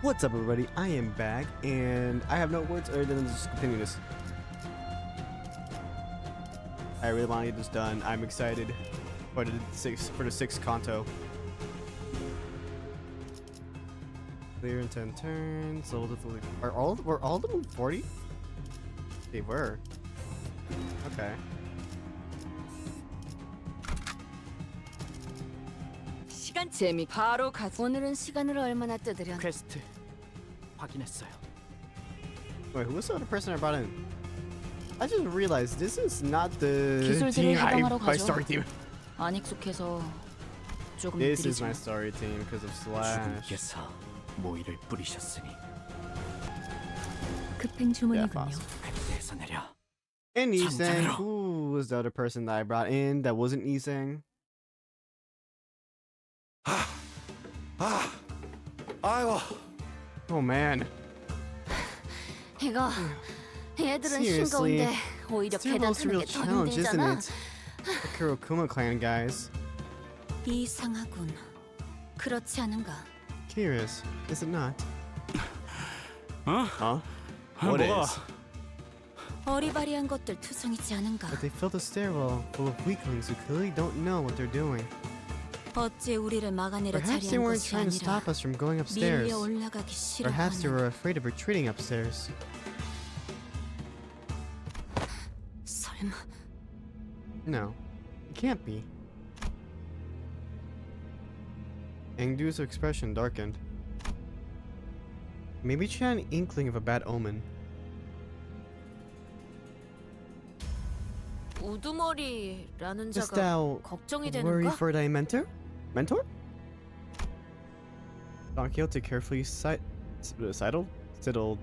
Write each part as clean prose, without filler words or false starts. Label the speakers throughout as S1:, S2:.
S1: What's up, everybody? I am back, and I have no words other than just continue this. I really want to get this done. I'm excited for the sixth Kanto. Clear in 10 turns. Were all of them 40? They were. Okay.
S2: 재미 바로 가. 오늘은 시간을 얼마나 뜨드려?
S3: 퀘스트 확인했어요.
S1: Wait, who was the other person I brought in? I just realized this is not the
S2: 기술들을
S1: team
S2: 해방하러
S1: my
S2: 가죠.
S1: story team.
S2: 안 익숙해서 조금
S1: This is
S2: 느리죠.
S1: my story team because of Slash.
S3: 주군께서 모이를 뿌리셨으니
S2: 급행 주문이군요.
S3: 그때에서 내려.
S1: And Aeng,
S3: 전장으로.
S1: who was the other person that I brought in that wasn't Aeng?
S4: 아이고.
S1: Oh man.
S2: 이거 얘들은
S1: Seriously,
S2: 싱거운데 오히려
S1: it's the
S2: 계단
S1: most
S2: 타는
S1: real
S2: 게 더
S1: challenge, isn't
S2: 힘들잖아.
S1: it? The Kurokuma clan guys.
S2: 이상하군. 그렇지 않은가?
S1: Curious, is it not?
S3: 어?
S1: Huh? What
S3: 뭐가?
S1: is?
S2: 어리바리한 것들 투성이지 않은가?
S1: But they fill the stairwell full of weaklings who clearly don't know what they're doing.
S2: 어째 우리를 막아내려
S1: Perhaps they
S2: 자리한
S1: weren't
S2: 것이
S1: trying to
S2: 아니라
S1: stop us from going upstairs.
S2: 밀려 올라가기
S1: Perhaps they
S2: 싫어하는.
S1: were afraid of retreating upstairs.
S2: 설마
S1: No, it can't be. Engdu's expression darkened. Maybe she had an inkling of a bad omen.
S2: 우두머리라는
S1: Does
S2: 자가
S1: thou
S2: 걱정이
S1: worry
S2: 되는가?
S1: for thy mentor? Mentor? Don Quixote carefully sidled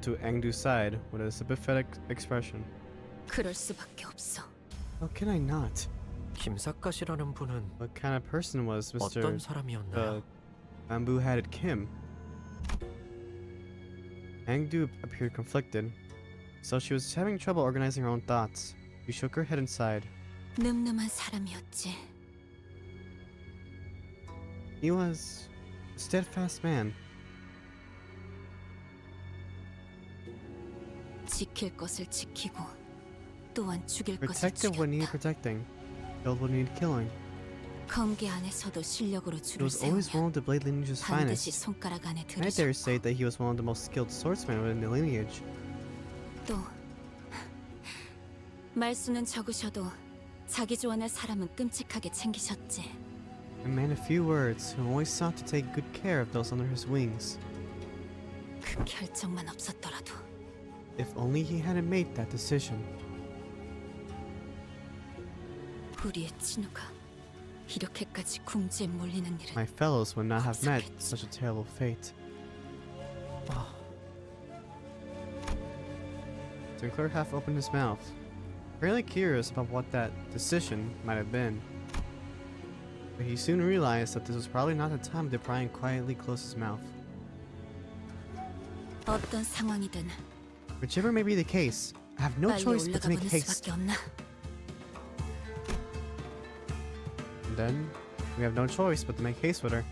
S1: to Engdu's side with a sympathetic expression.
S2: 그럴 수밖에 없어.
S1: How can I not?
S3: 김사카시라는 분은
S1: What kind of person was Mr.
S3: 어떤 사람이었나요?
S1: Bamboo-headed Kim? Engdu appeared conflicted, so she was having trouble organizing her own thoughts. She shook her head and sighed.
S2: 늠름한 사람이었지.
S1: He was a steadfast man.
S2: 지킬 것을 지키고 또한 죽일 것을
S1: Protected what needed
S2: 죽였다.
S1: protecting, killed what needed killing.
S2: 검계 안에서도 실력으로
S1: He
S2: 줄을
S1: was always one
S2: 세우면
S1: of the Blade lineage's
S2: 반드시
S1: finest.
S2: 손가락 안에
S1: And I dare say
S2: 들으셨고
S1: that he was one of the most skilled swordsmen within the lineage.
S2: 또 말수는 적으셔도 자기 좋아할 사람은 끔찍하게 챙기셨지.
S1: A man of few words who always sought to take good care of those under his wings.
S2: 그 결정만 없었더라도
S1: If only he hadn't made that decision.
S2: 우리의 친구가 이렇게까지 궁지에 몰리는 일은
S1: My fellows would not have met such a terrible fate. Sinclair half opened his mouth, really curious about what that decision might have been. But he soon realized that this was probably not the time to pry and quietly close his mouth.
S2: 어떤 상황이든
S1: Whichever may be the case, I have no
S2: 빨리
S1: choice but to
S2: 올라가
S1: make
S2: 보는
S1: haste.
S2: 수밖에 없나?
S1: And then, we have no choice but to make haste with her.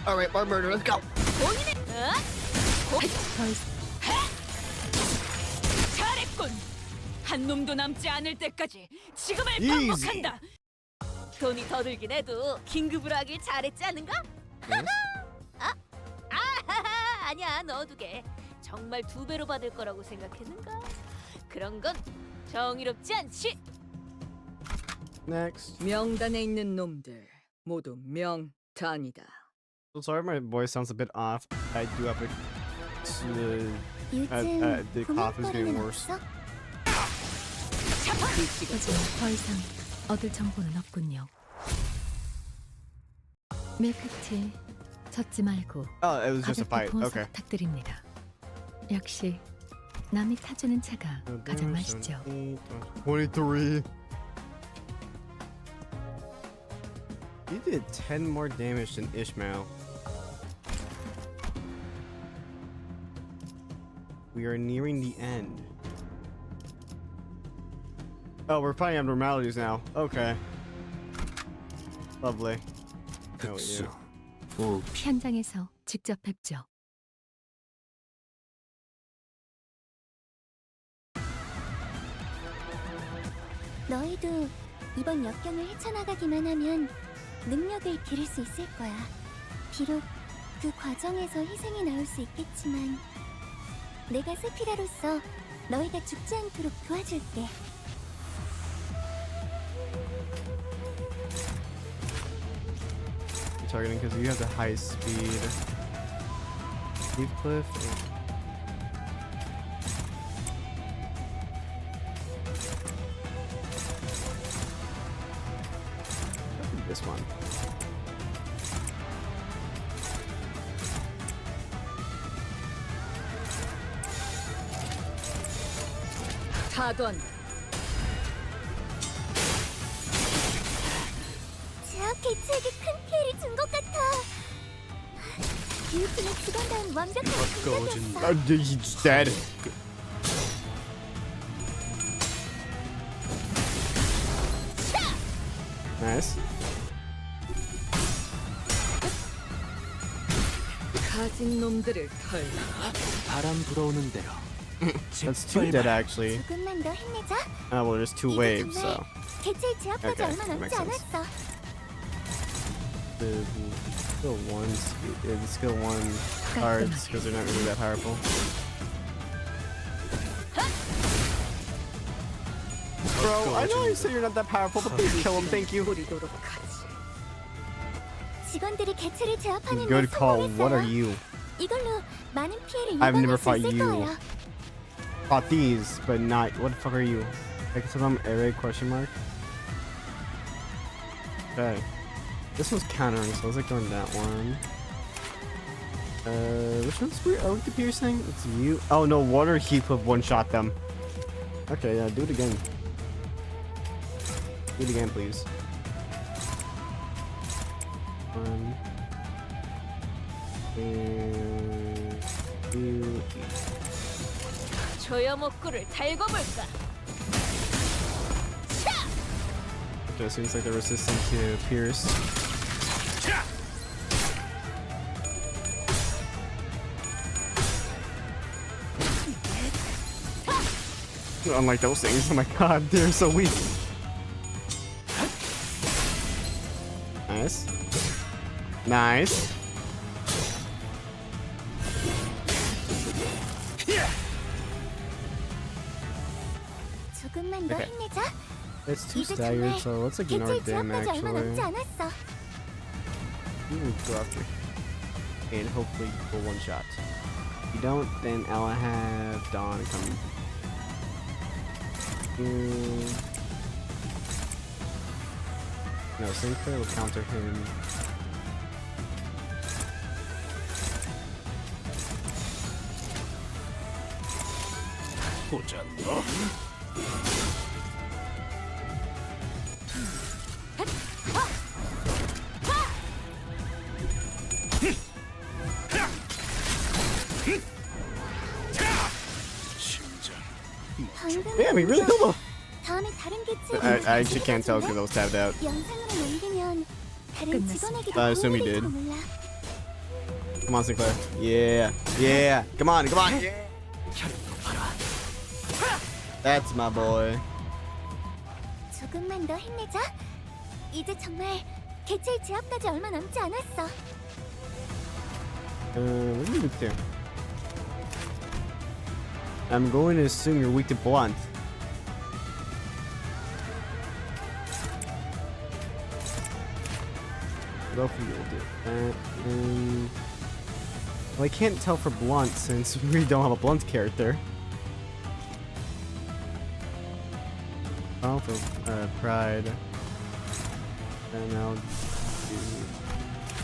S1: Alright, more murder, let's go!
S2: 잘했군. 한 놈도 남지 않을 때까지 지금을
S1: Easy.
S2: 반복한다. 돈이 더 들긴 해도 긴급을 하길 잘했지 않은가?
S1: Yes?
S2: 아니야, 넣어두게. 정말 2배로 받을 거라고 생각했는가? 그런 건 정의롭지 않지.
S1: Next.
S5: 명단에 있는 놈들 모두 명단이다.
S1: So sorry my voice sounds a bit off. I do have the cough is getting worse.
S5: 하지만 더 이상 얻을 정보는 없군요. 밀크티 젖지 말고
S1: Oh, it was just a
S5: 가볍게
S1: fight.
S5: 부어서
S1: Okay.
S5: 부탁드립니다. 역시 남이 타주는 차가 가장 맛있죠.
S1: 23. He did 10 more damage than Ishmael. We are nearing the end. Oh, we're fighting abnormalities now. Okay. Lovely. No,
S4: 특수.
S3: 오,
S5: 현장에서 직접 뵙죠.
S4: 너희도 이번 역경을 헤쳐나가기만 하면 능력을 기를 수 있을 거야. 비록 그 과정에서 희생이 나올 수 있겠지만 내가 세피라로서 너희가 죽지 않도록 도와줄게.
S1: Targeting because you have the high speed. Leaf cliff. This one.
S5: 가던
S4: 제압 개체에게 큰 피해를 준 것 같아. 기우팀의 주관다운 완벽한 공격이었어.
S1: He's dead. Nice.
S5: 가진 놈들을 털.
S3: 바람 불어오는 대로.
S1: That's two dead actually.
S4: 조금만 더 힘내자.
S1: Well, there's two waves, so.
S4: 개체를 제압하지
S1: Okay,
S4: 얼마
S1: makes
S4: 남지
S1: sense.
S4: 않았어.
S1: The skill one, the skill one cards because they're not really that powerful. Bro, I know you said you're not that powerful, but please kill him, thank you.
S5: 우리도록 하지.
S4: 직원들이 개체를 제압하는 데
S1: Good call. What are
S4: 성공했어요.
S1: you?
S4: 이걸로 많은 피해를
S1: I've never
S4: 예방할 수
S1: fought
S4: 있을
S1: you.
S4: 거예요.
S1: Fought these, but not. What the fuck are you? Like some array question mark? Okay. This one's countering, so let's ignore that one. Which one's weird? Oh, the piercing? It's you. Oh no, water heap of one shot them. Okay, yeah, do it again. Do it again, please. One. And two.
S2: 조여 목구를 달궈 볼까?
S1: Okay, seems like they're resistant to pierce. Unlike those things, oh my god, they're so weak. Nice. Nice.
S4: 조금만 더
S1: Okay.
S4: 힘내자.
S1: It's two
S4: 이제
S1: staggered,
S4: 정말
S1: so let's ignore
S4: 개체를
S1: them
S4: 제압하지 얼마
S1: actually.
S4: 남지 않았어.
S1: You will go after. And hopefully for one shot. If you don't, then I'll have Dawn come. No, Sinclair will counter him.
S3: 보자 너.
S4: 방금
S1: Damn, he really killed him!
S4: 다음에 다른 개체
S1: I actually can't tell because I was tapped out.
S4: 영상으로 남기면 다른
S5: 끝났어.
S4: 직원에게도
S1: I assume he
S4: 도움이
S1: did.
S4: 될지도 몰라.
S1: Come on, Sinclair. Yeah. Yeah. Come on, come on. Yeah. That's my boy.
S4: 조금만 더 힘내자. 이제 정말 개체의 제압까지 얼마 남지 않았어.
S1: What do you do? I'm going to assume you're weak to blunt. What else will you do? Well, I can't tell for blunt since we don't have a blunt character. Oh, for pride. And I'll do.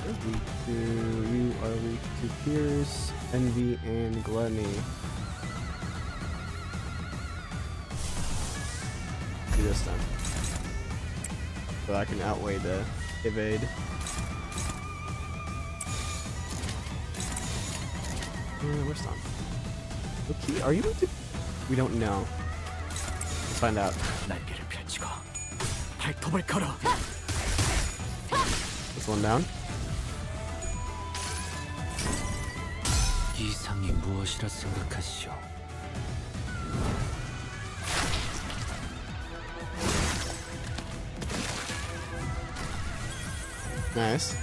S1: You're weak to. You are weak to Pierce, Envy, and Gluttony. Do this then. So I can outweigh the evade. Where's Tom? Okay, are you weak to? We don't know. Let's find out.
S3: 날개를 펼치고 발톱을 걸어.
S1: This one down.
S3: 이상이 무엇이라 생각하시오?
S1: Nice.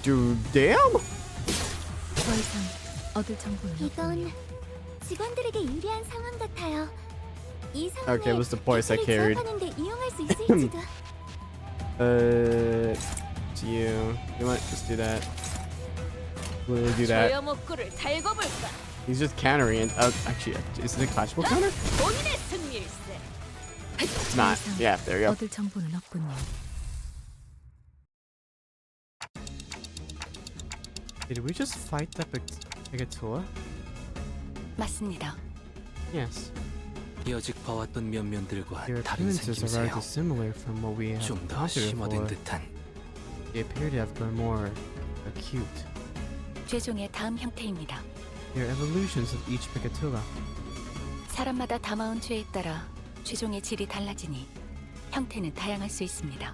S1: Dude, damn!
S5: 더 이상 얻을 정보는 없군요.
S4: 이건 직원들에게 유리한 상황 같아요. 이 상황에
S1: Okay, it was the voice I carried.
S4: 하는데 이용할 수 있을지도.
S1: To you. You might just do that. Will you do that?
S2: 소염옥구를 달궈볼까?
S1: He's just countering it. Actually, is it a clashable counter?
S2: 본인의 승리일세.
S1: It's not. Yeah, there you go.
S5: 얻을 정보는 없군요.
S1: Did we just fight that Bigatula?
S5: 맞습니다.
S1: Yes.
S3: 여직 봐왔던 면면들과
S1: Your
S3: 다른
S1: appearances are
S3: 생김새요.
S1: rather similar from what we have
S3: 좀 더
S1: encountered
S3: 심화된
S1: before.
S3: 듯한.
S1: They appear to have grown more acute.
S5: 최종의 다음 형태입니다.
S1: They are evolutions of each Bigatula.
S5: 사람마다 담아온 죄에 따라 최종의 질이 달라지니 형태는 다양할 수 있습니다.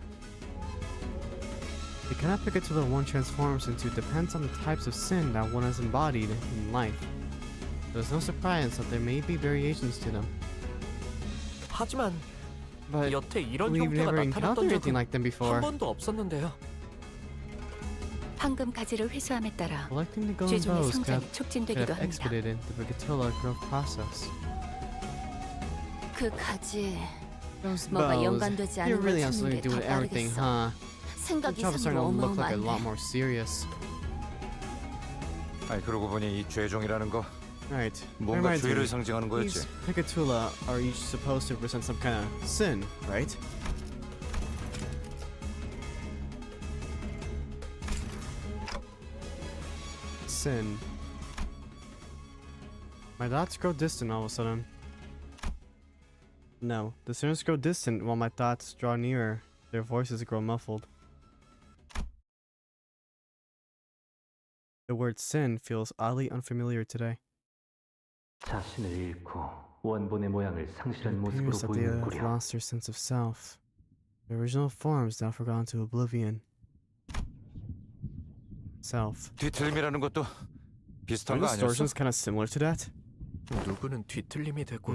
S1: The kind of Bigatula one transforms into depends on the types of sin that one has embodied in life. There's no surprise that there may be variations to them.
S3: 하지만
S1: But
S3: 여태 이런
S1: we've
S3: 형태가
S1: never
S3: 나타났던
S1: encountered anything
S3: 적은
S1: like them
S3: 한
S1: before.
S3: 번도 없었는데요.
S5: 황금 가지를 회수함에 따라
S1: Collecting the golden
S5: 최종의
S1: bows could
S5: 성장이
S1: have
S5: 촉진되기도 합니다.
S1: expedited the Bigatula growth process.
S5: 그 가지
S1: Those
S5: 뭐가
S1: bows,
S5: 연관되지
S1: they
S5: 않은 걸
S1: really have something to
S5: 찾는
S1: do with
S5: 게 더
S1: everything,
S5: 빠르겠어.
S1: huh? The
S5: 생각
S1: job is starting
S5: 이상으로
S1: to look like a lot
S5: 어마어마한데.
S1: more serious.
S6: 아니 그러고 보니 이 죄종이라는 거
S1: Right.
S6: 뭔가
S1: Reminds me,
S6: 죄를 상징하는 거였지.
S1: these Bigatula are each supposed to represent some kind of sin, right? Sin. My thoughts grow distant all of a sudden. No, the sinners grow distant while my thoughts draw nearer. Their voices grow muffled. The word sin feels oddly unfamiliar today.
S3: 자신을 잃고 원본의 모양을
S1: It
S3: 상실한 모습으로
S1: appears that they have
S3: 보이는구려.
S1: lost their sense of self. Their original forms now forgotten to oblivion. Self.
S6: 뒤틀림이라는 것도 비슷한
S1: Are
S6: 거 아니었어?
S1: distortions kind of similar to that?
S3: 누구는 뒤틀림이 되고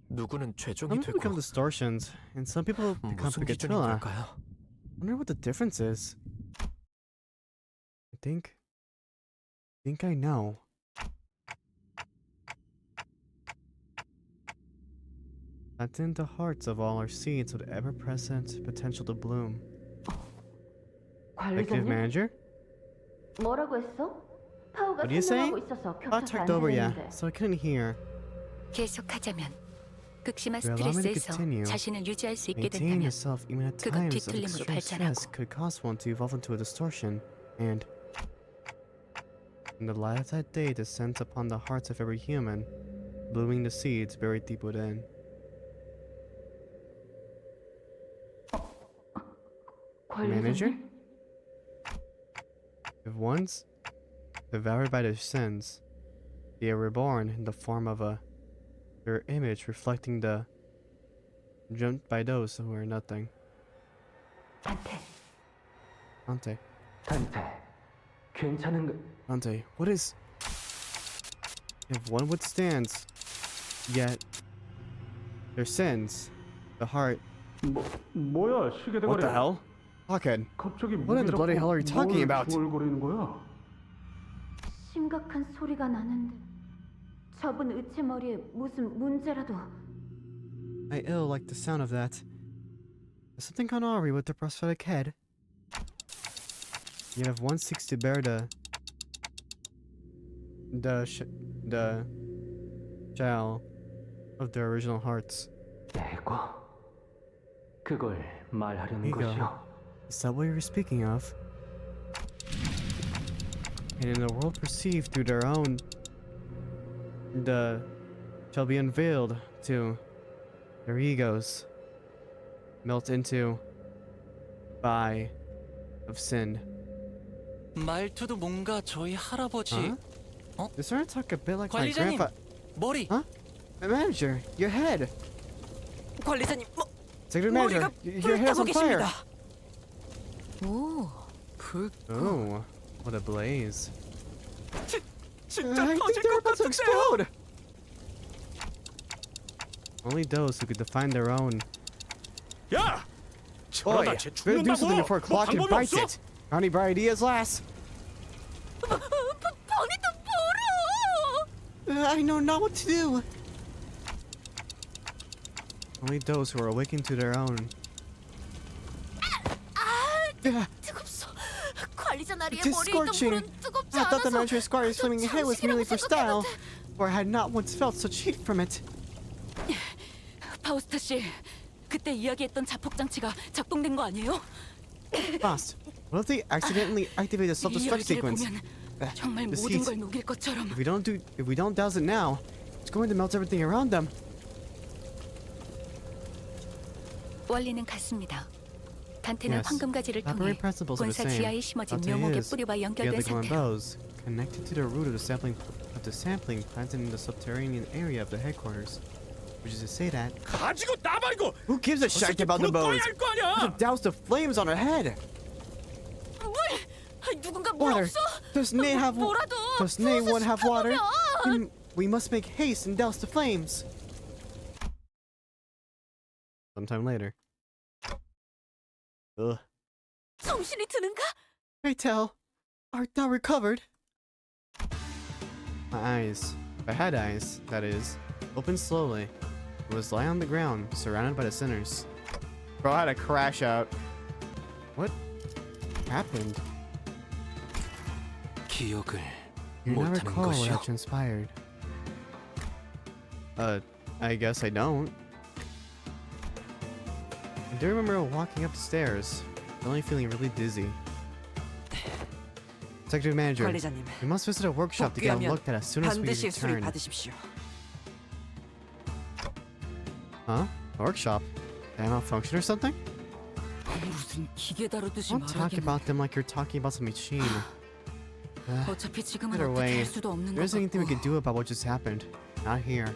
S3: 누구는 죄종이
S1: Some people become
S3: 되고
S1: distortions, and some people become
S3: 무슨 기준인
S1: Bigatula.
S3: 걸까요?
S1: Wonder what the difference is. I think I know. That in the hearts of all are seeds with ever-present potential to bloom. Executive manager?
S7: 뭐라고 했어? 파우가
S1: What do you say?
S7: 설명하고 있어서
S1: I
S7: 겹쳐서
S1: checked
S7: 안
S1: over, yeah,
S7: 들리는데.
S1: so I couldn't hear.
S5: 계속하자면 극심한
S1: Will allow me to
S5: 스트레스에서
S1: continue.
S5: 자신을 유지할 수 있게
S1: Maintaining
S5: 된다면
S1: yourself even at
S5: 그건
S1: times of
S5: 뒤틀림으로
S1: extreme stress
S5: 발전하고
S1: could cause one to evolve into a distortion, and when the light of that day descends upon the hearts of every human, blooming the seeds buried deep within. Manager?
S7: 관리자님?
S1: If once devoured by their sins, they are reborn in the form of their image reflecting the dreamt by those who are nothing.
S7: 단테,
S1: Dante.
S3: 단테, 괜찮은 거...
S1: Dante, what is... If one withstands, yet their sins, the heart...
S8: 뭐야 시계대가리.
S1: What the hell? Pocket.
S8: 갑자기
S1: What in the bloody hell are you talking about?
S8: 중얼거리는 거야?
S7: 심각한 소리가 나는데 저분 의체 머리에 무슨 문제라도.
S1: I ill like the sound of that. There's something gone awry with the prosthetic head. Yet if one seeks to bear the shell of their original hearts.
S3: 에고, 그걸 말하려는
S1: Ego.
S3: 것이오.
S1: Is that what you were speaking of? And in the world perceived through their own, shall be unveiled to their egos, melt into by of sin.
S3: 말투도 뭔가 저희 할아버지
S1: Huh? You're starting to talk a bit like my
S3: 관리자님,
S1: grandpa.
S3: 머리.
S1: Huh? My manager, your head.
S3: 관리자님,
S1: Executive Manager, your hair's on fire.
S5: 오, 불.
S1: Oh, what a blaze.
S3: 진짜
S1: I think they're about to explode. Only those who could define their own.
S8: 야!
S1: Boy, better do something before Clock and bites it. Any bright ideas, lass?
S2: 벙이도
S1: I know not what to do. Only those who are awakened to their own.
S2: 뜨겁소. 관리자 나리의
S1: It is
S2: 머리에 있던
S1: scorching.
S2: 불은 뜨겁지
S1: I thought the
S2: 않아서
S1: manager's scar's flaming hair was merely for style, for I had not once felt such heat from it.
S5: 파우스타 씨, 그때 이야기했던 자폭 장치가 작동된 거 아니에요?
S1: Fast. What if they accidentally activate the
S5: 이
S1: self-destruct
S5: 열기를
S1: sequence?
S5: 보면 정말
S1: This
S5: 모든
S1: heat.
S5: 걸 녹일 것처럼.
S1: If we don't douse it now, it's going to melt everything around them.
S5: 원리는 같습니다. 단테는
S1: Yes.
S5: 황금 가지를 통해
S1: Operating principles are the
S5: 본사
S1: same.
S5: 지하에 심어진
S1: Dante
S5: 묘목의
S1: is
S5: 뿌리와
S1: via
S5: 연결된
S1: the glowing
S5: 상태로
S1: bows connected to the root of the sapling planted in the subterranean area of the headquarters. Which is to say that
S8: 가지고 나발이고.
S1: who gives a shit about the bows?
S8: 할거
S1: We
S8: 아니야.
S1: should douse the flames on her head.
S2: 누군가 물
S1: Water.
S2: 없어?
S1: Does Nay have
S2: 뭐라도
S1: Does Nay
S2: 부어서
S1: one have water?
S2: 시켜보면.
S1: We must make haste and douse the flames. Sometime later. Ugh.
S2: 정신이 드는가?
S1: Pray tell, art thou recovered? My eyes, if I had eyes, that is, opened slowly. I was lying on the ground, surrounded by the sinners. Bro, I had a crash out. What happened?
S3: 기억을
S1: You never
S3: 못하는
S1: recall what
S3: 것이요.
S1: had transpired. I guess I don't. I do remember walking up the stairs, only feeling really dizzy. Executive Manager,
S9: 관리자님,
S1: we must visit a workshop to get
S9: 복귀하면
S1: looked at as soon as we
S9: 반드시 수리
S1: return.
S9: 받으십시오.
S1: Huh? A workshop? Did I malfunction or something?
S5: 무슨 기계 다루듯이
S1: Don't talk
S5: 말하긴.
S1: about them like you're talking about some machine.
S5: 어차피 지금은
S1: Either
S5: 어떻게
S1: way,
S5: 할 수도 없는
S1: there
S5: 것
S1: isn't anything we
S5: 같고.
S1: can do about what just happened. Not here.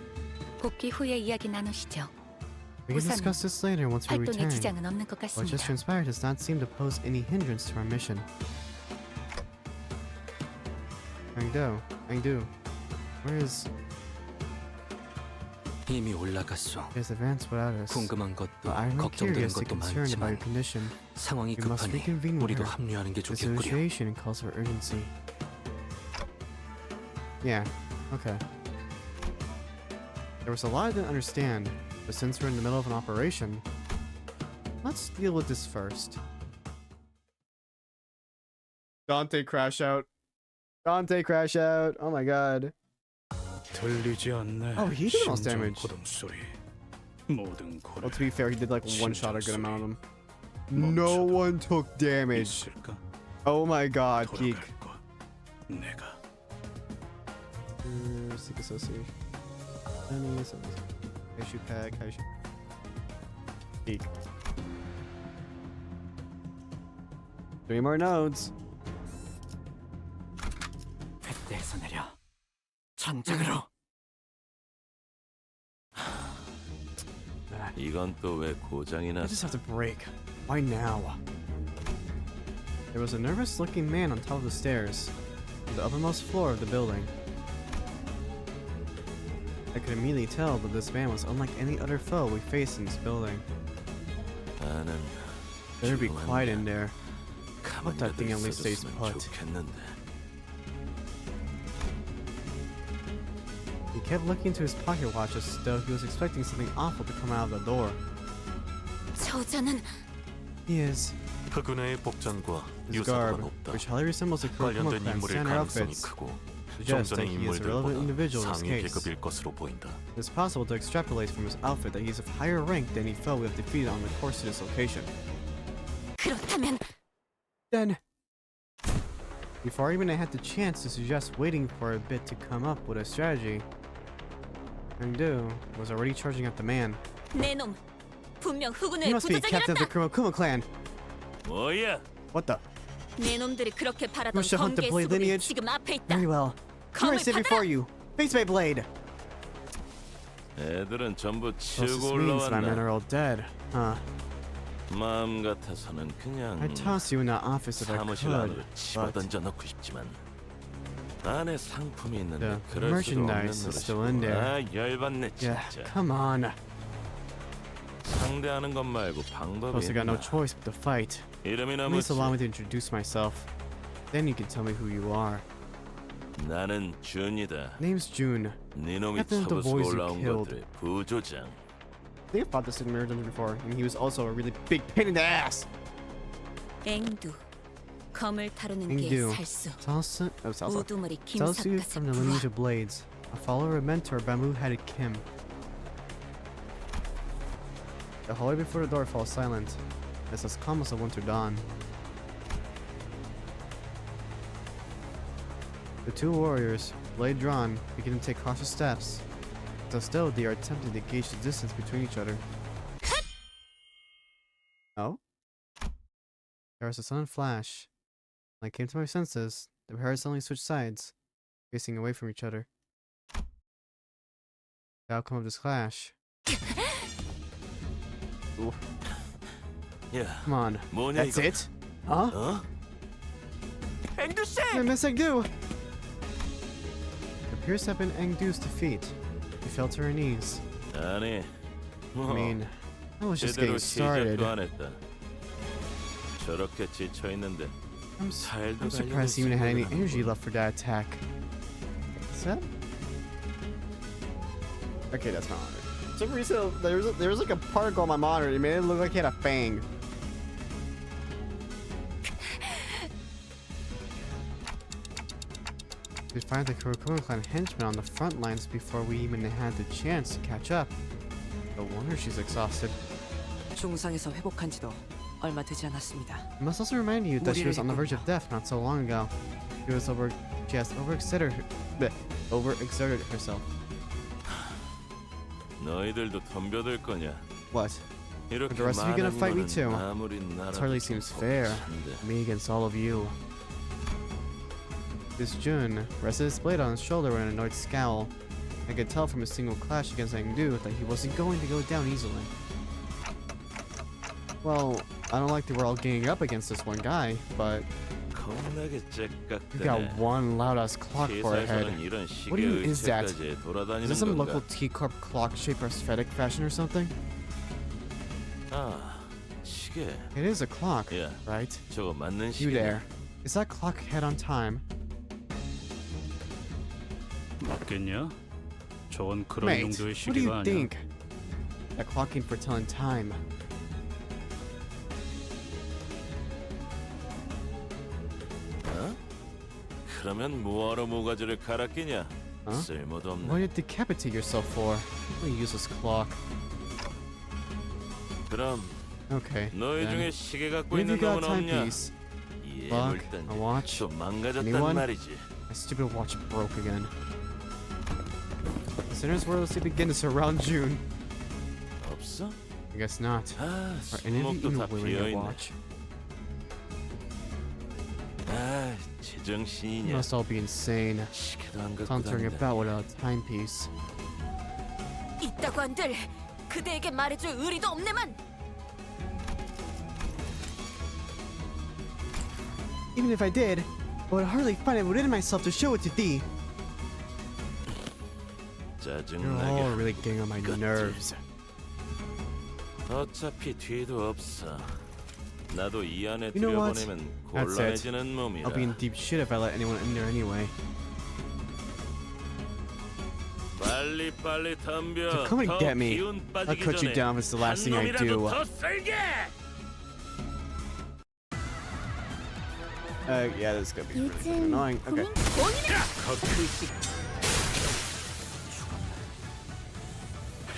S5: 복귀 후에 이야기 나누시죠.
S1: We can
S5: 우선
S1: discuss this later once we
S5: 활동에
S1: return.
S5: 지장은 없는 것
S1: What just
S5: 같습니다.
S1: transpired does not seem to pose any hindrance to our mission. Aeng, where is...
S3: 이미 올라갔소.
S1: He has advanced without us.
S3: 궁금한 것도
S1: Well, I'm
S3: 걱정되는
S1: curious and
S3: 것도
S1: concerned about your
S3: 많지만
S1: condition.
S3: 상황이
S1: We must
S3: 급하니
S1: reconvene with
S3: 우리도
S1: her.
S3: 합류하는 게
S1: The
S3: 좋겠구려.
S1: situation calls for urgency. Yeah, okay. There was a lot I didn't understand, but since we're in the middle of an operation, let's deal with this first. Dante crash out. Dante crash out. Oh my god.
S8: 들리지 않네.
S1: Oh, he did the most
S8: 심장
S1: damage.
S8: 고동 소리. 모든 고래.
S1: Well, to be fair, he did like one shot a good amount of them. No
S8: 멈춰도
S1: one took damage.
S8: 있을까?
S1: Oh my god, geek.
S8: 돌아갈 것. 내가
S1: Seek association. Any association. Issue pack, issue. Geek. 3 more nodes.
S3: 뱃대에서 내려. 전장으로.
S10: 이건 또 왜 고장이
S1: I
S10: 났어?
S1: just have to break. Why now? There was a nervous looking man on top of the stairs, on the uppermost floor of the building. I could immediately tell that this man was unlike any other foe we faced in this building.
S10: 나는
S1: Better be
S10: 조용한
S1: quiet in there.
S10: 가만히
S1: that thing at least stays
S10: 있어줬으면
S1: put.
S10: 좋겠는데.
S1: He kept looking into his pocket watch as though he was expecting something awful to come out of the door.
S5: 저자는
S1: He is.
S10: 그분의 복장과
S1: His
S10: 유사가
S1: garb,
S10: 높다.
S1: which highly resembles the Kurokuma
S10: 관련된
S1: clan's
S10: 인물일
S1: standard
S10: 가능성이
S1: outfits,
S10: 크고
S1: suggests
S10: 좀
S1: that
S10: 전의
S1: he is a relevant individual in
S10: 인물들보다
S1: this
S10: 상위
S1: case.
S10: 계급일 것으로 보인다.
S1: It's possible to extrapolate from his outfit that he is of higher rank than any foe we have defeated on the course to this location.
S5: 그렇다면
S1: Then, before even I had the chance to suggest waiting for a bit to come up with a strategy, Aeng was already charging at the man.
S2: 내놈 분명
S1: He
S2: 후군의
S1: must be captain of the
S2: 부조장이란다.
S1: Kurokuma clan.
S10: 뭐야?
S1: What the?
S2: 내놈들이 그렇게 바라던
S1: wish to hunt the
S2: 번개의
S1: blade
S2: 수분이
S1: lineage?
S2: 지금 앞에 있다.
S1: Very well. Here I
S2: 검을
S1: sit
S2: 받아라.
S1: before you. Face my blade.
S10: 애들은 전부
S1: So this
S10: 치우고
S1: means that my men
S10: 올라왔나?
S1: are all dead, huh?
S10: 마음 같아서는 그냥
S1: I'd toss you in that office if I
S10: 사무실
S1: could,
S10: 안으로 집어던져 넣고 싶지만 안에 상품이 있는데
S1: the
S10: 그럴 수도 없는
S1: merchandise is still in
S10: 노릇이고.
S1: there.
S10: 아 열받네
S1: Yeah,
S10: 진짜.
S1: come on.
S10: 상대하는 것 말고 방법이
S1: Plus, I got no
S10: 있나?
S1: choice but to fight.
S10: 이름이나
S1: Please
S10: 묻지.
S1: allow me to introduce myself. Then you can tell me who you are.
S10: 나는 준이다.
S1: Name's June.
S10: 네놈이
S1: Captain of the
S10: 쳐부수고
S1: boys you
S10: 올라온
S1: killed.
S10: 것들의 부조장.
S1: I think I've fought this in Mirror Dungeon before, and he was also a really big pain in the ass.
S2: 앵두. 검을 다루는 게
S1: Engdu.
S2: 살수.
S1: Salsa, oh, salsa.
S2: 우두머리
S1: Salsu
S2: 김삿갓의
S1: from the
S2: 부하.
S1: lineage of blades. A follower and mentor, bamboo-headed Kim. The hallway before the door falls silent. It's as calm as a winter dawn. The two warriors, blade drawn, begin to take cautious steps. Though still, they are attempting to gauge the distance between each other. Oh? There was a sudden flash. When I came to my senses, the pair suddenly switched sides, facing away from each other. The outcome of this clash. Ooh,
S10: 야,
S1: come on.
S10: 뭐냐
S1: That's
S10: 이거?
S1: it? Huh?
S10: 어? 앵두 씨!
S1: I miss Engdu! It appears to have been Engdu's defeat. He fell to her knees.
S10: 아니,
S1: I
S10: 뭐
S1: mean, I was just
S10: 제대로
S1: getting started.
S10: 시작도 안 했다. 저렇게 지쳐 있는데
S1: I'm
S10: 살도
S1: surprised he even had any
S10: 달려들
S1: energy left for that attack. Is that? Okay, that's my monitor. For some reason, there was like a particle on my monitor. It made it look like he had a fang. We find the Kurokuma clan henchmen on the front lines before we even had the chance to catch up. No wonder she's exhausted.
S9: 중상에서 회복한 지도 얼마 되지 않았습니다.
S1: I must also remind you that she was on the verge of death not so long ago. She has overexerted herself.
S10: 너희들도 덤벼들 거냐?
S1: What?
S10: 이렇게
S1: the rest of you gonna
S10: 많은
S1: fight me
S10: 거는
S1: too?
S10: 아무리
S1: This
S10: 나라도
S1: hardly
S10: 좀
S1: seems fair.
S10: 벅찬데.
S1: Me against all of you. This Jun rested his blade on his shoulder with an annoyed scowl. I could tell from his single clash against Aeng that he wasn't going to go down easily. Well, I don't like that we're all ganging up against this one guy, but
S10: 겁나게
S1: you got
S10: 째깍대네.
S1: one loud-ass clock for a head.
S10: 회사에서는 이런 시계
S1: What even is that?
S10: 의체까지
S1: Is
S10: 돌아다니는
S1: this some
S10: 건가?
S1: local T-Corp clock-shaped prosthetic fashion or something?
S10: 아, 시계.
S1: It is a clock,
S10: 야,
S1: right?
S10: 저거 맞는
S1: You
S10: 시계냐?
S1: there. Is that clock head on time?
S8: 맞겠냐? 저건 그런
S1: Mate,
S8: 용도의
S1: what do you
S8: 시계가 아니야.
S1: think? That clock ain't for telling time.
S10: 어? 그러면 뭐하러 모가지를 갈아 끼냐?
S1: Huh?
S10: 쓸모도 없네.
S1: Why did you decapitate yourself for? What a useless clock.
S10: 그럼
S1: Okay.
S10: 너희
S1: then.
S10: 중에 시계 갖고
S1: If you
S10: 있는
S1: got a
S10: 놈은 없냐?
S1: timepiece,
S10: 이
S1: clock,
S10: 애물단
S1: a watch,
S10: 또 망가졌단
S1: anyone?
S10: 말이지.
S1: my stupid watch broke again. The sinners wordlessly begin to surround June.
S10: 없어?
S1: I guess not.
S10: 아,
S1: Are any of you
S10: 손목도
S1: even
S10: 다
S1: wearing a
S10: 비어있네.
S1: watch?
S10: 아,
S1: You
S10: 제정신이냐?
S1: must all be insane.
S10: 시계도 안 갖고
S1: Sauntering
S10: 다닌다.
S1: about without a timepiece.
S2: 있다고 한들 그대에게 말해줄 의리도 없네만.
S1: Even if I did, I would hardly find it within myself to show it to thee. You're all
S10: 짜증나게.
S1: really getting on my nerves.
S10: 어차피 뒤도 없어. 나도 이 안에
S1: You know what?
S10: 들여보내면
S1: That's it.
S10: 곤란해지는 몸이라.
S1: I'll be in deep shit if I let anyone in there anyway.
S10: 빨리 덤벼.
S1: So come and
S10: 더
S1: get me.
S10: 기운
S1: I'll
S10: 빠지기
S1: cut you
S10: 전에
S1: down if it's the last thing I
S10: 한
S1: do.
S10: 놈이라도 더 쓸게.
S1: Yeah, this is gonna be really
S4: 요즘
S1: annoying. Okay.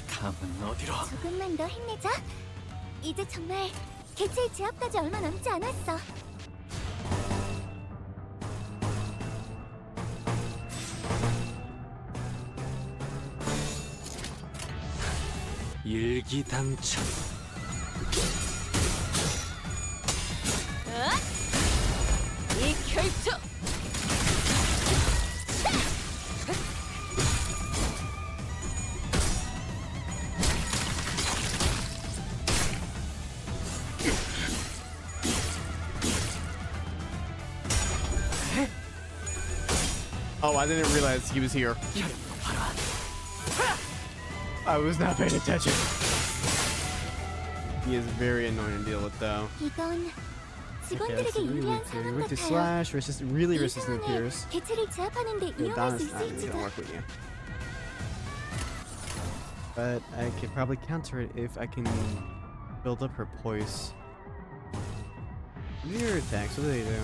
S3: 다음은 어디로?
S4: 조금만 더 힘내자. 이제 정말 개체의 제압까지 얼마 남지 않았어.
S3: 일기당천.
S2: 이 결투.
S1: Oh, I didn't realize he was here. I was not paying attention. He is very annoying to deal with, though.
S4: 이건
S1: Okay,
S4: 직원들에게
S1: so really
S4: 유리한
S1: weak here. You
S4: 상황
S1: went to
S4: 같아요.
S1: slash, really
S4: 이
S1: resistant
S4: 상황에
S1: appears.
S4: 개체를 제압하는 데
S1: Yeah,
S4: 이용할
S1: Donna's
S4: 수
S1: not really
S4: 있을지도.
S1: gonna work with you. But I could probably counter it if I can build up her poise. What are your attacks? What do they do?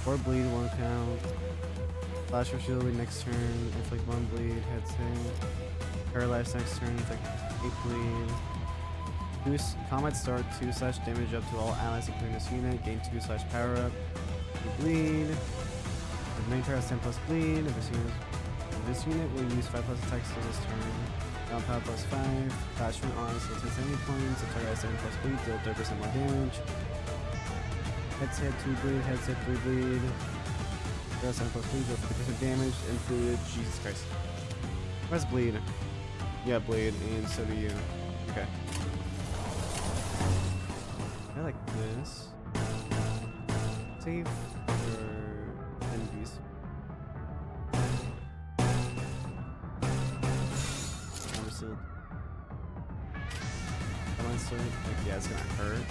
S1: 4 bleed, 1 count. Flash or shield next turn, inflict 1 bleed, head save. Paralyze next turn, inflict 8 bleed. Combat start 2/ damage up to all allies including this unit. Gain 2/ power up. You bleed. The main target has 10 plus bleed. If this unit will use 5 plus attacks to this turn. Down power plus 5. Attachment on so it takes any points. The target has 7 plus bleed. Deal 30% more damage. Heads hit 2 bleed. Heads hit 3 bleed. Target 7 plus bleed. Deal 50% damage. Included. Jesus Christ. Press bleed. Yeah, bleed. And so do you. Okay. I like this. Save for enemies. Understood. Like, yeah, it's gonna hurt.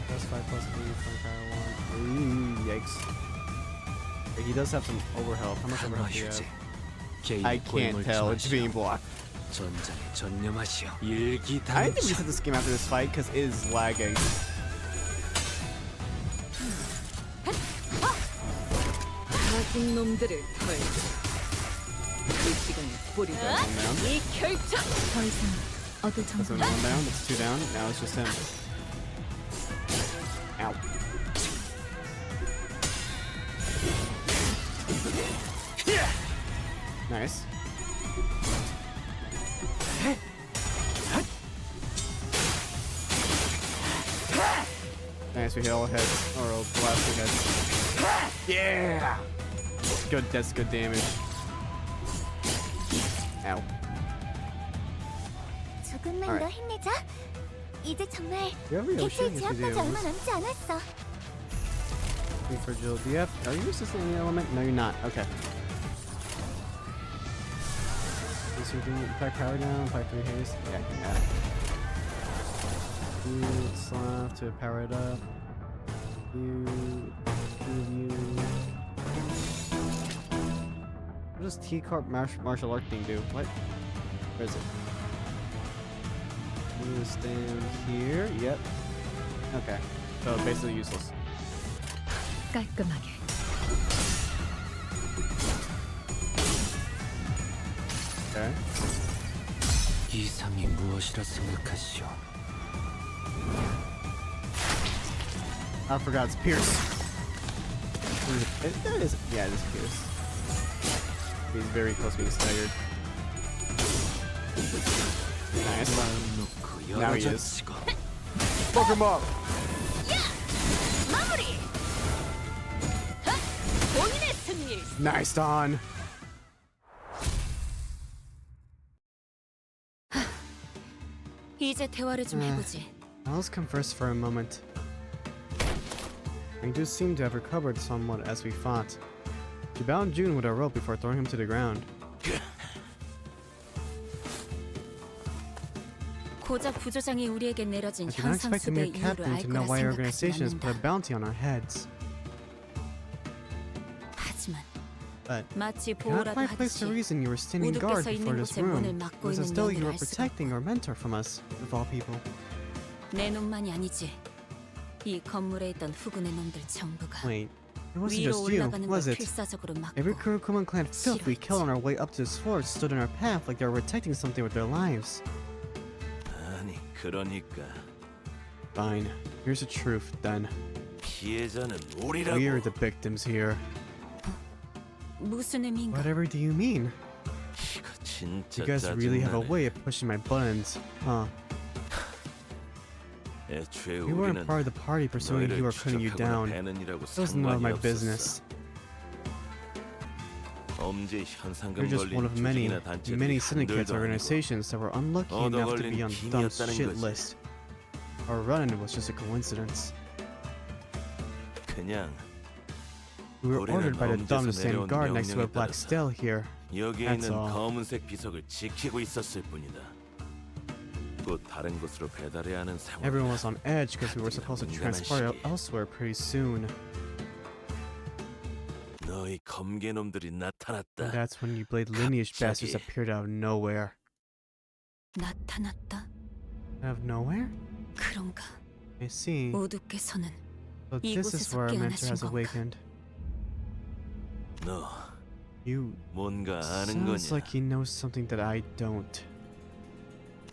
S1: Plus 5 plus 3 from power 1. Ooh, yikes. Okay, he does have some overhealth. How much overhealth do you have? I can't tell. It's being blocked.
S3: 전장에 전념하시오.
S1: I need to reset this game after this fight because it is lagging.
S2: 나쁜 놈들을 털자. 그 시간에 뿌리가 이 결정.
S4: 더 이상 얻을
S1: That's
S4: 정보.
S1: 1 down. That's 2 down. Now it's just him. Ow. Nice. Nice, we hit all heads. Or all blast the heads. Yeah! Good, that's good damage. Ow.
S4: 조금만 더
S1: Alright.
S4: 힘내자. 이제 정말
S1: Do you have Yoshi?
S4: 개체
S1: Yes, we
S4: 제압까지
S1: do.
S4: 얼마 남지 않았어.
S1: Wait for Jill. Do you have? Are you resistant any element? No, you're not. Okay. So you're doing apply power down, apply 3 haste. Yeah, you got it. You slap to power it up. You. What does T-Carp martial art thing do? What? Where is it? You stand here. Yep. Okay. So basically useless.
S5: 깔끔하게.
S1: Okay.
S3: 이상이 무엇이라 생각하시오?
S1: I forgot it's Pierce. It is. Yeah, it is Pierce. He's very close to being staggered. Nice. Now he is. Fuck him up.
S2: 마무리. 본인의 승리를.
S1: Nice, Don.
S5: 이제 대화를 좀 해보지.
S1: Now let's converse for a moment. We do seem to have recovered somewhat as we fought. You bound June with a rope before throwing him to the ground.
S5: 고작 부조장이 우리에게 내려진
S1: I did not expect the mere
S5: 현상수배 이유를
S1: captain
S5: 알
S1: to know
S5: 거라
S1: why your
S5: 생각하지
S1: organization has put a
S5: 않는다.
S1: bounty on our heads.
S5: 하지만
S1: But
S5: 마치
S1: I cannot
S5: 보호라도
S1: quite place the
S5: 하듯이
S1: reason you were standing guard
S5: 우두께서
S1: before
S5: 있는
S1: this
S5: 곳에 문을
S1: room. It
S5: 막고
S1: was as
S5: 있는
S1: though you were
S5: 연기를 할 수가
S1: protecting our mentor from us, of all people.
S5: 내 놈만이 아니지. 이 건물에 있던 후군의 놈들 전부가
S1: Wait, it wasn't
S5: 위로
S1: just you,
S5: 올라가는 걸
S1: was it?
S5: 필사적으로
S1: Every
S5: 막고
S1: Kurokuman clan filth we killed on our way up to this floor stood in our path like they were protecting something with their lives.
S10: 아니 그러니까
S1: Fine. Here's the truth, then.
S10: 피해자는
S1: We are
S10: 우리라고.
S1: the victims here.
S5: 무슨 의미인가?
S1: Whatever do you mean?
S10: 이거 진짜
S1: You guys really have a
S10: 짜증나네.
S1: way of pushing my buttons, huh?
S10: 애초에
S1: We weren't
S10: 우리는
S1: part of the party pursuing you
S10: 너희를
S1: or putting you
S10: 추적하거나
S1: down.
S10: 배는이라고
S1: That was none of my
S10: 상관이
S1: business.
S10: 없었어. 범죄 현상금
S1: You're just one
S10: 걸린
S1: of many,
S10: 조직이나 단체들이
S1: many syndicates
S10: 한둘도 아니고
S1: organizations that were unlucky enough to be on the dumb
S10: 얻어걸린
S1: shit
S10: 빈이었다는
S1: list. Our run was just a coincidence.
S10: 그냥
S1: We were
S10: 우리는
S1: ordered by the
S10: 엄지에서
S1: Dom to stand
S10: 내려온
S1: guard next to a
S10: 명령에
S1: black
S10: 따라서
S1: stele here.
S10: 여기에
S1: That's
S10: 있는
S1: all.
S10: 검은색 비석을 지키고 있었을 뿐이다. 곧 다른 곳으로 배달해야 하는 상황.
S1: Everyone was on edge because we were supposed to transport it elsewhere pretty soon.
S10: 너희 검개놈들이
S1: And
S10: 나타났다.
S1: that's when you Blade lineage bastards
S10: 갑자기.
S1: appeared out of nowhere.
S5: 나타났다.
S1: Out of nowhere?
S5: 그런가?
S1: I see.
S5: 우두께서는
S1: So this is where our mentor has
S5: 깨어나신 건가?
S1: awakened.
S10: 너
S1: You
S10: 뭔가 아는
S1: sounds
S10: 거냐?
S1: like he knows something that I don't.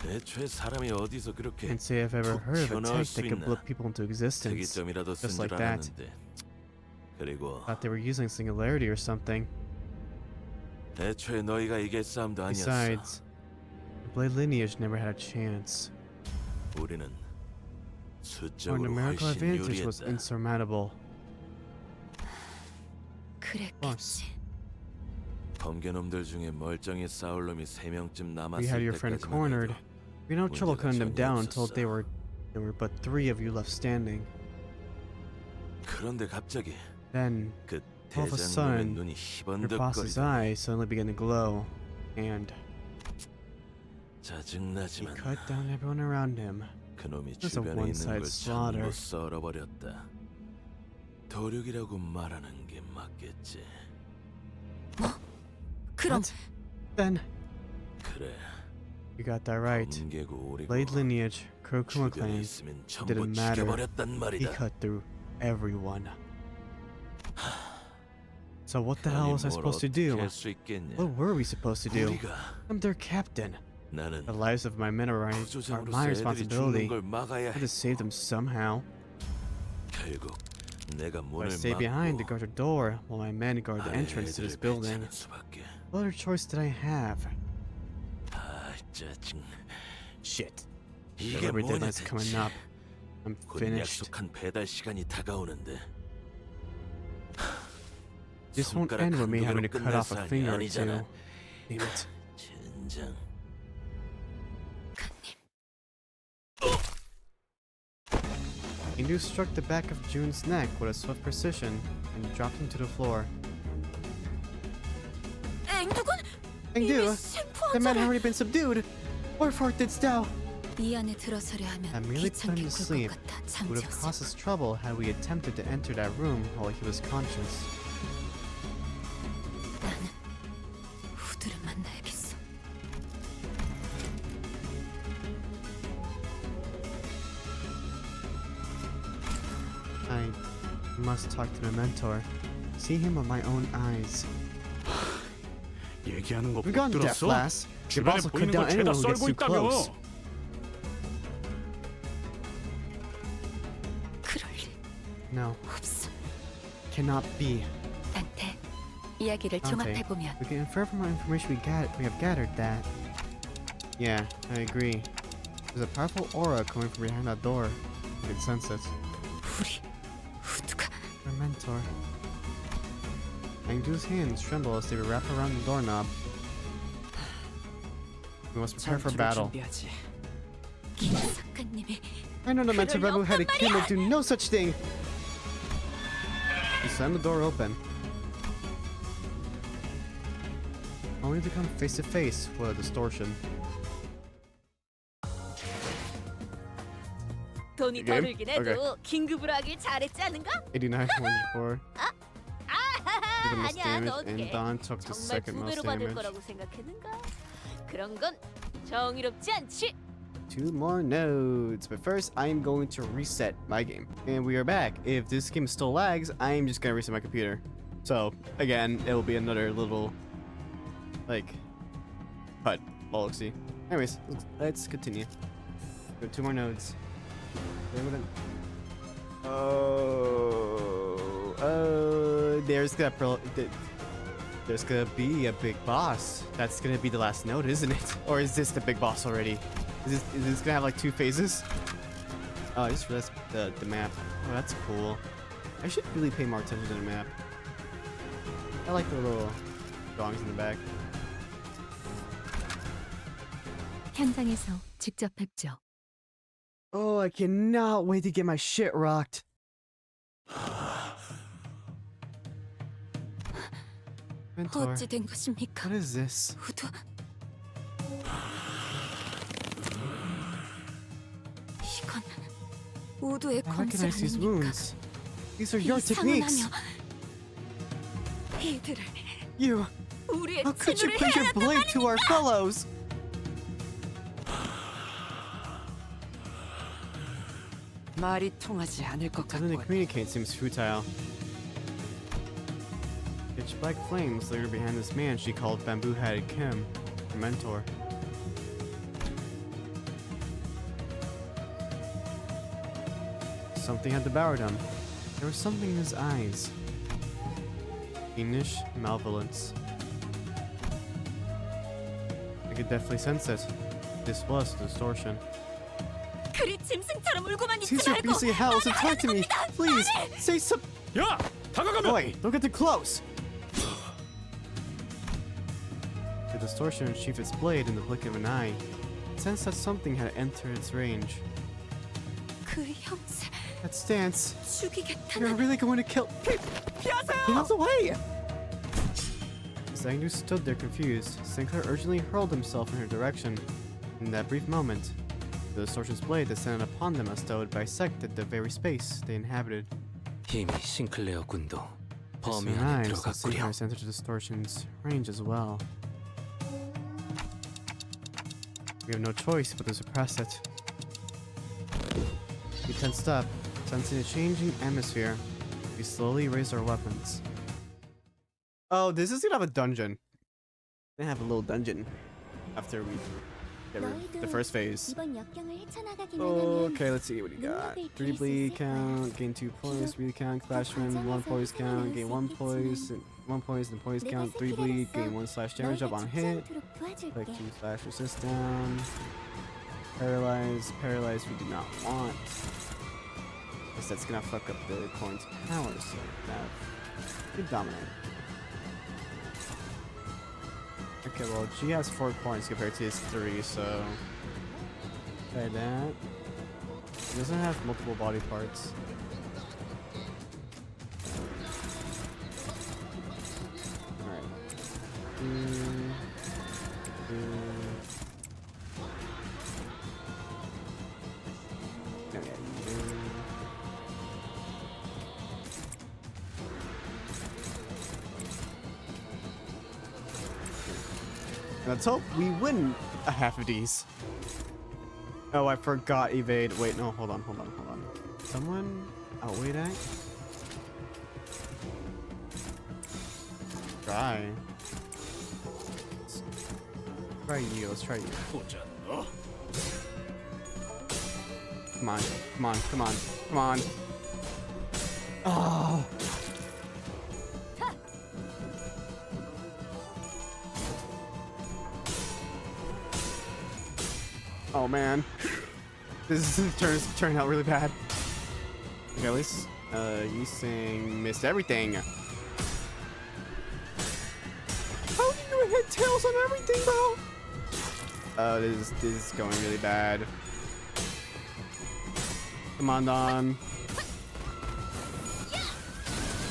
S10: 애초에 사람이 어디서 그렇게
S1: Can't say I've ever heard of a
S10: 튀어나올
S1: tech
S10: 수
S1: that can
S10: 있나?
S1: blow people into existence.
S10: 특이점이라도 쓴
S1: Just
S10: 줄
S1: like that.
S10: 알았는데. 그리고
S1: Thought they were using singularity or something.
S10: 애초에 너희가 이길 싸움도 아니었어.
S1: Besides, the Blade lineage never had a chance.
S10: 우리는
S1: Our
S10: 수적으로
S1: numerical
S10: 훨씬
S1: advantage was
S10: 유리했다.
S1: insurmountable.
S5: 그랬겠지.
S10: 검개놈들 중에 멀쩡히 싸울 놈이 3명쯤
S1: We had
S10: 남았을
S1: your friend
S10: 때까지만
S1: cornered.
S10: 해도
S1: We had no trouble cutting them
S10: 문제가
S1: down
S10: 전혀
S1: until
S10: 없었어.
S1: there were but 3 of you left standing.
S10: 그런데 갑자기
S1: Then
S10: 그
S1: all of a
S10: 대장놈의
S1: sudden,
S10: 눈이
S1: your boss's
S10: 희번덕거리다.
S1: eyes suddenly began to glow, and he
S10: 짜증나지만
S1: cut down everyone around him.
S10: 그놈이
S1: was a
S10: 주변에 있는
S1: one-side
S10: 걸
S1: slaughter.
S10: 전부 썰어버렸다. 도륙이라고 말하는 게 맞겠지.
S5: 그럼
S1: What? Then
S10: 그래.
S1: you got that right.
S10: 검개고 오리고
S1: Blade lineage, Kurokuma
S10: 주변에
S1: clan,
S10: 있으면 전부
S1: didn't matter.
S10: 죽여버렸단
S1: he
S10: 말이다.
S1: cut through everyone. So what the hell was I supposed to do?
S10: 할수 있겠냐?
S1: What were we supposed to do?
S10: 우리가
S1: I'm their captain.
S10: 나는
S1: The lives of my men are my
S10: 구조장으로서 애들이 죽는
S1: responsibility.
S10: 걸 막아야
S1: I had
S10: 해.
S1: to save them somehow.
S10: 결국 내가
S1: I
S10: 문을
S1: stay behind to
S10: 막고
S1: guard the door while my men guard the entrance to this
S10: 아이들을
S1: building.
S10: 배치하는 수밖에.
S1: What other choice did I have?
S10: 아 짜증.
S1: Shit.
S10: 이게
S1: Delivery
S10: 뭐냐
S1: deadline's coming
S10: 대체.
S1: up. I'm
S10: 곧
S1: finished.
S10: 약속한 배달 시간이 다가오는데.
S1: This won't
S10: 손가락
S1: end with me having to
S10: 한두
S1: cut
S10: 개로
S1: off a
S10: 끝낼
S1: finger or
S10: 사안이
S1: two.
S10: 아니잖아.
S1: Damn it.
S10: 젠장.
S1: Indu struck the back of June's neck with a swift precision and dropped him to the floor.
S5: 앵두군
S1: Engdu,
S5: 생포한
S1: the man had
S5: 자를
S1: already been subdued. Wherefore didst thou?
S5: 이 안에 들어서려
S1: I
S5: 하면
S1: merely put him
S5: 귀찮게
S1: to
S5: 굴
S1: sleep.
S5: 것 같아
S1: It would have
S5: 잠재웠어.
S1: caused us trouble had we attempted to enter that room while he was conscious.
S5: 나는 후드를 만나야겠어.
S1: I must talk to the mentor. See him with my own eyes.
S8: 얘기하는 거
S1: We've
S8: 못
S1: gone deaf,
S8: 들었어?
S1: lass. You've
S8: 주변에
S1: also cut
S8: 보이는
S1: down
S8: 걸 죄다
S1: anyone who gets
S8: 썰고
S1: too
S8: 있다며.
S1: close.
S5: 그럴 리
S1: No,
S5: 없어.
S1: cannot be.
S5: 단테 이야기를
S1: Dante,
S5: 종합해 보면
S1: we can infer from our information we have gathered that. Yeah, I agree. There's a powerful aura coming from behind that door. I can sense it.
S5: 우리 후드가
S1: Our mentor. Engdu's hands tremble as they wrap around the doorknob. We must prepare for
S9: 전투를
S1: battle.
S9: 준비하지.
S5: 김 작가님이
S1: I know the mentor
S5: 그럴
S1: rebel had a
S5: 없단
S1: key
S5: 말이야!
S1: to do no such thing. He slammed the door open. Only to come face to face with a distortion.
S2: 돈이 더
S1: Game?
S2: 들긴 해도 긴급으로 하길 잘했지 않은가?
S1: 89, 104. Did the most
S2: 아니야,
S1: damage,
S2: 너
S1: and
S2: 어떡해.
S1: Don took the
S2: 정말
S1: second
S2: 두
S1: most
S2: 배로 받을
S1: damage.
S2: 거라고 생각했는가? 그런 건 정의롭지 않지.
S1: 2 more nodes, but first I am going to reset my game. And we are back. If this game still lags, I am just gonna reset my computer. So, again, it will be another little, like, cut. Well, let's see. Anyways, let's continue. Go 2 more nodes. There's gonna be a big boss. That's gonna be the last node, isn't it? Or is this the big boss already? Is this gonna have like 2 phases? Oh, I just realized the map. Oh, that's cool. I should really pay more attention to the map. I like the little drawings in the back.
S5: 현장에서 직접 뵙죠.
S1: Oh, I cannot wait to get my shit rocked. Mentor,
S5: 어찌 된 것입니까?
S1: what is this?
S5: 우두. 이건 우두의
S1: I
S5: 검술
S1: recognize these
S5: 아닙니까?
S1: wounds. These are your
S5: 이
S1: techniques.
S5: 상은하며 이들을
S1: You,
S5: 우리의
S1: how could you
S5: 친구를
S1: put your
S5: 해야
S1: blade to our fellows?
S9: 말이 통하지 않을 것
S1: Something to
S9: 같군.
S1: communicate seems futile. Pitch black flames later behind this man she called bamboo-headed Kim, her mentor. Something had devoured him. There was something in his eyes. Fiendish malevolence. I could definitely sense it. This was distortion.
S5: 그리 짐승처럼 울고만 있지
S1: Cease your
S5: 말고
S1: beastly howls and talk to me! Please! Say some—
S8: 야! 다가가면!
S1: Boy, don't get too close! The distortion unsheathed its blade in the blink of an eye. It sensed that something had entered its range.
S5: 그 형제
S1: That stance. You're
S5: 죽이겠다는
S1: really going to kill— Get out of the way! As Aeng stood there confused, Sinclair urgently hurled himself in her direction. In that brief moment, the distortion's blade descended upon them as though it bisected the very space they inhabited.
S3: 이미 싱클레어 군도
S1: Soon
S3: 범위 안에
S1: eyes, the
S3: 들어갔구려.
S1: Sinclair's entered the distortion's range as well. We have no choice but to suppress it. We tensed up, sensing a changing atmosphere. We slowly raised our weapons. Oh, this is gonna have a dungeon. Gonna have a little dungeon after we get rid of the first phase.
S4: 이번 역경을 헤쳐나가기만 하면
S1: Okay, let's see what we got. 3 bleed count, gain 2 poise, bleed count, clash win, 1 poise count, gain 1 poise, 1 poise, and poise count, 3 bleed, gain 1 slash damage up on hit, like 2 slash resist down, paralyze, we do not want. Guess that's gonna fuck up the coin's power, so that could dominate. Okay, well, she has 4 coins compared to his 3, so try that. He doesn't have multiple body parts. Alright. Let's hope we win a half of these. Oh, I forgot evade. Wait, no, hold on. Someone outweigh that? Try. Let's try you. Come on. Oh. Oh man, this is turning out really bad. Okay, at least you missed everything. How did you hit tails on everything, bro? Oh, this is going really bad. Come on, Don.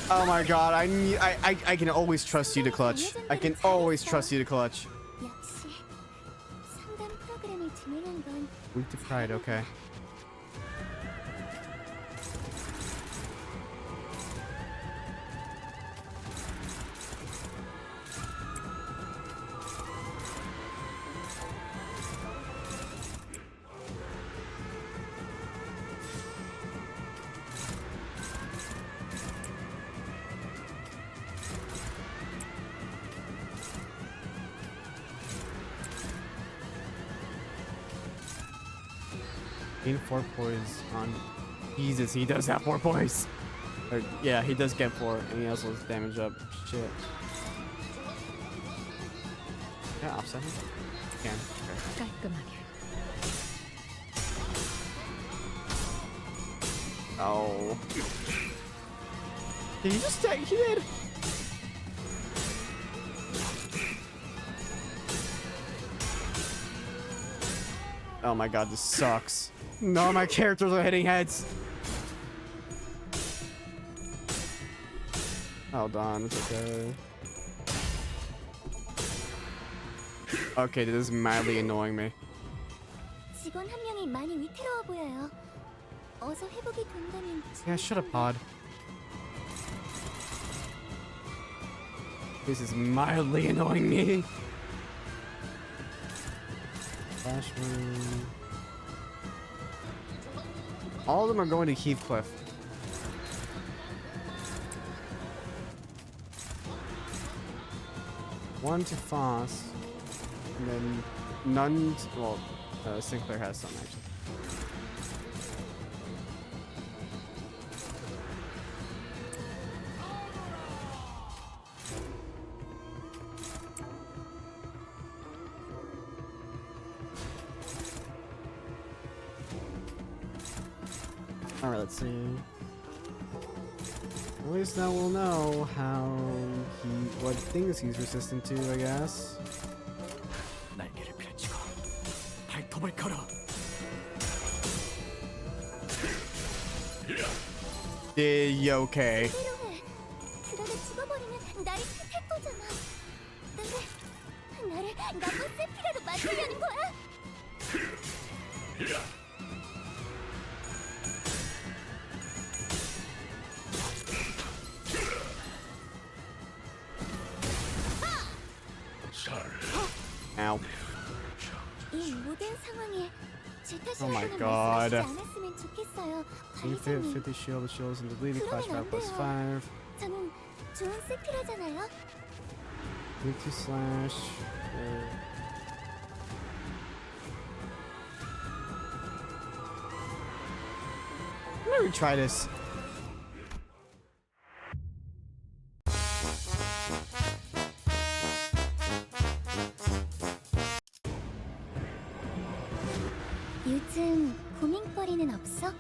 S1: Oh my God, I can always trust you to clutch. I can always trust you to clutch.
S4: 역시 상담 프로그램을 진행한 건
S1: Weak to pride, okay. Gain 4 poise on. Jesus, he does have 4 poise. Or, yeah, he does get 4, and he also has damage up. Shit. Can I offset him? Can. Okay.
S5: 깔끔하게.
S1: Oh. Did he just take? He did. Oh my God, this sucks. No, my characters are hitting heads. Hold on, it's okay. Okay, this is mildly annoying me.
S4: 직원 한 명이 많이 위태로워 보여요. 어서 회복이 된다면
S1: Yeah, shut up, pod. This is mildly annoying me. Flash room. All of them are going to Heathcliff. One to Foss, and then none. Well, Sinclair has some actually. All right, let's see. At least now we'll know what things he's resistant to, I guess.
S10: 날개를 펼치고 발톱을 걸어.
S1: Okay.
S4: 필요해. 그러다 죽어버리면 나를 탓할 거잖아. 나를 나쁜 세피라로 만들려는 거야?
S1: Ow.
S4: 이 모든 상황에 제
S1: Oh my
S4: 탓이라고는
S1: God.
S4: 말씀하시지 않았으면 좋겠어요.
S1: Infit
S4: 관리자님.
S1: 50 shields and deleted
S4: 그러면
S1: flashback
S4: 안
S1: plus
S4: 돼요.
S1: 5.
S4: 저는 좋은 세피라잖아요.
S1: 50 slash. Let me try this.
S4: 요즘 고민거리는 없어?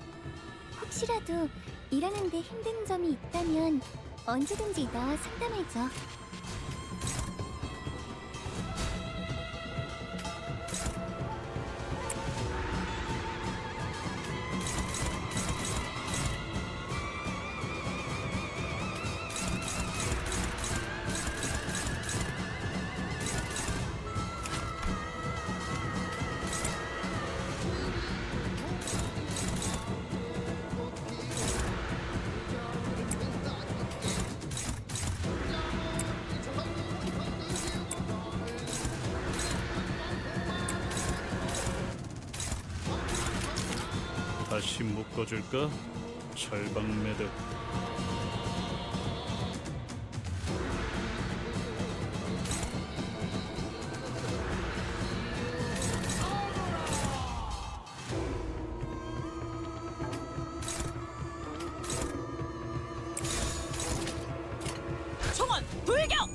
S4: 혹시라도 일하는데 힘든 점이 있다면 언제든지 나와 상담해줘.
S8: 다시 묶어줄까? 철방 매듭.
S2: 총원 불격!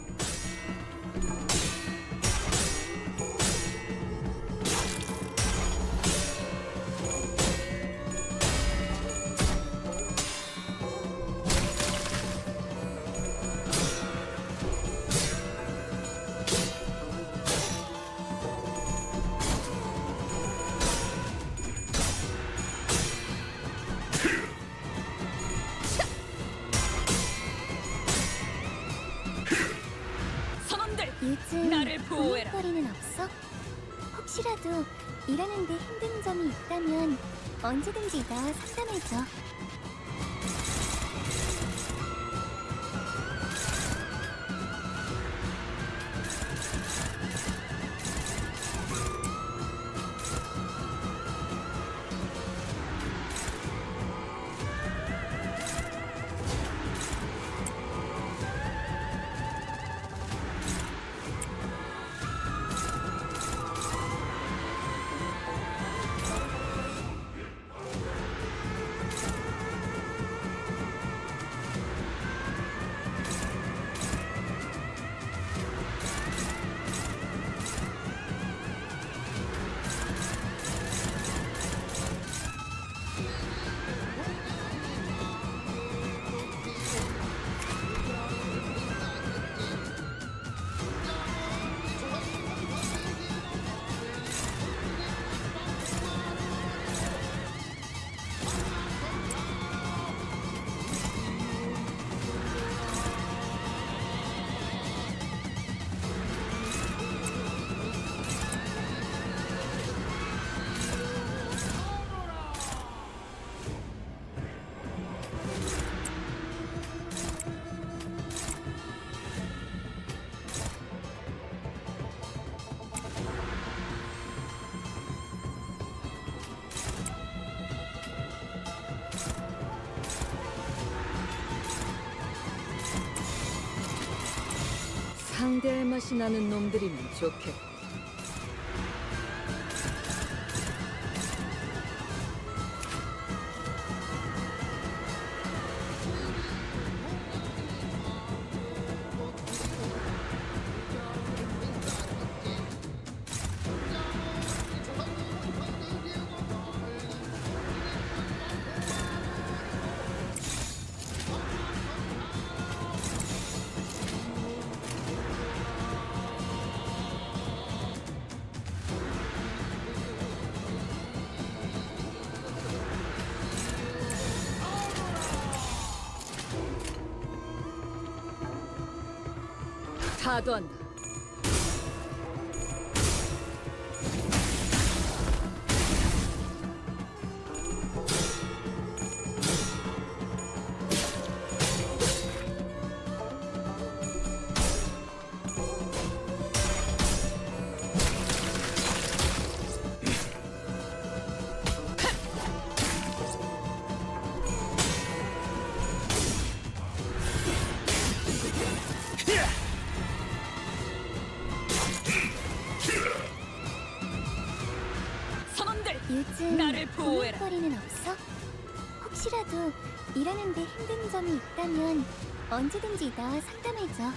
S2: 선원들
S4: 요즘
S2: 나를 보호해라.
S4: 고민거리는 없어? 혹시라도 일하는데 힘든 점이 있다면 언제든지 나와 상담해줘.
S11: 상대할 맛이 나는 놈들이면 좋겠고. 타도한다.
S4: 요즘
S11: 나를 보호해라.
S4: 고민거리는 없어? 혹시라도 일하는데 힘든 점이 있다면 언제든지 나와 상담해줘.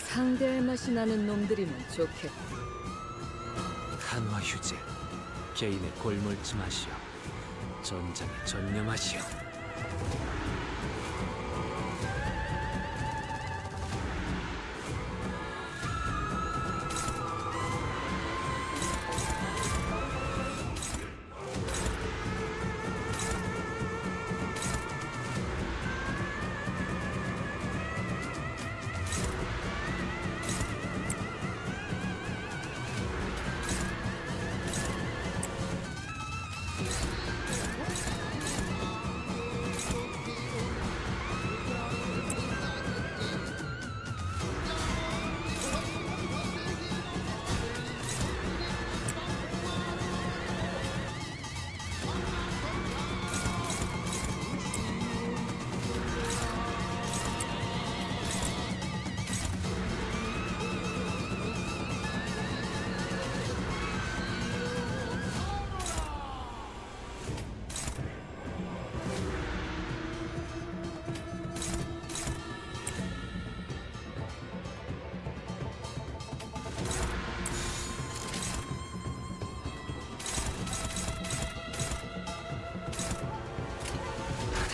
S11: 상대할 맛이 나는 놈들이면 좋겠고.
S3: 한화 휴재 개인의 골몰침하시오. 전장에 전념하시오.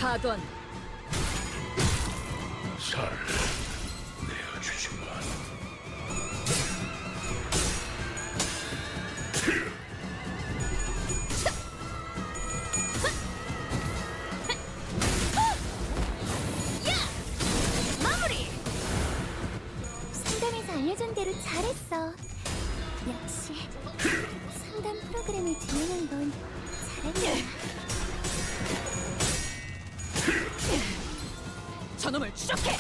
S11: 타도한다.
S10: 살을 내어주지만
S4: 상담에서 알려준 대로 잘했어. 역시 상담 프로그램을 진행한 건 잘했네.
S11: 저놈을 추적해!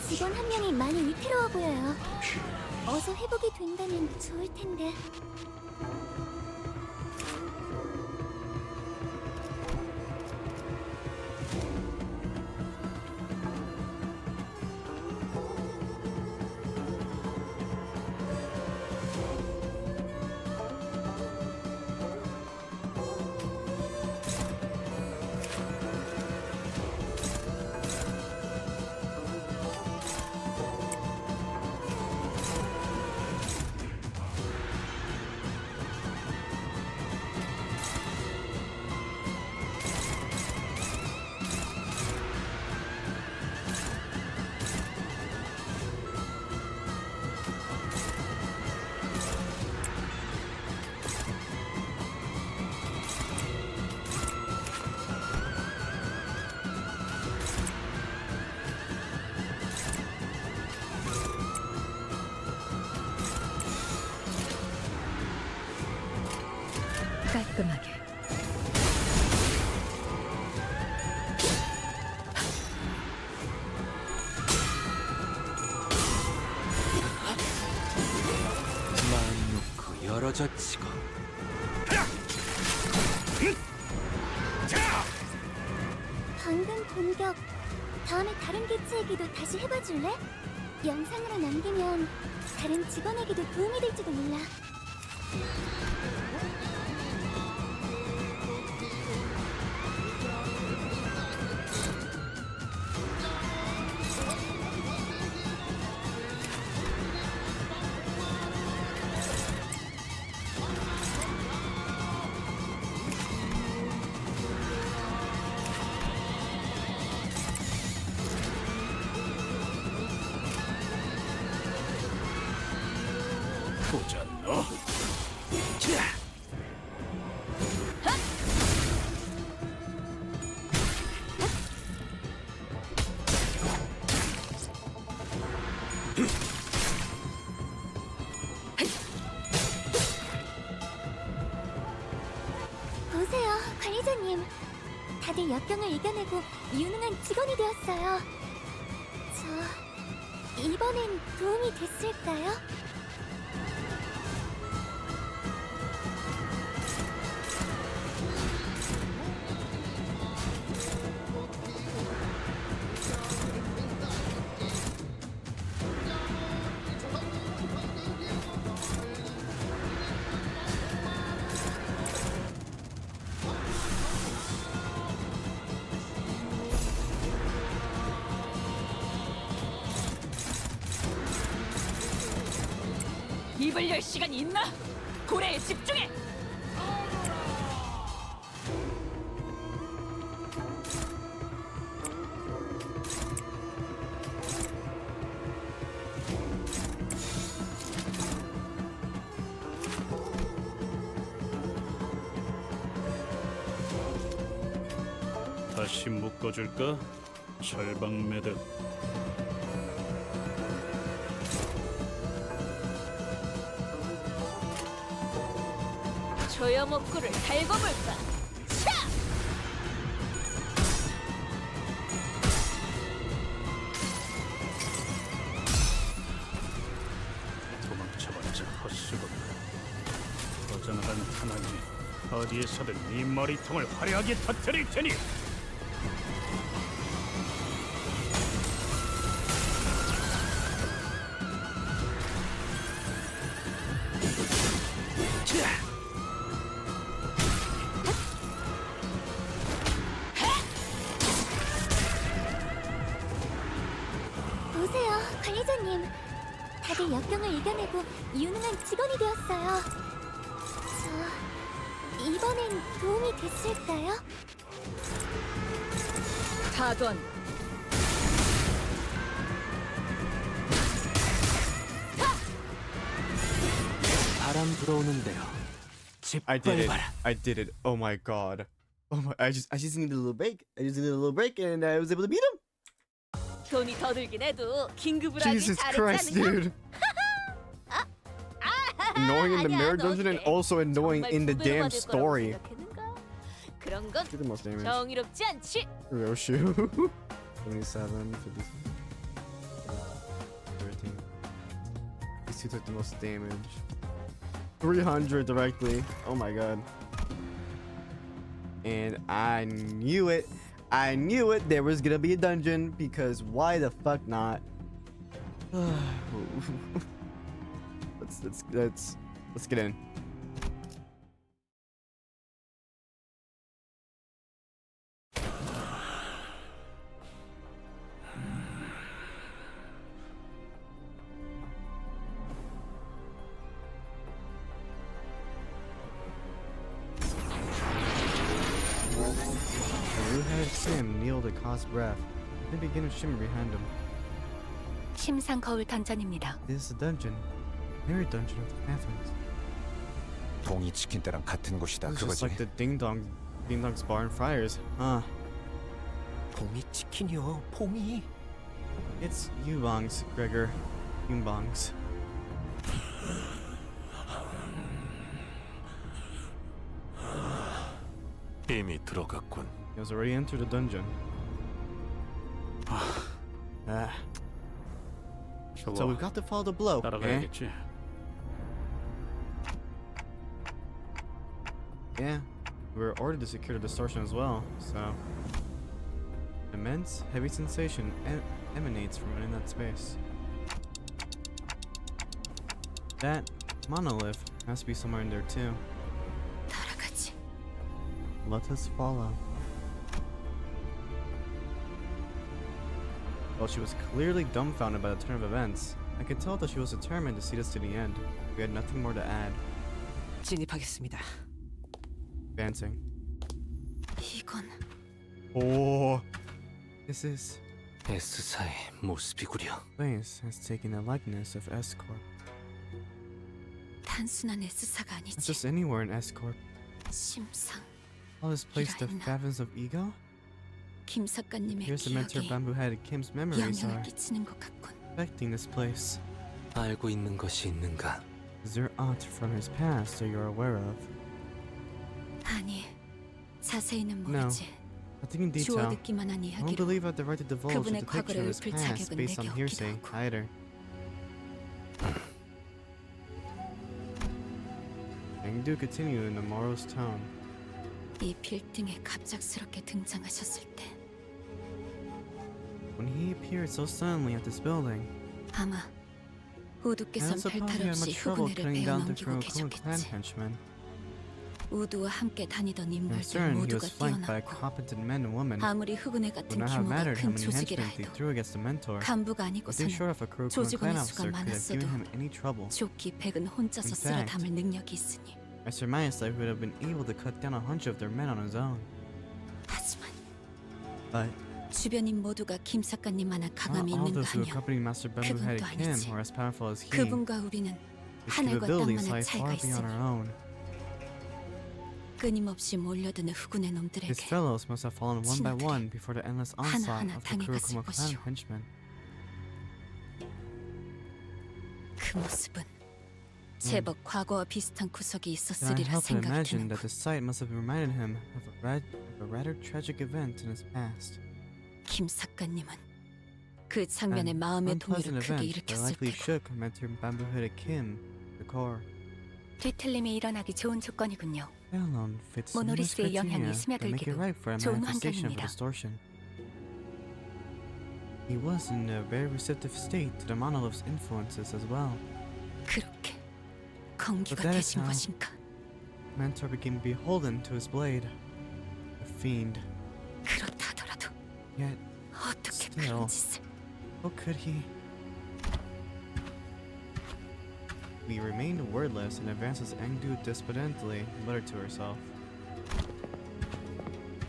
S4: 직원 한 명이 많이 위태로워 보여요. 어서 회복이 된다면 좋을 텐데.
S3: 부러져지고
S4: 방금 공격 다음에 다른 개체에게도 다시 해봐줄래? 영상으로 남기면 다른 직원에게도 도움이 될지도 몰라.
S8: 보자 너.
S4: 보세요, 관리자님. 다들 역경을 이겨내고 유능한 직원이 되었어요. 저 이번엔 도움이 됐을까요?
S11: 입을 열 시간이 있나? 고래에 집중해!
S8: 다시 묶어줄까? 철방 매듭.
S2: 조여먹구를 달궈볼까? 차!
S8: 도망쳐봤자 헛수고다. 터져나간 하나님이 어디에서든 네 머리통을 화려하게 터뜨릴 테니.
S4: 보세요, 관리자님. 다들 역경을 이겨내고 유능한 직원이 되었어요. 저 이번엔 도움이 됐을까요?
S11: 타던
S3: 바람 불어오는데요.
S1: I did it.
S3: 짓밟아라.
S1: I did it. Oh my god. Oh my! I just needed a little break. I just needed a little break, and I was able to beat him.
S2: 돈이 더 들긴 해도 긴급을 하기
S1: Jesus
S2: 잘했지
S1: Christ,
S2: 않은가?
S1: dude. Annoying in the
S2: 아니야,
S1: mirror
S2: 너
S1: dungeon and
S2: 어때?
S1: also annoying
S2: 정말
S1: in the
S2: 두 배로
S1: damn
S2: 받을 거라고
S1: story.
S2: 생각했는가? 그런 건
S1: Do the most damage.
S2: 정의롭지 않지.
S1: Roshu. 27, 56, 13. These two took the most damage. 300 directly. Oh my god. And I knew it. I knew it. There was gonna be a dungeon because why the fuck not? Let's get in. Who had Sim kneel to cause breath? Then begin to shimmer behind him.
S5: 심상 거울 던전입니다.
S1: This is a dungeon. Mirror dungeon of the Pathways.
S6: 동이 치킨 때랑 같은 곳이다.
S1: It's just
S6: 그거지.
S1: like the Ding Dong's bar and Friars. Huh.
S3: 봉이 치킨이요. 봉이.
S1: It's Yubong's, Gregor. Yubong's.
S10: 이미 들어갔군.
S1: He has already entered the dungeon. So
S8: 좋아.
S1: we've got to follow the blow. Eh?
S8: 따라가야겠지.
S1: Yeah, we were ordered to secure the distortion as well, so... Immense, heavy sensation emanates from within that space. That monolith has to be somewhere in there too. Let us follow. While she was clearly dumbfounded by the turn of events, I could tell that she was determined to see this to the end. We had nothing more to add.
S9: 진입하겠습니다.
S1: Advancing.
S5: 이건
S1: Oh, this is...
S3: S사의 모습이구려.
S1: Place has taken the likeness of S-Corp.
S5: 단순한 S사가
S1: Not
S5: 아니지.
S1: just anywhere in S-Corp.
S5: 심상.
S1: All this place the fathoms of ego?
S5: 김 작가님의
S1: Here's the mentor
S5: 기억이
S1: bamboo-headed Kim's memories
S5: 영향을
S1: are
S5: 끼치는 것 같군.
S1: affecting this place.
S3: 알고 있는 것이 있는가?
S1: Is there aught from his past that you're aware of?
S5: 아니, 자세히는
S1: No.
S5: 모르지.
S1: Nothing in
S5: 주워
S1: detail.
S5: 듣기만 한
S1: I don't
S5: 이야기로
S1: believe I have the right to divulge the
S5: 그분의
S1: depiction of
S5: 과거를
S1: his
S5: 읊을
S1: past
S5: 자격은
S1: based
S5: 내게
S1: on hearsay,
S5: 없기도 하고.
S1: either. Aeng continued in a morose tone.
S5: 이 빌딩에 갑작스럽게 등장하셨을 때
S1: When he appeared so suddenly at this building,
S5: 아마
S1: I
S5: 우두께선
S1: don't suppose
S5: 별탈
S1: he had
S5: 없이
S1: much trouble
S5: 흑운회를
S1: cutting down the
S5: 베어넘기고
S1: Kurokuma clan
S5: 계셨겠지.
S1: henchmen.
S5: 우두와 함께 다니던
S1: I'm
S5: 인물들
S1: certain he
S5: 모두가
S1: was flanked by
S5: 뛰어났고
S1: competent men and women.
S5: 아무리 흑운회
S1: Would
S5: 같은
S1: not have
S5: 규모가
S1: mattered how
S5: 큰
S1: many
S5: 조직이라
S1: henchmen they
S5: 해도
S1: threw against the mentor.
S5: 간부가
S1: Nothing
S5: 아니고서는
S1: short of a Kurokuma
S5: 조직원의
S1: clan
S5: 수가
S1: officer could have given
S5: 많았어도
S1: him any trouble.
S5: 조끼 백은 혼자서
S1: In
S5: 쓸어
S1: fact,
S5: 담을 능력이 있으니.
S1: I surmised that he would have been able to cut down 100 of their men on his own.
S5: 하지만
S1: But
S5: 주변인 모두가 김 작가님만한
S1: not
S5: 강함이
S1: all
S5: 있는가
S1: those who
S5: 하면
S1: accompanied Master Bamboo-headed
S5: 그분도
S1: Kim
S5: 아니지.
S1: were as powerful as he.
S5: 그분과 우리는
S1: His
S5: 하늘과
S1: capabilities
S5: 땅만한
S1: lie
S5: 차이가
S1: far beyond our
S5: 있으니
S1: own.
S5: 끊임없이 몰려드는 흑운의
S1: His
S5: 놈들에게
S1: fellows must have fallen one by
S5: 진흙을
S1: one before the endless onslaught
S5: 하나하나
S1: of the
S5: 당해갔을
S1: Kurokuma clan
S5: 것이오.
S1: henchmen.
S5: 그 모습은 제법 과거와 비슷한 구석이
S1: Can I
S5: 있었으리라
S1: help but imagine
S5: 생각되는군.
S1: that the sight must have reminded him of a rather tragic event in his past.
S5: 김 작가님은 그 장면에
S1: An
S5: 마음의
S1: unpleasant
S5: 동요를 크게
S1: event that
S5: 일으켰을
S1: likely
S5: 테고
S1: shook Mentor Bamboo-headed Kim to the core.
S5: 뒤틀림이 일어나기 좋은 조건이군요.
S1: Alone fits numerous
S5: 모노리스의 영향이
S1: criteria that make it
S5: 스며들기도
S1: right for a
S5: 좋은
S1: manifestation of
S5: 환경입니다.
S1: distortion. He was in a very receptive state to the monolith's influences as well.
S5: 그렇게 건기가
S1: that is
S5: 되신
S1: how-
S5: 것인가?
S1: Mentor became beholden to his blade. A fiend.
S5: 그렇다더라도
S1: Yet,
S5: 어떻게
S1: still.
S5: 그런 짓을?
S1: how could he? We remained wordless and advanced as Aeng despondently muttered to herself.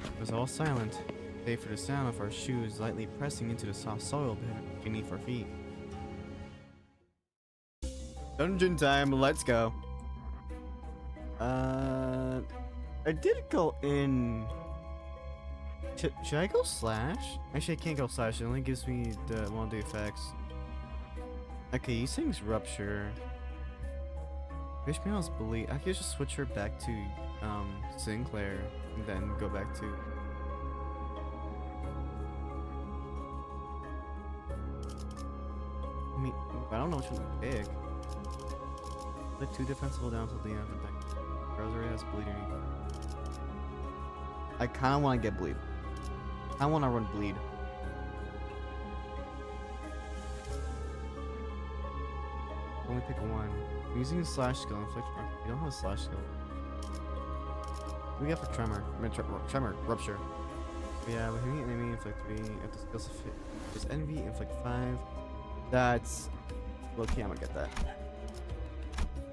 S1: It was all silent, save for the sound of our shoes lightly pressing into the soft soil beneath our feet. Dungeon time, let's go. I did go in. Should I go slash? Actually, I can't go slash. It only gives me one of the effects. Okay, these things rupture. Fish meals bleed. I could just switch her back to Sinclair and then go back to. I mean, I don't know which one to pick. The 2 defensible down till the end of the deck. Rosary has bleeding. I kind of want to get bleed. I want to run bleed. Only pick one. I'm using a slash skill. Inflict. You don't have a slash skill. What do we got for tremor? I mean, tremor, rupture. Yeah, with hitting an enemy, inflict 3. If the skills fit, there's envy, inflict 5. That's. Low key, I'm gonna get that.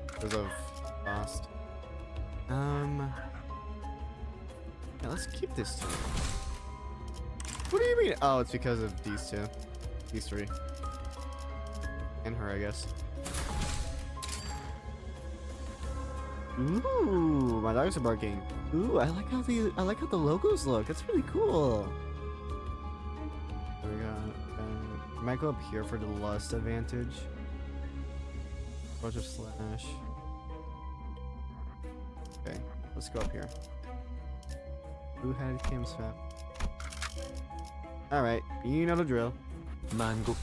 S1: Because of cost. Yeah, let's keep this two. What do you mean? Oh, it's because of these two. These 3. And her, I guess. Ooh, my dogs are barking. Ooh, I like how the logos look. That's really cool. There we go. I might go up here for the lust advantage. Or just slash. Okay, let's go up here. Who had Kim's fat? Alright, you know the drill.
S3: 만국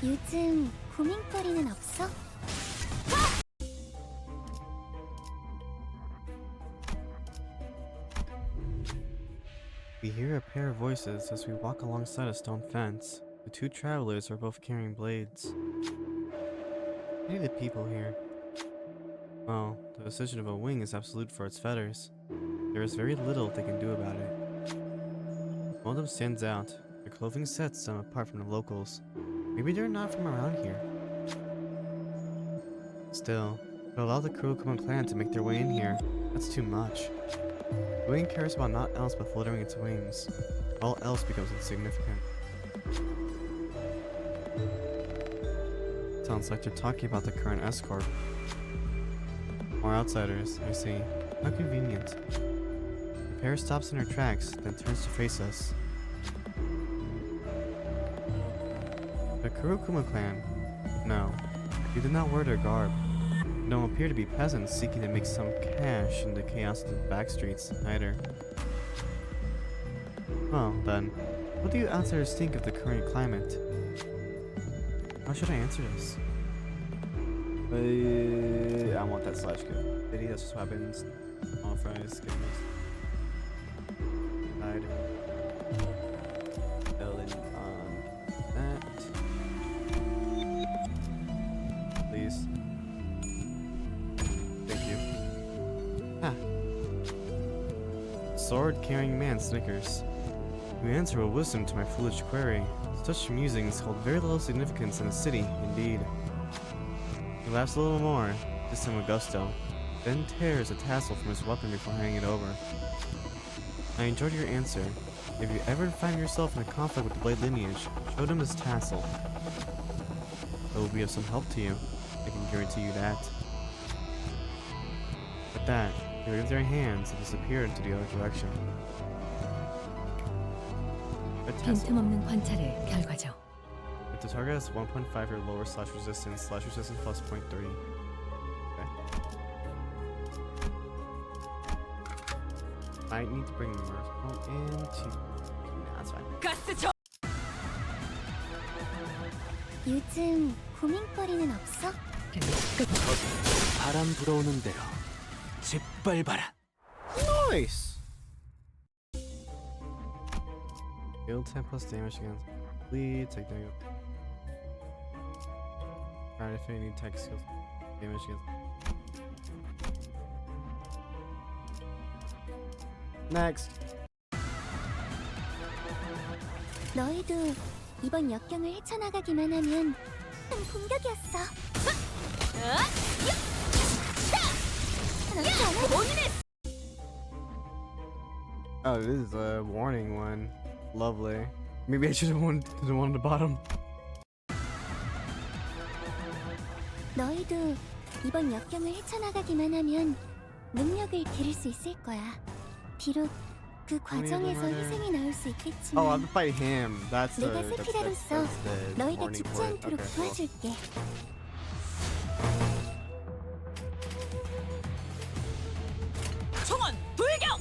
S4: 요즘 고민거리는 없어?
S1: We hear a pair of voices as we walk alongside a stone fence. The two travelers are both carrying blades. Pity the people here. Well, the decision of a wing is absolute for its feathers. There is very little they can do about it. One of them stands out. Their clothing sets them apart from the locals. Maybe they're not from around here. Still, to allow the Kurokuma clan to make their way in here, that's too much. The wing cares about naught else but fluttering its wings. All else becomes insignificant. Sounds like they're talking about the current escort. More outsiders, I see. How convenient. The pair stops in her tracks, then turns to face us. The Kurokuma clan? No. They did not wear their garb. They don't appear to be peasants seeking to make some cash in the chaos of the backstreets, either. Well, then, what do you outsiders think of the current climate? How should I answer this? I want that slash good. Pity, that's just what happens. All fries, goodness. Died. Ellen on that. Please. Thank you. Ah. Sword-carrying man snickers. You answer with wisdom to my foolish query. Such musings hold very little significance in the city, indeed. He laughs a little more, this time with gusto, then tears a tassel from his weapon before handing it over. I enjoyed your answer. If you ever find yourself in a conflict with the Blade lineage, show them this tassel. It will be of some help to you, I can guarantee you that. With that, they waved their hands and disappeared into the other direction.
S5: 빈틈없는 관찰의 결과죠.
S1: If the target has 1.5 or lower slash resistance plus 0.3. Okay. I need to bring Merfolk into... Nah, that's fine.
S11: 가스 저
S4: 요즘 고민거리는 없어?
S3: 바람 불어오는 대로 짓밟아라.
S1: Nice! Heal 10 plus damage against bleed, take negative. Alright, if any tech skills, damage against. Next!
S4: 너희도 이번 역경을 헤쳐나가기만 하면 큰 공격이었어.
S1: Oh, this is a warning one. Lovely. Maybe I should have wanted the bottom.
S4: 너희도 이번 역경을 헤쳐나가기만 하면 능력을 기를 수 있을 거야. 비록 그 과정에서 희생이 나올 수
S1: Oh, I
S4: 있겠지만
S1: have to fight him. That's the
S4: 내가 세피라로서 너희가
S1: warning
S4: 죽지
S1: point.
S4: 않도록
S1: Okay, cool.
S4: 도와줄게.
S11: 총원 불격.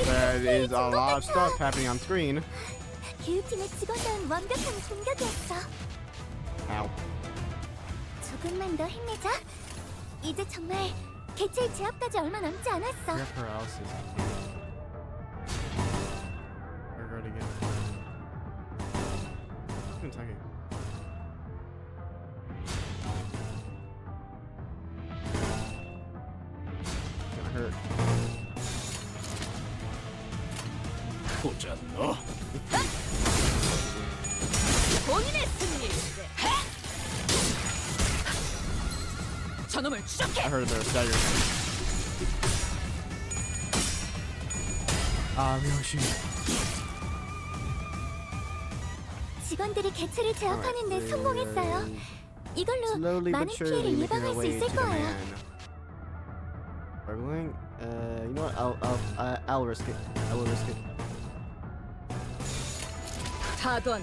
S1: There is a lot of stuff happening on screen.
S4: 교육팀의 직원다운 완벽한 공격이었어.
S1: Ow.
S4: 조금만 더 힘내자. 이제 정말 개체의 제압까지 얼마 남지 않았어.
S1: Grab paralysis. Regard again. I'm talking. It's gonna hurt.
S8: 보자 너.
S11: 본인의 승리일세. 저놈을
S1: I
S11: 추적해.
S1: heard there was daggers. Yoshi.
S4: 직원들이 개체를 제압하는 데 성공했어요. 이걸로
S1: Slowly
S4: 많은
S1: but surely
S4: 피해를
S1: making
S4: 예방할
S1: our
S4: 수
S1: way
S4: 있을
S1: to the
S4: 거예요.
S1: man. Struggling? You know what? I'll risk it. I will risk it.
S11: 가던.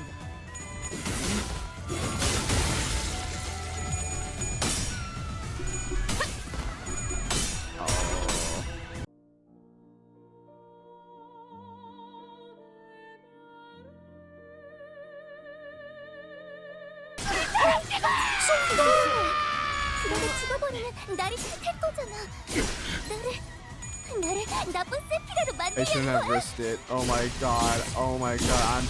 S4: 그래도 죽어버리면 나를 태토잖아. 나를 나쁜 세피라로
S1: I shouldn't
S4: 만들려는
S1: have
S4: 거야.
S1: risked it. Oh my god. Oh my god.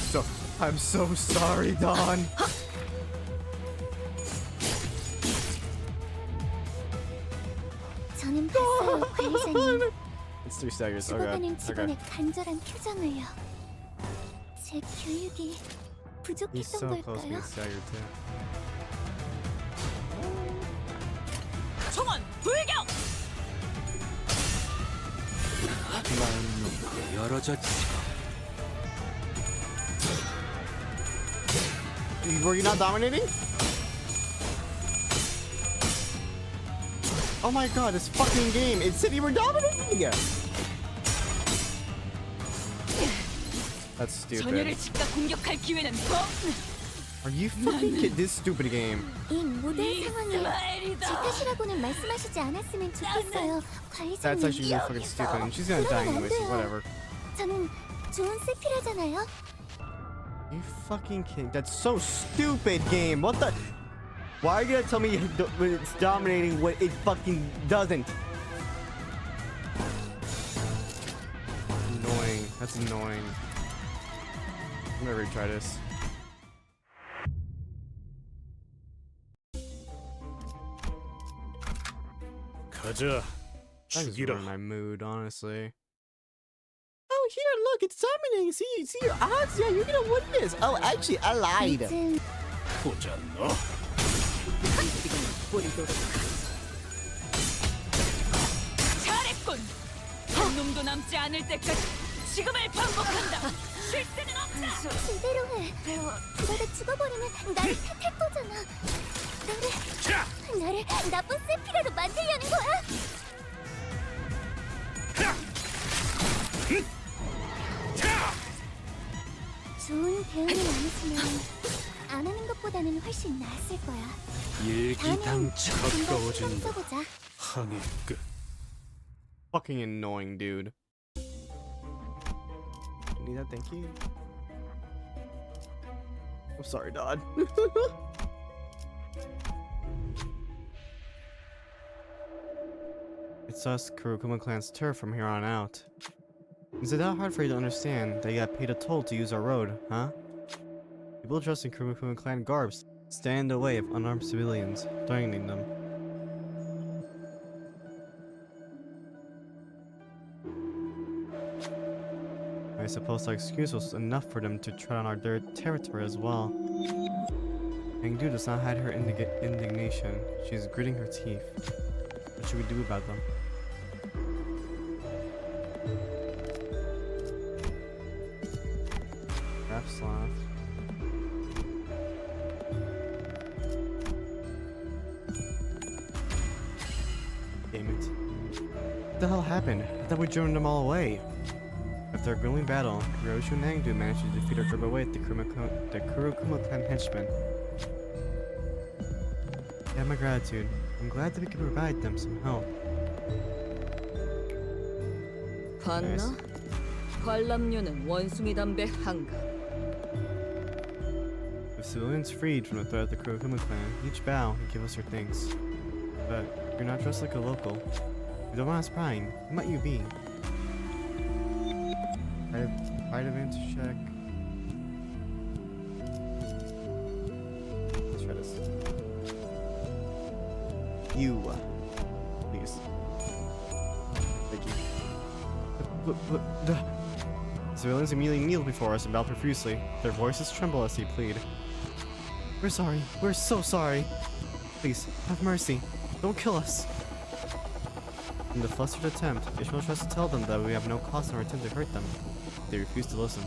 S1: I'm so sorry, Dawn.
S4: 저는 봤어요, 관리자님.
S1: It's 3 staggers. Oh god.
S4: 죽어가는
S1: Okay.
S4: 직원의 간절한 표정을요. 제 교육이
S1: He's
S4: 부족했던
S1: so close to
S4: 걸까요?
S1: being staggered too.
S11: 청원 불경.
S3: 마음이 열어졌지.
S1: Were you not dominating? Oh my god, this fucking game. It said you were dominating! That's stupid.
S11: 전열을 즉각 공격할 기회는 더.
S1: Are you fucking kidding? This stupid game.
S4: 이 모든 상황이 제
S11: 이스마엘이다.
S4: 탓이라고는 말씀하시지 않았으면 좋겠어요,
S1: That's actually really
S4: 관리자님.
S1: fucking stupid. And she's gonna die anyway, so whatever.
S4: 저는 좋은 세피라잖아요.
S1: You fucking kidding? That's so stupid, game. What the? Why are you gonna tell me when it's dominating what it fucking doesn't? Annoying. That's annoying. I'm gonna retry this.
S8: 가자.
S1: That just
S8: 죽이라.
S1: ruined my mood, honestly. Oh, here, look, it's dominating. See your odds? Yeah, you're gonna win this. Oh, actually, I lied.
S4: 요즘
S8: 보자 너.
S11: 잘했군. 한 놈도 남지 않을 때까지 지금을 반복한다. 쉴 새는 없다.
S4: 제대로 해. 그러다 죽어버리면 나를 태토잖아. 나를 나쁜 세피라로 만들려는 거야. 좋은 대응이 아니지만 안 하는 것보다는 훨씬 나았을 거야.
S3: 일기당초
S4: 좀더 신경
S3: 가까워진다.
S4: 써보자.
S3: 항해 끝.
S1: Fucking annoying, dude. Need that? Thank you. I'm sorry, Dodd. It's us, Kurokuma Clan's turf from here on out. Is it that hard for you to understand that you got paid a toll to use our road, huh? People dressed in Kurokuma Clan garbs stand in the way of unarmed civilians, threatening them. I suppose our excuse was enough for them to tread on our territory as well. Aeng does not hide her indignation. She is gritting her teeth. What should we do about them? Rap sloth. Damn it. What the hell happened? I thought we driven them all away. After a grueling battle, Roshu and Aeng managed to defeat or drive away the Kurokuma Clan henchmen. You have my gratitude. I'm glad that we could provide them some help.
S11: 봤나? 관람료는 원숭이 담배 한가.
S1: With civilians freed from the threat of the Kurokuma Clan, each bow and give us your thanks. But you're not dressed like a local. You don't mind us prying. Who might you be? Pride of check. Let's try this. You. Please. Thank you. Civilians immediately kneel before us and bow profusely. Their voices tremble as they plead. We're sorry. We're so sorry. Please, have mercy. Don't kill us. In the flustered attempt, Ishmael tries to tell them that we have no cause nor intent to hurt them. They refuse to listen.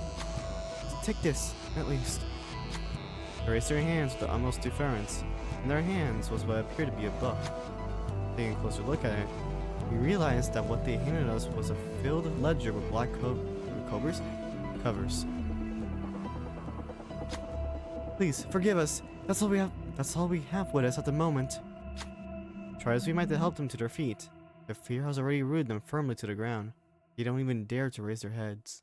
S1: Take this, at least. They raised their hands with the utmost deference. In their hands was what appeared to be a book. Taking a closer look at it, we realized that what they handed us was a filled ledger with black covers. Please, forgive us. That's all we have with us at the moment. Try as we might to help them to their feet. Their fear has already rooted them firmly to the ground. They don't even dare to raise their heads.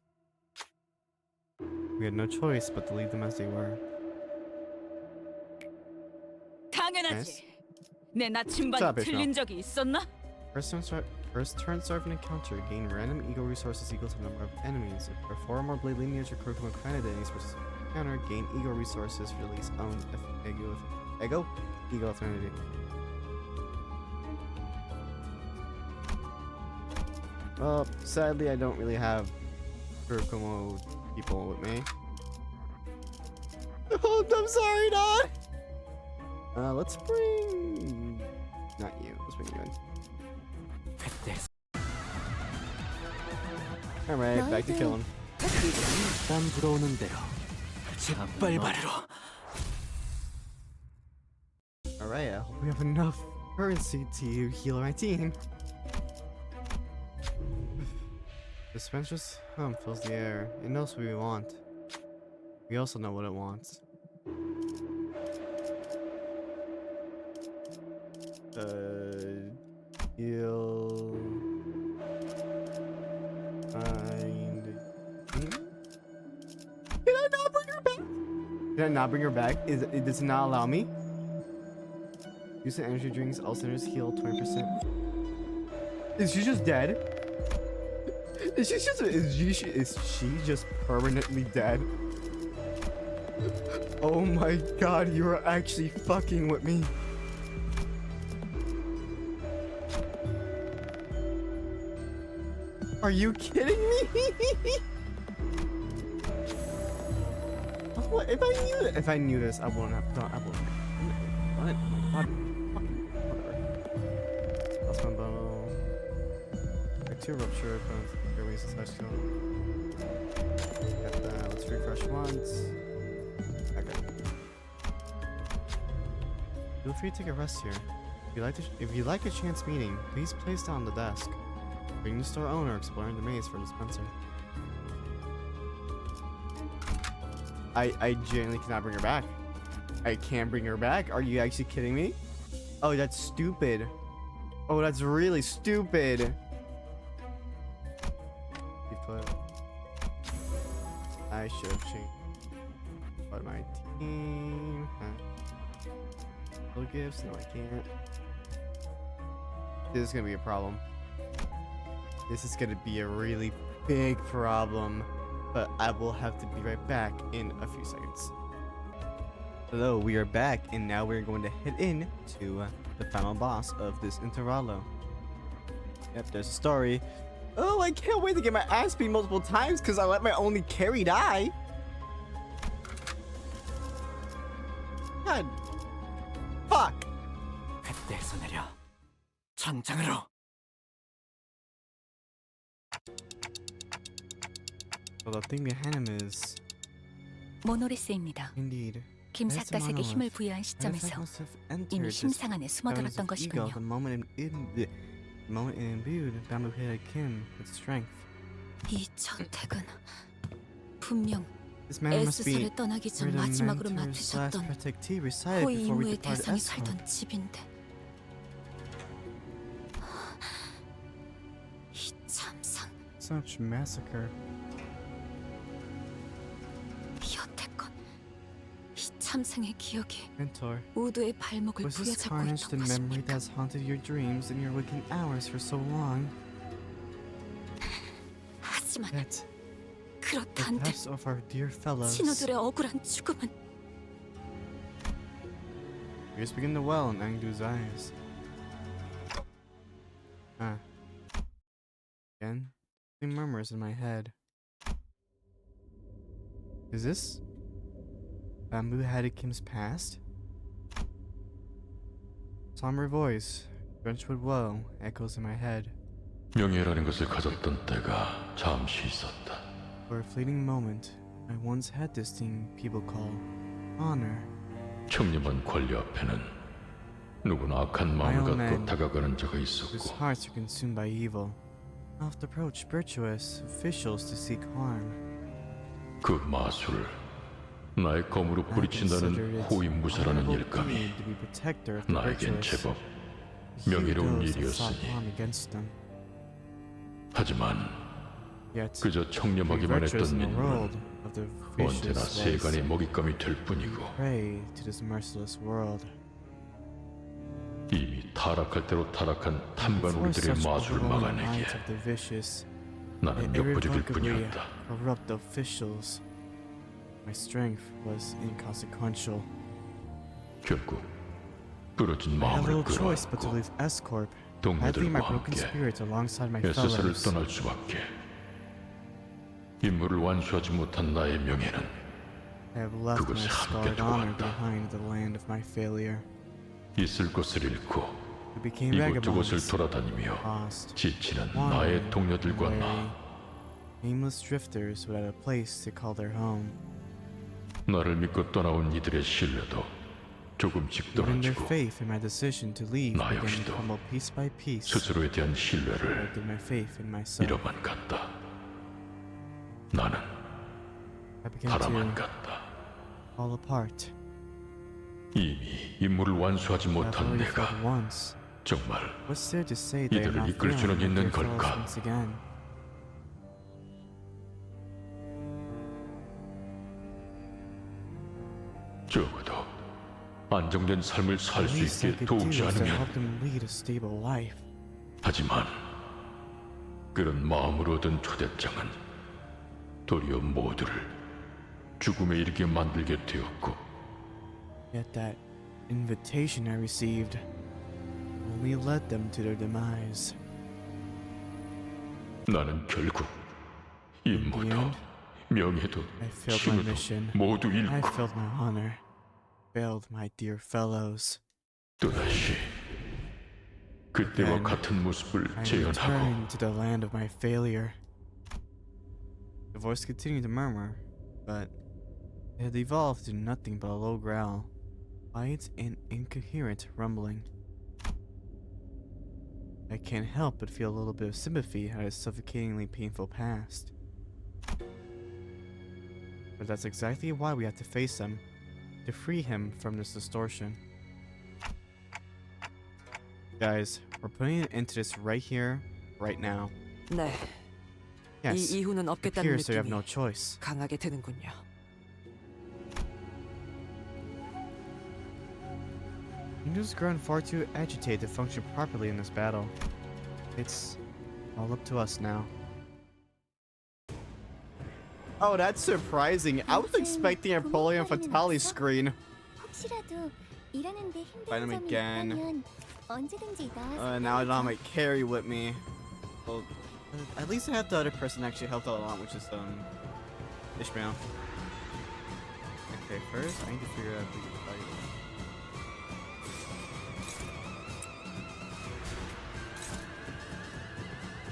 S1: We had no choice but to leave them as they were.
S11: 당연하지. 내 나침반이
S1: Stop it,
S11: 틀린 적이 있었나?
S1: First turn serve an encounter. Gain random ego resources equal to the number of enemies. If there are 4 or more blade lineage recruit from a candidate versus encounter, gain ego resources for release own ego affinity. Well, sadly, I don't really have Kurokomo people with me. Oh, I'm sorry, Don. Let's bring not you. Let's bring you in. Alright, back to killing.
S3: 난 불어오는 대로 재빨 바르러.
S1: Alright, I hope we have enough currency to heal my team. Dispenser's hum fills the air. It knows what we want. We also know what it wants. Heal. Can I not bring her back? Did I not bring her back? Does it not allow me? Use the energy drinks. All centers heal 20%. Is she just dead? Is she just permanently dead? Oh my god, you are actually fucking with me. Are you kidding me? What? If I knew this, I wouldn't have done. I wouldn't. What? Oh my god. Fucking whatever. That's one bundle. Like 2 rupture, but here we slash kill. Got that. Let's refresh once. Okay. Feel free to take a rest here. If you like a chance meeting, please place down the desk. Bring the store owner exploring the maze for a dispenser. I genuinely cannot bring her back. I can't bring her back? Are you actually kidding me? Oh, that's stupid. Oh, that's really stupid. You put... I should have changed what my team. Little gifts? No, I can't. This is gonna be a problem. This is gonna be a really big problem, but I will have to be right back in a few seconds. Hello, we are back, and now we're going to head in to the final boss of this Intervallo. Yep, there's a story. Oh, I can't wait to get my ass beat multiple times because I let my only carry die. God. Fuck.
S3: 그때서 내려 전장으로.
S1: Well, the thing behind him is
S5: 모노리스입니다.
S1: indeed.
S5: 김삿갓에게 힘을 부여한 시점에서 이미 심상 안에 숨어들었던 것이군요.
S1: The moment it imbued Bamboo Head Kim with strength.
S5: 이 저택은 분명
S1: This man must be
S5: 에스사를 떠나기 전 마지막으로 맡으셨던 호위 임무의 대상이 살던 집인데 이 참상
S1: Such massacre.
S5: 여태껏 이 참상의 기억이
S1: Mentor,
S5: 우두의 발목을
S1: was this
S5: 부여잡고
S1: carnage
S5: 있던
S1: the memory
S5: 것입니까?
S1: that's haunted your dreams in your waking hours for so long?
S5: 하지만
S1: Yet, the
S5: 그렇다 한들
S1: deaths of our dear fellows.
S5: 신우들의 억울한 죽음은
S1: Tears begin to well in Aengdu's eyes. Again, something murmurs in my head. Is this Bamboo Head Kim's past? Somber voice, drenched with woe, echoes in my head.
S12: 명예라는 것을 가졌던 때가 잠시 있었다.
S1: For a fleeting moment, I once had this thing people call honor.
S12: 청렴한 권리 앞에는 누구나 악한 마음을 갖고 다가가는 자가
S1: Whose
S12: 있었고
S1: hearts are consumed by evil, oft approach virtuous officials to seek harm.
S12: 그 마술을 나의 검으로
S1: I
S12: 뿌리친다는
S1: considered it
S12: 호위무사라는
S1: honorable
S12: 일감이
S1: deed to be protector of the
S12: 나에겐
S1: virtuous,
S12: 제법
S1: to
S12: 명예로운
S1: heal those that sought
S12: 일이었으니
S1: harm against them.
S12: 하지만
S1: Yet,
S12: 그저
S1: the
S12: 청렴하기만
S1: virtuous
S12: 했던
S1: in the world
S12: 민물은
S1: of the
S12: 언제나
S1: vicious
S12: 세간의
S1: was
S12: 먹잇감이 될 뿐이고
S1: prey to this merciless world.
S12: 이미 타락할 대로 타락한 탐관
S1: Before
S12: 우리들의
S1: such
S12: 마술을
S1: overwhelming
S12: 막아내기에
S1: minds of the vicious
S12: 나는
S1: and
S12: 역부족일
S1: irrevocably
S12: 뿐이었다.
S1: corrupt officials, my strength was inconsequential.
S12: 결국 부러진
S1: I had
S12: 마음을
S1: little choice but to
S12: 끌어안고
S1: leave S-Corp. I had to leave my
S12: 동료들과
S1: broken
S12: 함께
S1: spirit alongside my
S12: SS를
S1: fellows.
S12: 떠날 수밖에. 임무를 완수하지 못한 나의 명예는
S1: I have left my
S12: 그곳에 함께
S1: scarred honor
S12: 두고 간다.
S1: behind the land of my failure.
S12: 있을 곳을 잃고
S1: We became
S12: 이곳저곳을
S1: vagabonds,
S12: 돌아다니며
S1: lost,
S12: 지치는 나의
S1: wandering,
S12: 동료들과
S1: weary,
S12: 나.
S1: aimless drifters without a place to call their home.
S12: 나를 믿고 떠나온 이들의 신뢰도 조금씩
S1: Even their
S12: 떨어지고
S1: faith in my decision to leave
S12: 나
S1: began to
S12: 역시도
S1: crumble piece by piece.
S12: 스스로에 대한
S1: So
S12: 신뢰를
S1: did my faith in myself.
S12: 잃어만 간다. 나는
S1: I began
S12: 바라만
S1: to
S12: 간다.
S1: fall apart.
S12: 이미 임무를 완수하지
S1: I've
S12: 못한
S1: already
S12: 내가
S1: failed once.
S12: 정말
S1: What's there to say that I'm
S12: 이들을
S1: not
S12: 이끌
S1: failing
S12: 수는
S1: my
S12: 있는
S1: dear fellows
S12: 걸까?
S1: once again?
S12: 적어도 안정된 삶을 살
S1: The
S12: 수
S1: least I
S12: 있게
S1: could do
S12: 도우지
S1: is to
S12: 않으면
S1: help them lead a stable life.
S12: 하지만 그런 마음으로 얻은 초대장은 도리어 모두를 죽음에 이르게 만들게 되었고
S1: Yet that invitation I received only led them to their demise.
S12: 나는 결국
S1: In the
S12: 임무도
S1: end,
S12: 명예도
S1: I failed my
S12: 신우도
S1: mission.
S12: 모두
S1: I
S12: 잃고
S1: failed my honor. Failed my dear fellows.
S12: 또다시 그때와
S1: Then
S12: 같은 모습을
S1: I
S12: 재현하고
S1: returned to the land of my failure. The voice continued to murmur, but it had evolved to nothing but a low growl, quiet and incoherent rumbling. I can't help but feel a little bit of sympathy at his suffocatingly painful past. But that's exactly why we have to face him, to free him from this distortion. Guys, we're putting an end to this right here, right now.
S9: 네,
S1: Yes,
S9: 이 이후는
S1: it
S9: 없겠다는
S1: appears so you have
S9: 느낌이
S1: no choice.
S9: 강하게 드는군요.
S1: Hindu's grown far too agitated to function properly in this battle. It's all up to us now. Oh, that's surprising. I was expecting a Napoleon Fatale screen.
S4: 혹시라도 일하는데
S1: Fight him
S4: 힘든 점이
S1: again.
S4: 있다면 언제든지 나와서
S1: Now I don't have my carry with me. Well, at least I have the other person actually helped out a lot, which is Ishmael. Okay, first I need to figure out if we can fight.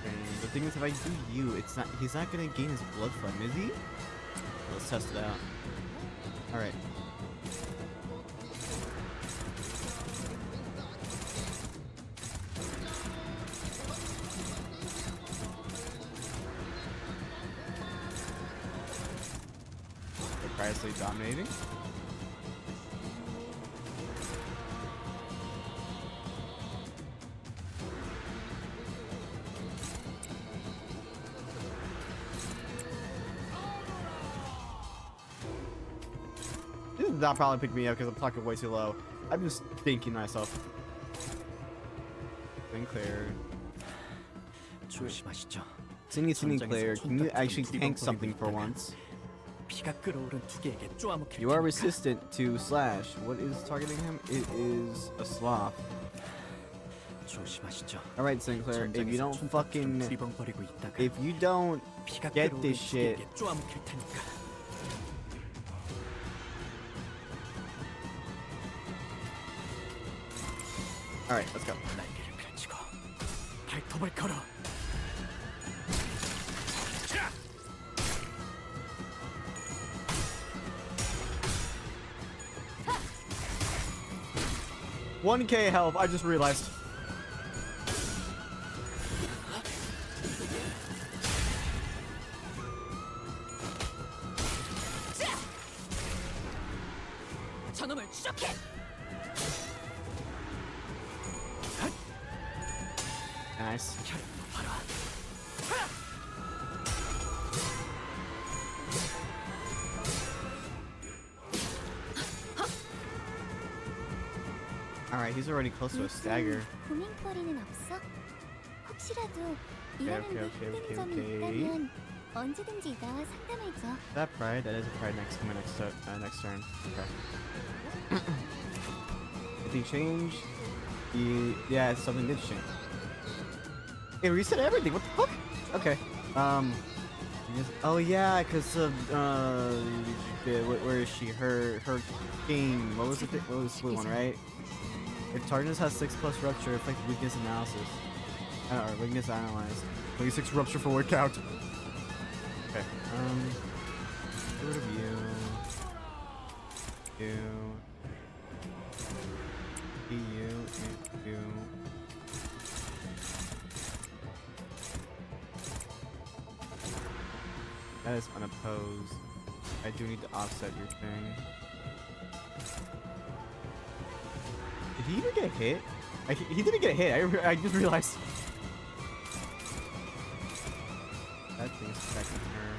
S1: And the thing is, if I do you, he's not gonna gain his blood from, is he? Let's test it out. Alright. Surprisingly dominating. This is not probably pick me up because I'm talking way too low. I'm just thinking myself. Sinclair.
S3: 조심하시죠.
S1: Sinclair, can you actually tank something for once?
S3: 피가 끓어오른 두 개에게 쪼아먹힐
S1: You are
S3: 테니까.
S1: resistant to slash. What is targeting him? It is a sloth.
S3: 조심하시죠.
S1: Alright, Sinclair, if you don't fucking...
S3: 뒤벙거리고 있다가
S1: If you don't
S3: 피가
S1: get
S3: 끓어오른
S1: this
S3: 두
S1: shit...
S3: 개에게 쪼아먹힐 테니까.
S1: Alright, let's go.
S3: 날개를 펼치고 발톱을 걸어.
S1: 1k health, I just realized.
S11: 저놈을 추적해.
S1: Nice. Alright, he's already close to a stagger.
S4: 고민거리는 없어? 혹시라도 일하는데
S1: okay,
S4: 힘든 점이 있다면 언제든지 나와 상담해줘.
S1: That pride? That is a pride next next turn. Okay. Anything change? Yeah, something did change. It reset everything. What the fuck? Okay. Oh yeah, cause of where is she? Her game. What was it? What was the blue one, right? If targetness has 6+ rupture, affect weakness analysis. Or weakness analyzed. 26 rupture for word count. Okay. Get rid of you. You. You. That is unopposed. I do need to offset your thing. Did he even get hit? He didn't get hit. I just realized. That thing's attacking her.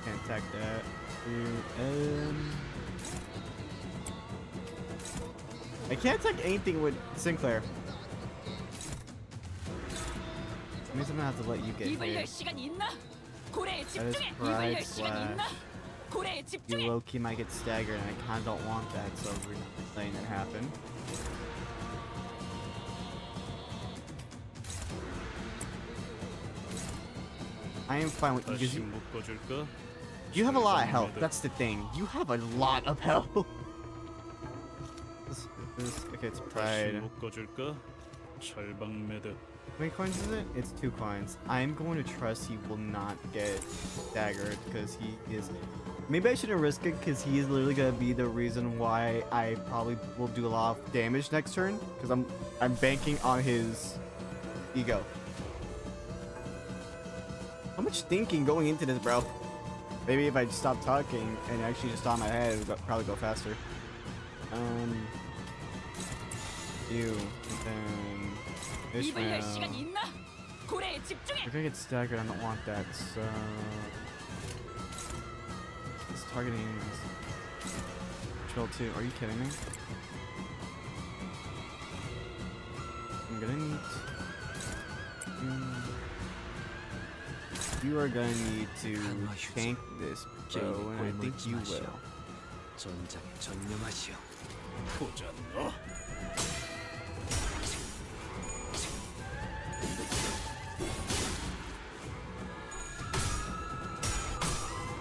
S1: Can't attack that. I can't attack anything with Sinclair. That means I'm gonna have to let you get hit. That is pride slash. You low-key might get staggered, and I kinda don't want that, so we're not letting that happen. I am fine with you. You have a lot of health. That's the thing. You have a lot of health. Okay, it's pride. How many coins is it? It's 2 coins. I'm going to trust he will not get staggered because he is. Maybe I shouldn't risk it because he is literally gonna be the reason why I probably will do a lot of damage next turn because I'm banking on his ego. How much thinking going into this, bro? Maybe if I just stop talking and actually just on my head, it would probably go faster. You and then Ishmael. We're gonna get staggered. I don't want that. So it's targeting Control 2. Are you kidding me? I'm gonna need. You are gonna need to tank this, bro, and I think you will.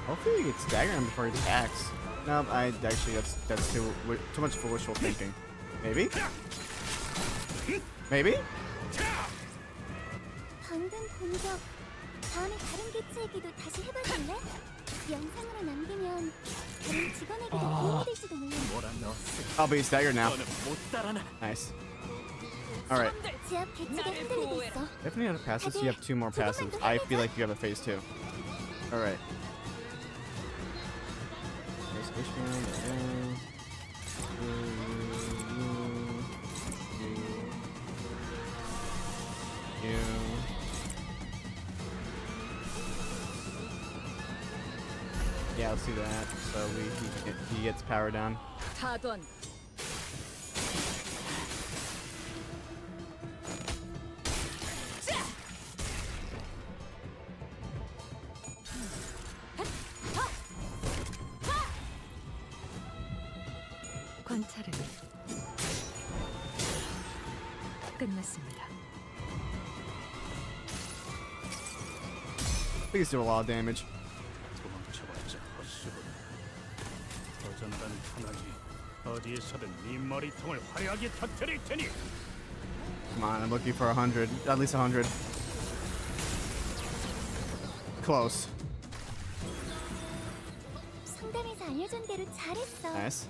S1: Hopefully he gets staggered him before he attacks. No, that's too much for wishful thinking. Maybe? Maybe?
S4: 방금 공격 다음에 다른 개체에게도 다시 해봐줄래? 영상으로 남기면 다른 직원에게도 도움이 될지도 몰라.
S1: I'll be staggered now. Nice. Alright.
S4: 지압 개체가 흔들리고 있어.
S1: If any other passes, you have 2 more passes. I feel like you have a phase 2. Alright. There's Ishmael, you. Yeah, let's do that. So he gets power down.
S5: 관찰은 끝났습니다.
S1: These do a lot of damage. Come on, I'm looking for 100. At least 100. Close.
S4: 상담에서 알려준 대로 잘했어.
S1: Nice.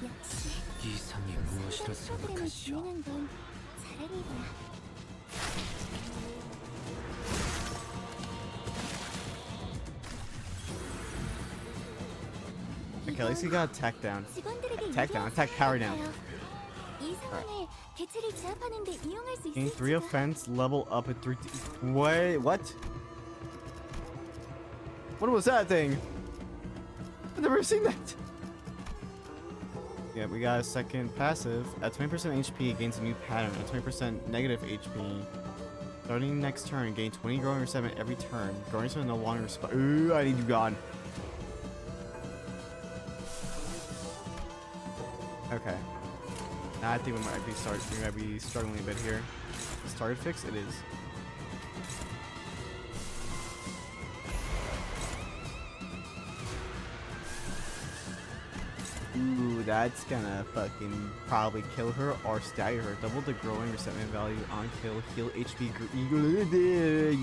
S4: 역시
S3: 이상이 무엇이라
S4: 프로그램을
S3: 생각하시오?
S4: 진행한 건 잘한 일이야.
S1: Okay, at least he got attack down. Attack power down.
S4: 이 상황을 개체를 제압하는 데 이용할 수
S1: Gain
S4: 있을지.
S1: 3 offense, level up at 3. Wait, what? What was that thing? I've never seen that. Yeah, we got a second passive. At 20% HP, gains a new pattern. At 20% negative HP. Starting next turn, gain 20 growing or 7 every turn. Growing 7 no longer Ooh, I need you gone. Okay. Now I think we might be struggling a bit here. Started fix? It is. Ooh, that's gonna fucking probably kill her or stagger her. Double the growing resentment value on kill, heal HP.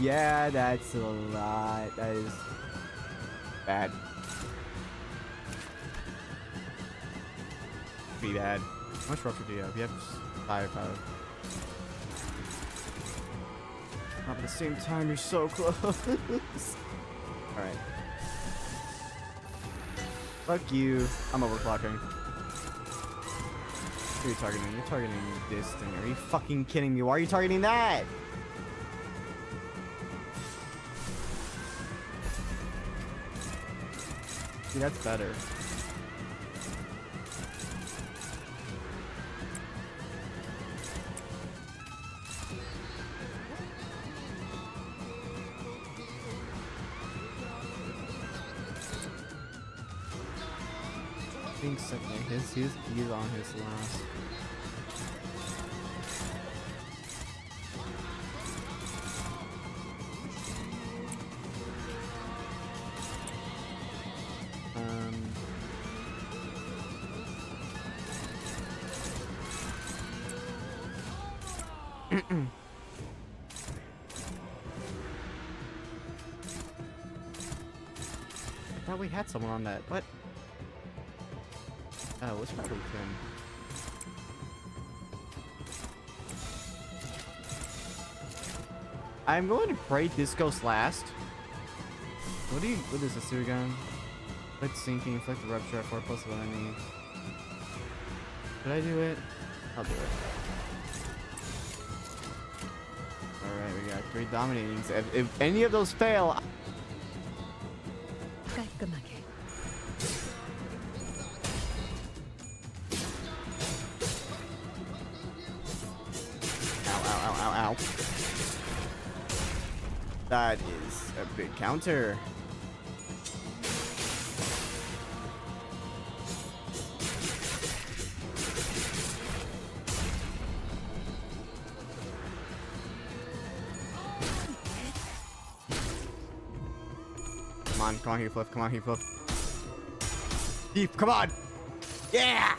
S1: Yeah, that's a lot. That is bad. Be bad. How much rupture do you have? You have 5 out. But at the same time, you're so close. Alright. Fuck you. I'm overclocking. Who are you targeting? You're targeting this thing. Are you fucking kidding me? Why are you targeting that? See, that's better. I think he's on his last. I thought we had someone on that. What? Oh, let's probably him. I'm going to pray this goes last. What does this do again? Inflict sinking, inflict the rupture at 4 plus of enemy. Did I do it? I'll do it. Alright, we got 3 dominatings. If any of those fail,
S5: 깔끔하게.
S1: Ow. That is a big counter. Come on, Heathcliff. Come on, Heathcliff. Heath, come on! Yeah!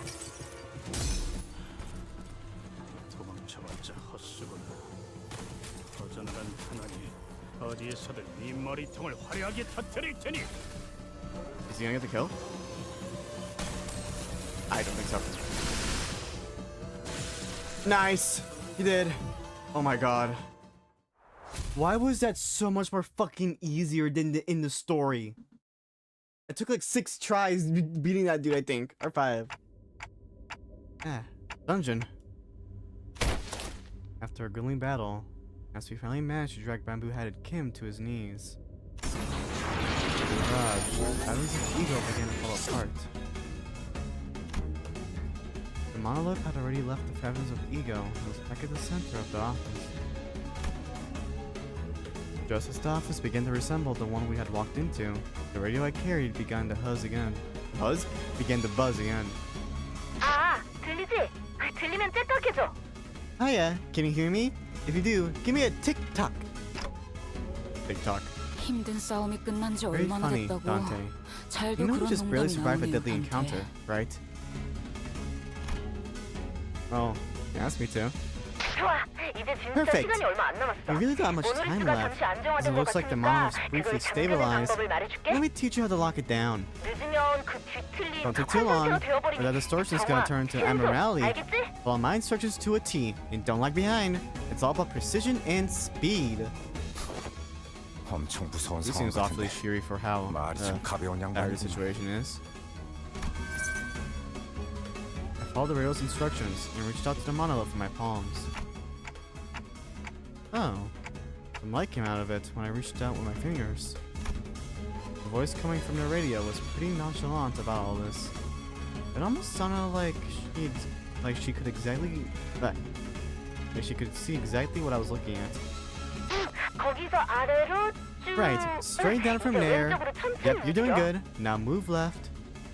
S8: 도망쳐봤자 헛수고다. 허전한 편하게 어디에서든 이 머리통을 화려하게 터뜨릴 테니.
S1: Is he gonna get the kill? I don't think so. Nice! He did. Oh my god. Why was that so much more fucking easier than in the story? It took like 6 tries beating that dude, I think. Or 5. Ah, dungeon. After a grueling battle, as we finally managed to drag bamboo-headed Kim to his knees. Patterns of ego began to fall apart. The monolith had already left the patterns of ego and was back at the center of the office. Just as the office began to resemble the one we had walked into, the radio I carried began to buzz again. Began to buzz again.
S2: 들리지? 들리면 째떡해줘.
S1: Hiya, can you hear me? If you do, give me a tick-tock. Tick-tock.
S5: 힘든 싸움이 끝난 지
S1: Very
S5: 얼마나
S1: funny,
S5: 됐다고.
S1: Dante.
S5: 잘도
S1: You know we
S5: 그런
S1: just barely
S5: 농담이
S1: survived a
S5: 나오네요,
S1: deadly
S5: Dante.
S1: encounter, right? Well, you asked me to.
S2: 좋아. 이제 진짜
S1: Perfect.
S2: 시간이 얼마 안 남았어.
S1: We really don't have much
S2: 오늘
S1: time
S2: 수가
S1: left.
S2: 잠시 안정화된
S1: As it
S2: 것
S1: looks like the
S2: 같으니까
S1: monolith's briefly
S2: 그걸 잠그는
S1: stabilized.
S2: 방법을 말해줄게.
S1: Let me teach you how to lock it down.
S2: 늦으면 그 뒤틀린
S1: Don't take too long,
S2: 상태로 되어버리니
S1: or that distortion's gonna turn to
S2: 신속.
S1: abnormality.
S2: 알겠지?
S1: While mine stretches to a T, and don't lag behind. It's all about precision and speed.
S6: 엄청 무서운
S1: He
S6: 상황
S1: seems awfully
S6: 같은데.
S1: cheery for how
S6: 말이 좀 가벼운
S1: bad the
S6: 양반이구나.
S1: situation is. I followed the radio's instructions and reached out to the monolith with my palms. Oh, some light came out of it when I reached out with my fingers. The voice coming from the radio was pretty nonchalant about all this. It almost sounded like she could exactly, like she could see exactly what I was looking at. Right, straight down from there. Yep, you're doing good. Now move left.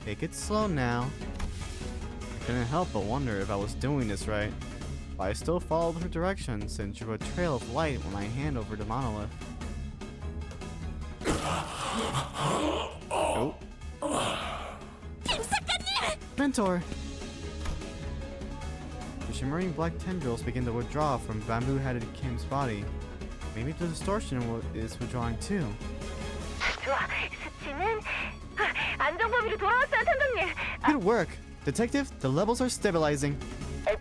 S1: Take it slow now. I couldn't help but wonder if I was doing this right. But I still followed her directions and drew a trail of light with my hand over the monolith. Oh. Mentor! The shimmering black tendrils begin to withdraw from bamboo-headed Kim's body. Maybe the distortion is withdrawing too. Good work! Detective, the levels are stabilizing. I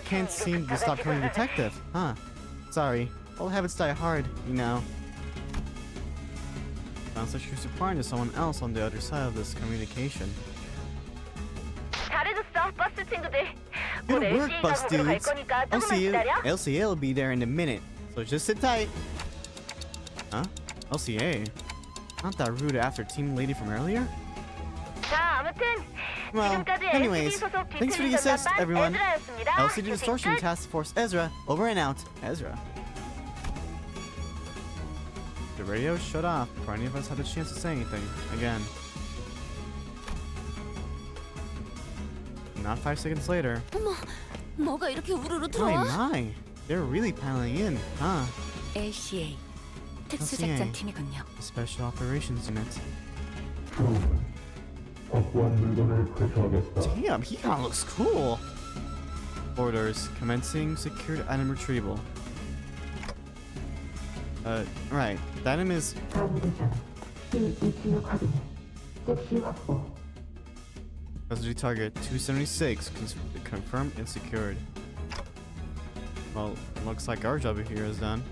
S1: can't seem to stop calling detective, huh? Sorry, old habits die hard, you know. Sounds like she's replying to someone else on the other side of this communication. Good work, bus dudes! I'll see you. LCA will be there in a minute, so just sit tight. Huh? LCA? Not that rude after team lady from earlier? Well, anyways, thanks for the assist, everyone. LCD Distortion Task Force Ezra, over and out. Ezra. The radio shut off before any of us had a chance to say anything. Again. Not 5 seconds later. My, they're really piling in, huh?
S5: LCA 특수작전팀이군요.
S1: The Special Operations Unit. Damn, he kinda looks cool. Orders, commencing secured item retrieval. Right. The item is... Custody target 276, confirmed and secured. Well, looks like our job here is done.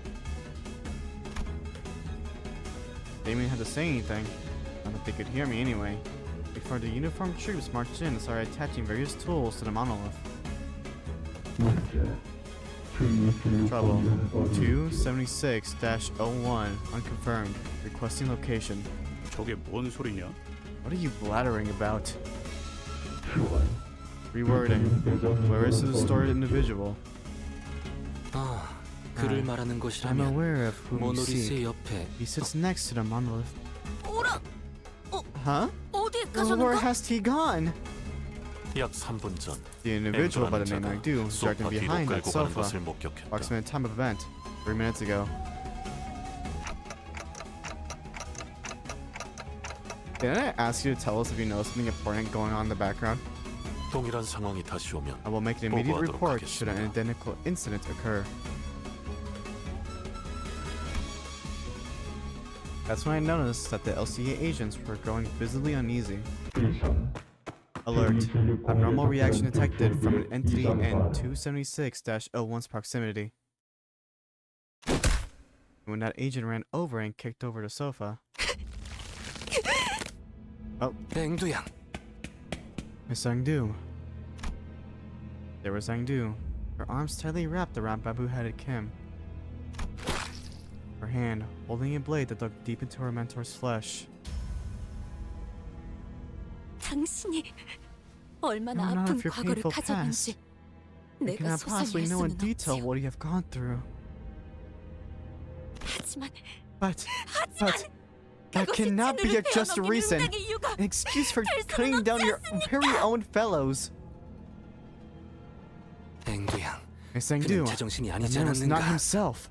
S1: They didn't even have to say anything. I don't think they could hear me anyway. Before the uniformed troops marched in and started attaching various tools to the monolith. Trouble. 276-01, unconfirmed. Requesting location.
S8: 저게 뭔 소리냐?
S1: What are you blathering about? Rewording. Where is the distorted individual?
S3: 그를 말하는
S1: I'm
S3: 것이라면
S1: aware of whom you
S3: 모노리스의
S1: seek.
S3: 옆에
S1: He sits next to the monolith. Huh?
S2: 어디에
S1: Where has he gone?
S13: 약 3분 전
S1: The individual by the name
S13: 앵그라는
S1: Aeng
S13: 자가
S1: dragged him
S13: 소파 뒤로
S1: behind that
S13: 끌고 가는
S1: sofa.
S13: 것을 목격했다.
S1: Approximate time of event. 3 minutes ago. Didn't I ask you to tell us if you know something important going on in the background?
S13: 동일한 상황이 다시 오면
S1: I will make an immediate
S13: 보고하도록
S1: report should an
S13: 하겠습니다.
S1: identical incident occur. That's when I noticed that the LCA agents were growing visibly uneasy. Alert. Abnormal reaction detected from an entity in 276-01's proximity. When that agent ran over and kicked over the sofa. Oh.
S3: 앵두양.
S1: Miss Aeng-du. There was Aeng-du, her arms tightly wrapped around bamboo-headed Kim. Her hand holding a blade that dug deep into her mentor's flesh.
S5: 당신이 얼마나
S1: None
S5: 아픈
S1: of your
S5: 과거를
S1: painful
S5: 가졌는지
S1: past. You
S5: 내가
S1: cannot possibly
S5: 소설할
S1: know in
S5: 수는
S1: detail
S5: 없지요.
S1: what you have gone through.
S5: 하지만
S1: But that cannot be a just reason, an excuse for cutting down your very own fellows.
S3: 앵두양.
S1: Miss Aeng-du,
S3: 그는 제정신이
S1: the
S3: 아니지
S1: man was not
S3: 않았는가?
S1: himself.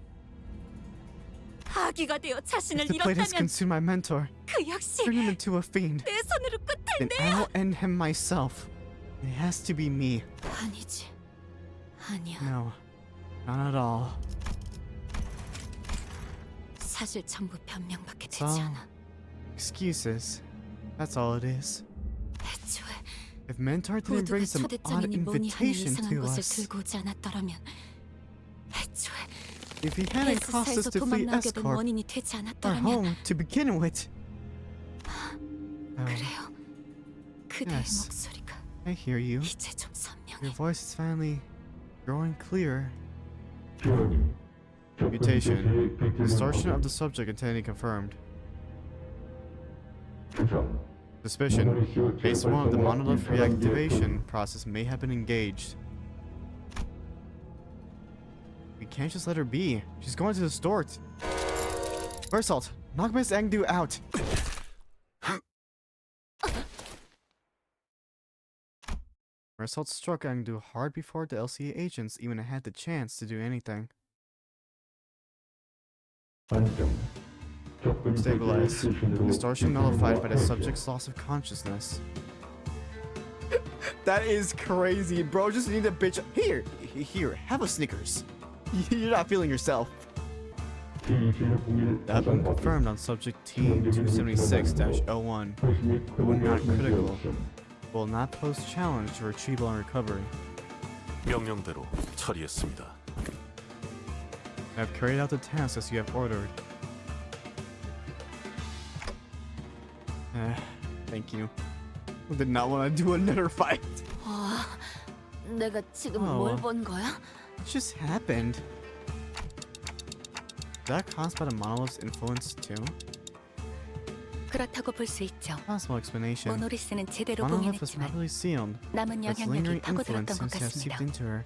S5: 아기가 되어 자신을
S1: If the blade has
S5: 잃었다면
S1: consumed my mentor,
S5: 그 역시
S1: turn him into a fiend,
S5: 내 손으로
S1: then
S5: 끝을
S1: I
S5: 내야.
S1: will end him myself. It has to be me.
S5: 아니지. 아니야.
S1: No, not at all.
S5: 사실 전부 변명밖에 되지
S1: So,
S5: 않아.
S1: excuses. That's all it is.
S5: 애초에
S1: If Mentor didn't
S5: 모두가
S1: bring some odd
S5: 초대장이니 뭐니 하는
S1: invitation
S5: 이상한
S1: to
S5: 것을
S1: us,
S5: 들고 오지 않았더라면 애초에
S1: if he hadn't caused us
S5: 벤스사에서
S1: to flee
S5: 도망나게 된
S1: escort
S5: 원인이 되지
S1: our
S5: 않았더라면
S1: home to begin with. Oh,
S5: 그래요. 그대의
S1: yes.
S5: 목소리가
S1: I hear you.
S5: 이제 좀 선명해.
S1: Your voice is finally growing clearer. Mutation. Distortion of the subject entity confirmed. Suspicion. Phase 1 of the monolith reactivation process may have been engaged. We can't just let her be. She's going to the store. Versalt, knock Miss Aeng out. Versalt struck Aeng hard before the LCA agents even had the chance to do anything. Stabilize. Distortion nullified by the subject's loss of consciousness. That is crazy, bro. Just need a bitch. Here, have a Snickers. You're not feeling yourself. That been confirmed on subject T-276-01. When not critical, will not pose challenge to retrieval and recovery.
S13: 명령대로 처리했습니다.
S1: I have carried out the task as you have ordered. Thank you. I did not want to do another fight.
S2: 내가 지금
S1: 뭘
S2: 본 거야?
S1: It just happened. Is that caused by the monolith's influence too?
S5: 그렇다고 볼 수 있죠.
S1: Possible explanation.
S5: 모노리스는 제대로
S1: Monolith was
S5: 봉인했지만
S1: properly sealed.
S5: 남은
S1: Its
S5: 영향력이
S1: lingering
S5: 파고들었던
S1: influence
S5: 것
S1: seems to have
S5: 같습니다.
S1: seeped into her.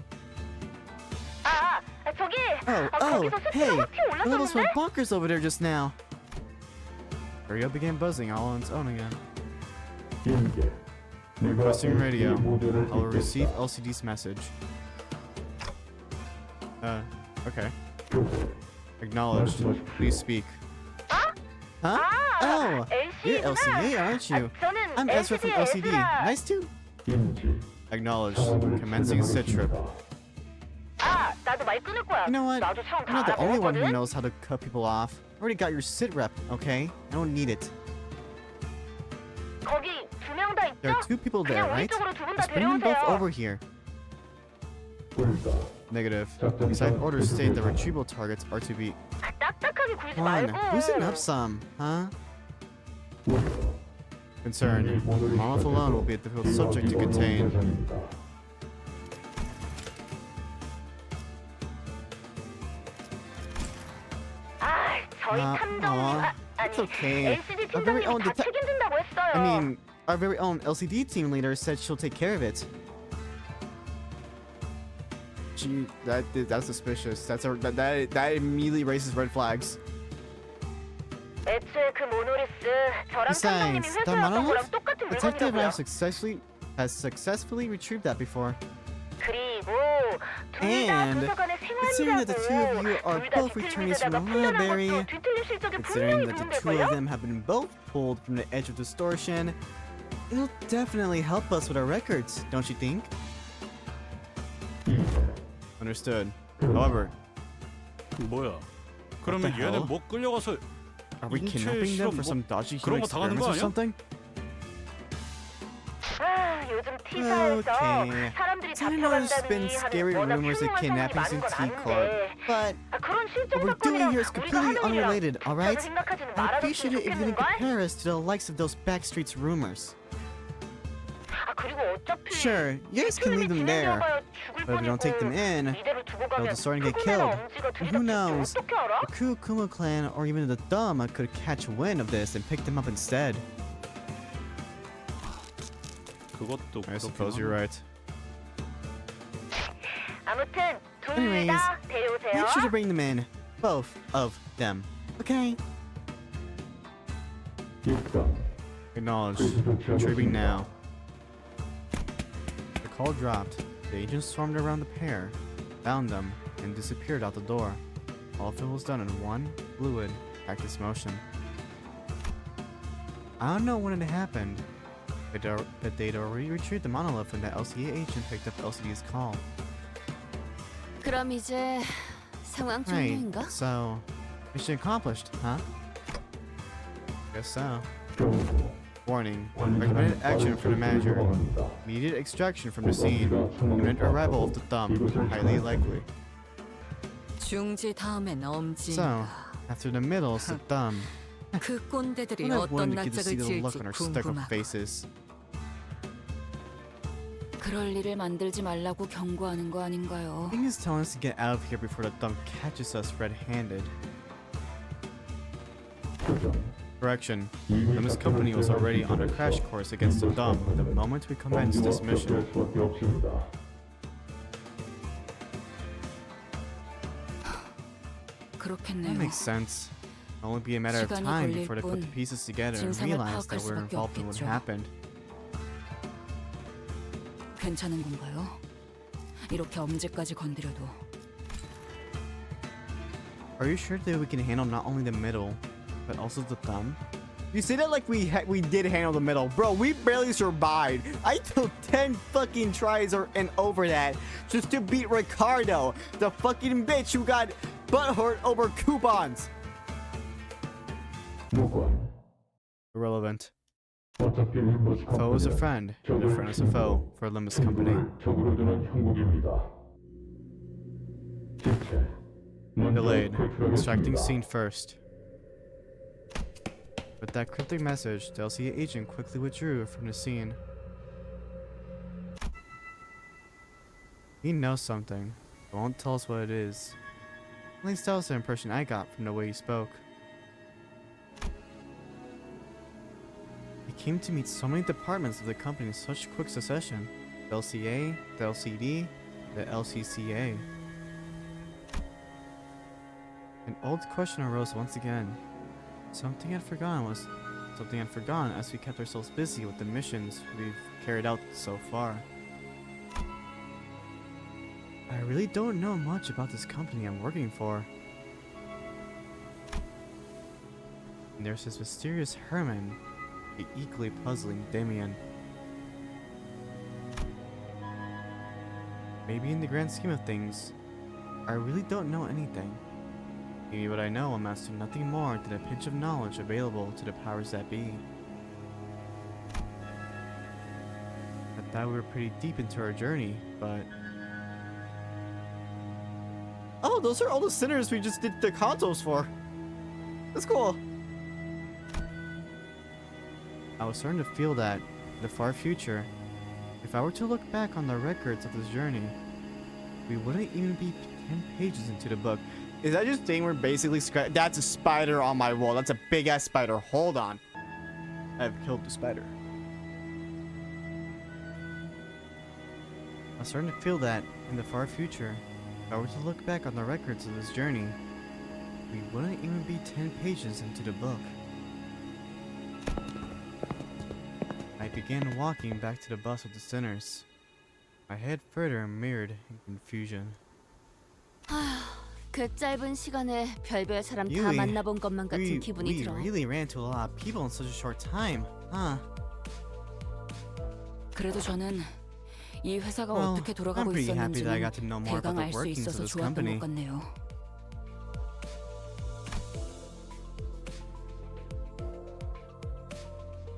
S7: 저기.
S1: Oh, hey! The levels
S7: 올랐었는데?
S1: went bonkers over there just now. Radio began buzzing all on its own again. Requesting radio. I will receive LCD's message. Okay. Acknowledged. Please speak. Huh? Oh, you're LCA, aren't you? I'm Ezra from LCD. Nice to... Acknowledged. Commencing a sit trip. You know what? I'm not the only one who knows how to cut people off. I already got your sit rep, okay? I don't need it. There are 2 people there, right? Let's bring them both over here. Negative. Beside orders state the retrieval targets are to be... Come on, loosen up some, huh? Concerned. Monolith alone will be a difficult subject to contain. It's okay. Our very own our very own LCD team leader said she'll take care of it. That's suspicious. That immediately raises red flags. Besides, the monolith detective has successfully retrieved that before. And considering that the 2 of you are both returnees from the library, considering that the 2 of them have been both pulled from the edge of distortion, it'll definitely help us with our records, don't you think? Understood. However,
S8: 뭐야? 그러면 얘네 못 끌려가서
S1: are we kidnapping them for some dodgy human experiments or something? Okay. So I know there's been scary rumors of kidnappings in T-Corp, but what we're doing here is completely unrelated, alright? I'd appreciate it if you didn't compare us to the likes of those backstreets rumors. Sure, you guys can leave them there, but if we don't take them in, they'll distort and get killed. And who knows, the Kuma clan or even the Dumb could catch wind of this and pick them up instead. I suppose you're right. Anyways, make sure to bring them in. Both of them. Okay? Acknowledged. Retrieving now. The call dropped. The agents swarmed around the pair, found them, and disappeared out the door. All of it was done in one fluid, practice motion. I don't know when it happened, but they'd already retrieved the monolith when the LCA agent picked up LCD's call.
S2: 그럼 이제 상황 종료인가?
S1: Right, so mission accomplished, huh? Guess so. Warning. Recommended action for the manager. Immediate extraction from the scene. Imminent arrival of the Thumb. Highly likely.
S11: 중지 다음엔 엄지.
S1: So, after the middle's the Thumb.
S11: 그 꼰대들이
S1: I
S11: 어떤
S1: wanted to get to see
S11: 낯짝을
S1: the look
S11: 지을지
S1: on our stuck-up
S11: 궁금하고.
S1: faces.
S5: 그럴 일을 만들지 말라고 경고하는 거 아닌가요?
S1: Aeng is telling us to get out of here before the Thumb catches us red-handed. Correction. Limbus Company was already on a crash course against the dumb the moment we commenced this mission. That makes sense. It'll only be a matter of time before they put the pieces together and realize that we're involved in what happened.
S5: 괜찮은 건가요? 이렇게 엄지까지 건드려도.
S1: Are you sure that we can handle not only the middle, but also the thumb? You say that like we did handle the middle. Bro, we barely survived. I took 10 fucking tries and over that just to beat Ricardo, the fucking bitch who got butthurt over coupons. Irrelevant. Foe is a friend, and a friend is a foe for Limbus Company. Delayed. Extracting scene first. With that cryptic message, the LCA agent quickly withdrew from the scene. He knows something, but won't tell us what it is. At least that was the impression I got from the way he spoke. He came to meet so many departments of the company in such quick succession. The LCA, the LCD, the LCCA. An old question arose once again. Something I'd forgotten as we kept ourselves busy with the missions we've carried out so far. I really don't know much about this company I'm working for. And there's this mysterious Herman, the equally puzzling Damien. Maybe in the grand scheme of things, I really don't know anything. Maybe what I know amounts to nothing more than a pinch of knowledge available to the powers that be. I thought we were pretty deep into our journey, but... Oh, those are all the sinners we just did the consoles for! That's cool! I was starting to feel that, in the far future, if I were to look back on the records of this journey, we wouldn't even be 10 pages into the book. Is that just saying we're basically that's a spider on my wall. That's a big ass spider. Hold on. I've killed the spider. I was starting to feel that, in the far future, if I were to look back on the records of this journey, we wouldn't even be 10 pages into the book. I began walking back to the bus with the sinners, my head further mirrored in confusion.
S2: 그 짧은 시간에 별별 사람 다 만나본 것만 같은 기분이 들어.
S1: We really ran to a lot of people in such a short time, huh?
S5: 그래도 저는 이 회사가 어떻게 돌아가고 있었는지는 대강 알 수 있어서 좋았던 것 같네요.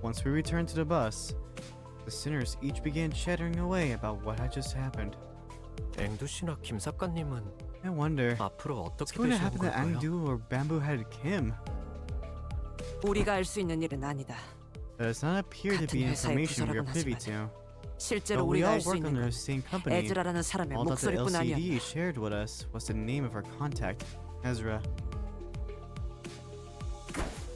S1: Once we returned to the bus, the sinners each began chattering away about what had just happened.
S3: 앵두 씨나 김 작가님은
S1: I wonder
S3: 앞으로
S1: what's
S3: 어떻게
S1: going to
S3: 되시는
S1: happen to
S3: 걸까요?
S1: Aeng or Bamboo-headed Kim?
S9: 우리가 알 수 있는 일은 아니다.
S1: There does not appear to be information we are privy to.
S9: 실제로
S1: But we
S9: 우리가
S1: all
S9: 알 수
S1: work
S9: 있는
S1: under the
S9: 건
S1: same company.
S9: 에즈라라는 사람의
S1: All that the
S9: 목소리뿐 아니야.
S1: LCD shared with us was the name of our contact, Ezra.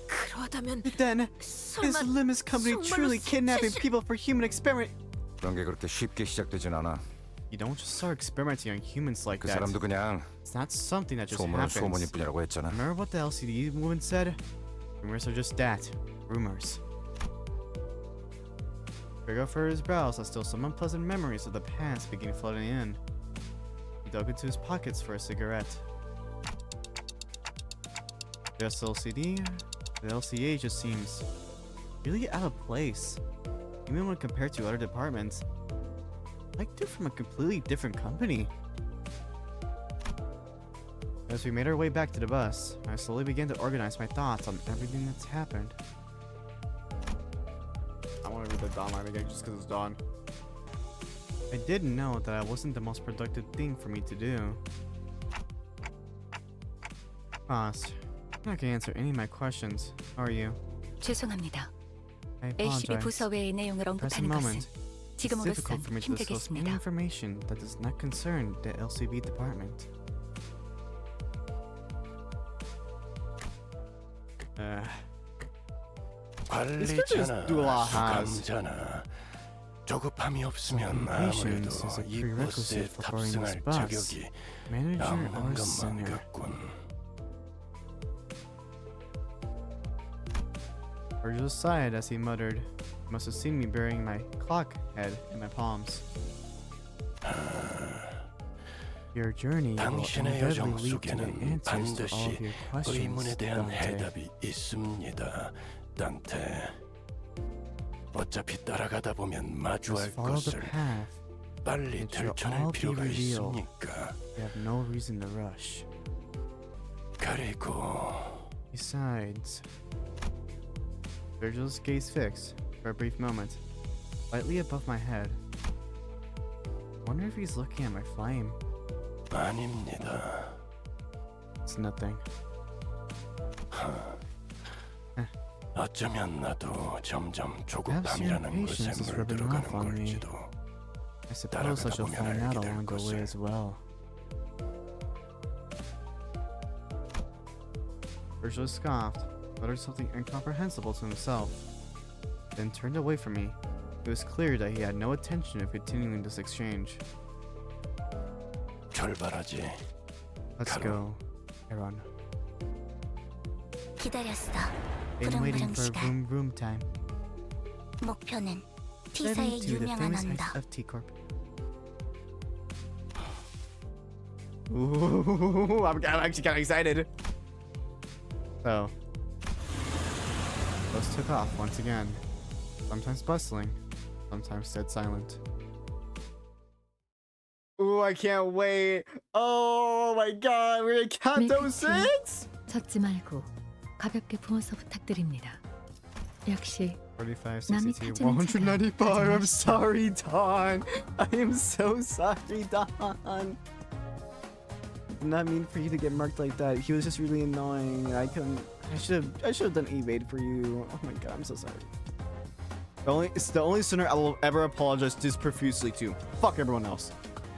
S9: 그러다면
S1: Then, is Limbus Company truly kidnapping people for human experiment?
S6: 그런 게 그렇게 쉽게 시작되진 않아.
S1: You don't just start experimenting on humans like
S6: 그
S1: that.
S6: 사람도 그냥
S1: It's not something that just
S6: 소문은
S1: happens.
S6: 소문일뿐이라고 했잖아.
S1: Remember what the LCD woman said? Rumors are just that, rumors. Grego furrowed his brows as still some unpleasant memories of the past began flooding in. He dug into his pockets for a cigarette. The LCD, the LCA just seems really out of place, even when compared to other departments. Like they're from a completely different company. As we made our way back to the bus, I slowly began to organize my thoughts on everything that's happened. I want to read the Dawn line again just because it's Dawn. I did know that I wasn't the most productive thing for me to do. Paused. I'm not gonna answer any of my questions, are you?
S5: 죄송합니다.
S1: I
S5: LCB
S1: apologize.
S5: 부서 외의 내용을
S1: Present
S5: 언급하는 것은
S1: moment. It's difficult
S5: 지금으로선
S1: for me to disclose any
S5: 힘들겠습니다.
S1: information that does not concern the LCB department. 관리자나
S13: 수감자나 조급함이 없으면 아무래도 이 버스에 탑승할 자격이 없는 것만 같군.
S1: Virgil sighed as he muttered. He must have seen me burying my clock head in my palms. Your journey will
S13: 당신의 여정
S1: undoubtedly lead to the
S13: 속에는
S1: answers to all of
S13: 반드시
S1: your questions,
S13: 의문에 대한
S1: Dante.
S13: 해답이 있습니다, 단테. 어차피 따라가다 보면
S1: Just
S13: 마주할
S1: follow the
S13: 것을
S1: path.
S13: 빨리
S1: It shall
S13: 들춰낼
S1: all be
S13: 필요가
S1: revealed.
S13: 있으니까.
S1: You have no reason to rush.
S13: 그리고
S1: Besides, Virgil's gaze fixed for a brief moment, slightly above my head. Wonder if he's looking at my flame.
S13: 아닙니다.
S1: It's nothing.
S13: 어쩌면 나도 점점
S1: Perhaps your
S13: 조급함이라는 것에
S1: impatience is rubbing
S13: 물들어가는
S1: off on me.
S13: 걸지도.
S1: I suppose I shall find out along the way as well. Virgil scoffed, muttered something incomprehensible to himself, then turned away from me. It was clear that he had no intention of continuing this exchange.
S13: 출발하지.
S1: Let's go, Aaron.
S4: 기다렸어.
S1: Been waiting for
S4: 시간.
S1: room time.
S4: 목표는
S1: Heading
S4: T사의
S1: to the
S4: 유명한
S1: famous
S4: 언덕.
S1: heights of T Corp. Ooh, I'm actually kind of excited. So, bus took off once again. Sometimes bustling, sometimes dead silent. Ooh, I can't wait. Oh my god, we're gonna count those six?
S5: 젖지 말고 가볍게 부어서 부탁드립니다. 역시
S1: 45,
S5: 남이
S1: 62,
S5: 타주는
S1: 195.
S5: 차가
S1: I'm
S5: 가져가시죠.
S1: sorry, Don. I am so sorry, Don. Did not mean for you to get marked like that. He was just really annoying. I should have done evade for you. Oh my god, I'm so sorry. It's the only sinner I will ever apologize this profusely to. Fuck everyone else.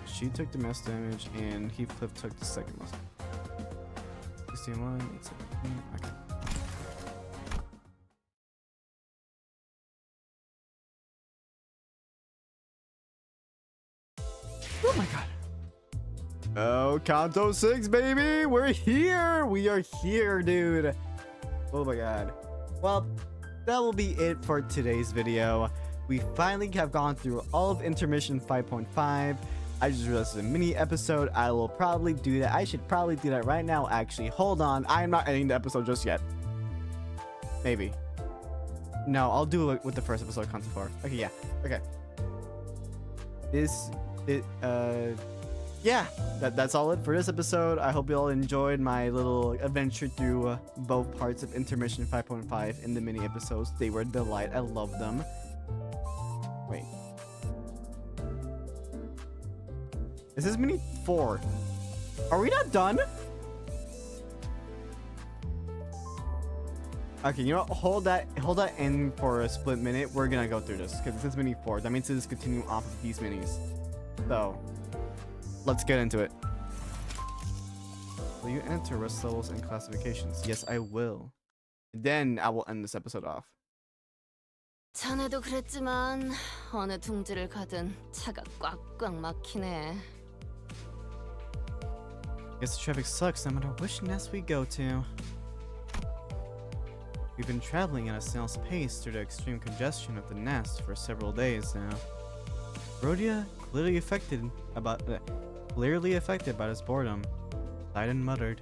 S1: She took the most damage, and Heathcliff took the second most. 61, 17, okay. Oh my god. Oh, Kanto 6, baby! We're here! We are here, dude! Oh my god. Well, that will be it for today's video. We finally have gone through all of Intermission 5.5. I just realized it's a mini episode. I will probably do that. I should probably do that right now, actually. Hold on. I am not ending the episode just yet. Maybe. No, I'll do it with the first episode, Kanto 4. Okay, yeah. Okay. Yeah, that's all it for this episode. I hope you all enjoyed my little adventure through both parts of Intermission 5.5 in the mini episodes. They were a delight. I love them. Wait. This is mini 4. Are we not done? Okay, you know what? Hold that in for a split minute. We're gonna go through this because this is mini 4. That means this is continue off of these minis. So let's get into it. Will you enter rest levels and classifications? Yes, I will. Then I will end this episode off.
S2: 자네도 그랬지만 어느 둥지를 가든 차가 꽉꽉 막히네.
S1: Guess the traffic sucks no matter which nest we go to. We've been traveling at a snail's pace through the extreme congestion of the nest for several days now. Rhodia, clearly affected by his boredom, sighed and muttered.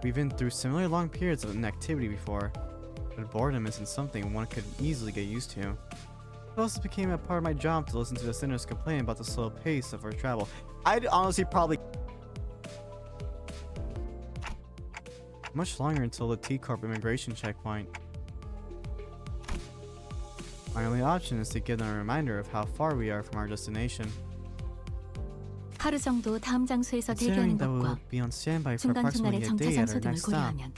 S1: We've been through similar long periods of inactivity before, but boredom isn't something one could easily get used to. It also became a part of my job to listen to the sinners complain about the slow pace of our travel. I'd honestly probably much longer until the T-Corp immigration checkpoint. My only option is to give them a reminder of how far we are from our destination.
S5: 하루 정도 다음 장소에서
S1: Considering
S5: 대기하는
S1: that we'll
S5: 것과
S1: be on standby for approximately
S5: 중간중간에
S1: a
S5: 정차
S1: day at our
S5: 장소 등을
S1: next stop,
S5: 고려하면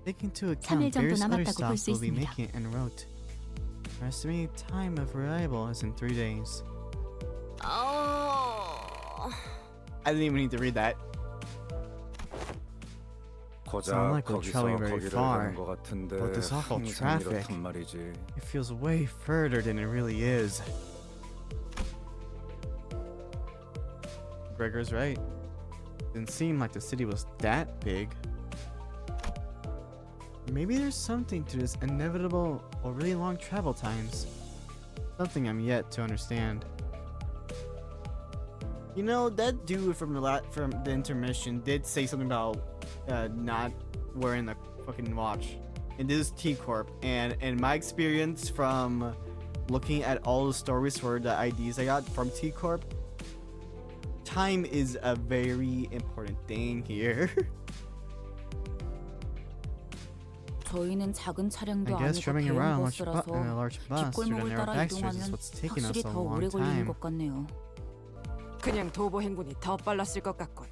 S1: taking into account
S5: 3일 정도
S1: various other
S5: 남았다고 볼
S1: stops
S5: 수
S1: we'll be
S5: 있습니다.
S1: making en route. Our estimated time of arrival is in 3 days. I didn't even need to read that. not like we're
S6: 거기서
S1: traveling very
S6: 거기를
S1: far,
S6: 가는 것 같은데
S1: but this awful
S6: 항상
S1: traffic,
S6: 이렇단 말이지.
S1: it feels way further than it really is. Gregor's right. Didn't seem like the city was that big. Maybe there's something to this inevitable or really long travel times. Something I'm yet to understand. You know, that dude from the intermission did say something about not wearing the fucking watch. And this is T Corp, and in my experience from looking at all the stories for the IDs I got from T Corp, time is a very important thing here.
S11: 저희는 작은 차량도
S1: I guess
S11: 아니고
S1: driving around in a
S11: 대형
S1: large
S11: 버스라서
S1: bus through the
S11: 뒷골목을
S1: narrow
S11: 따라
S1: backstreets is
S11: 이동하면
S1: what's taking us
S11: 확실히
S1: a
S11: 더
S1: long
S11: 오래 걸리는
S1: time.
S11: 것 같네요.
S9: 그냥 도보 행군이 더 빨랐을 것 같군.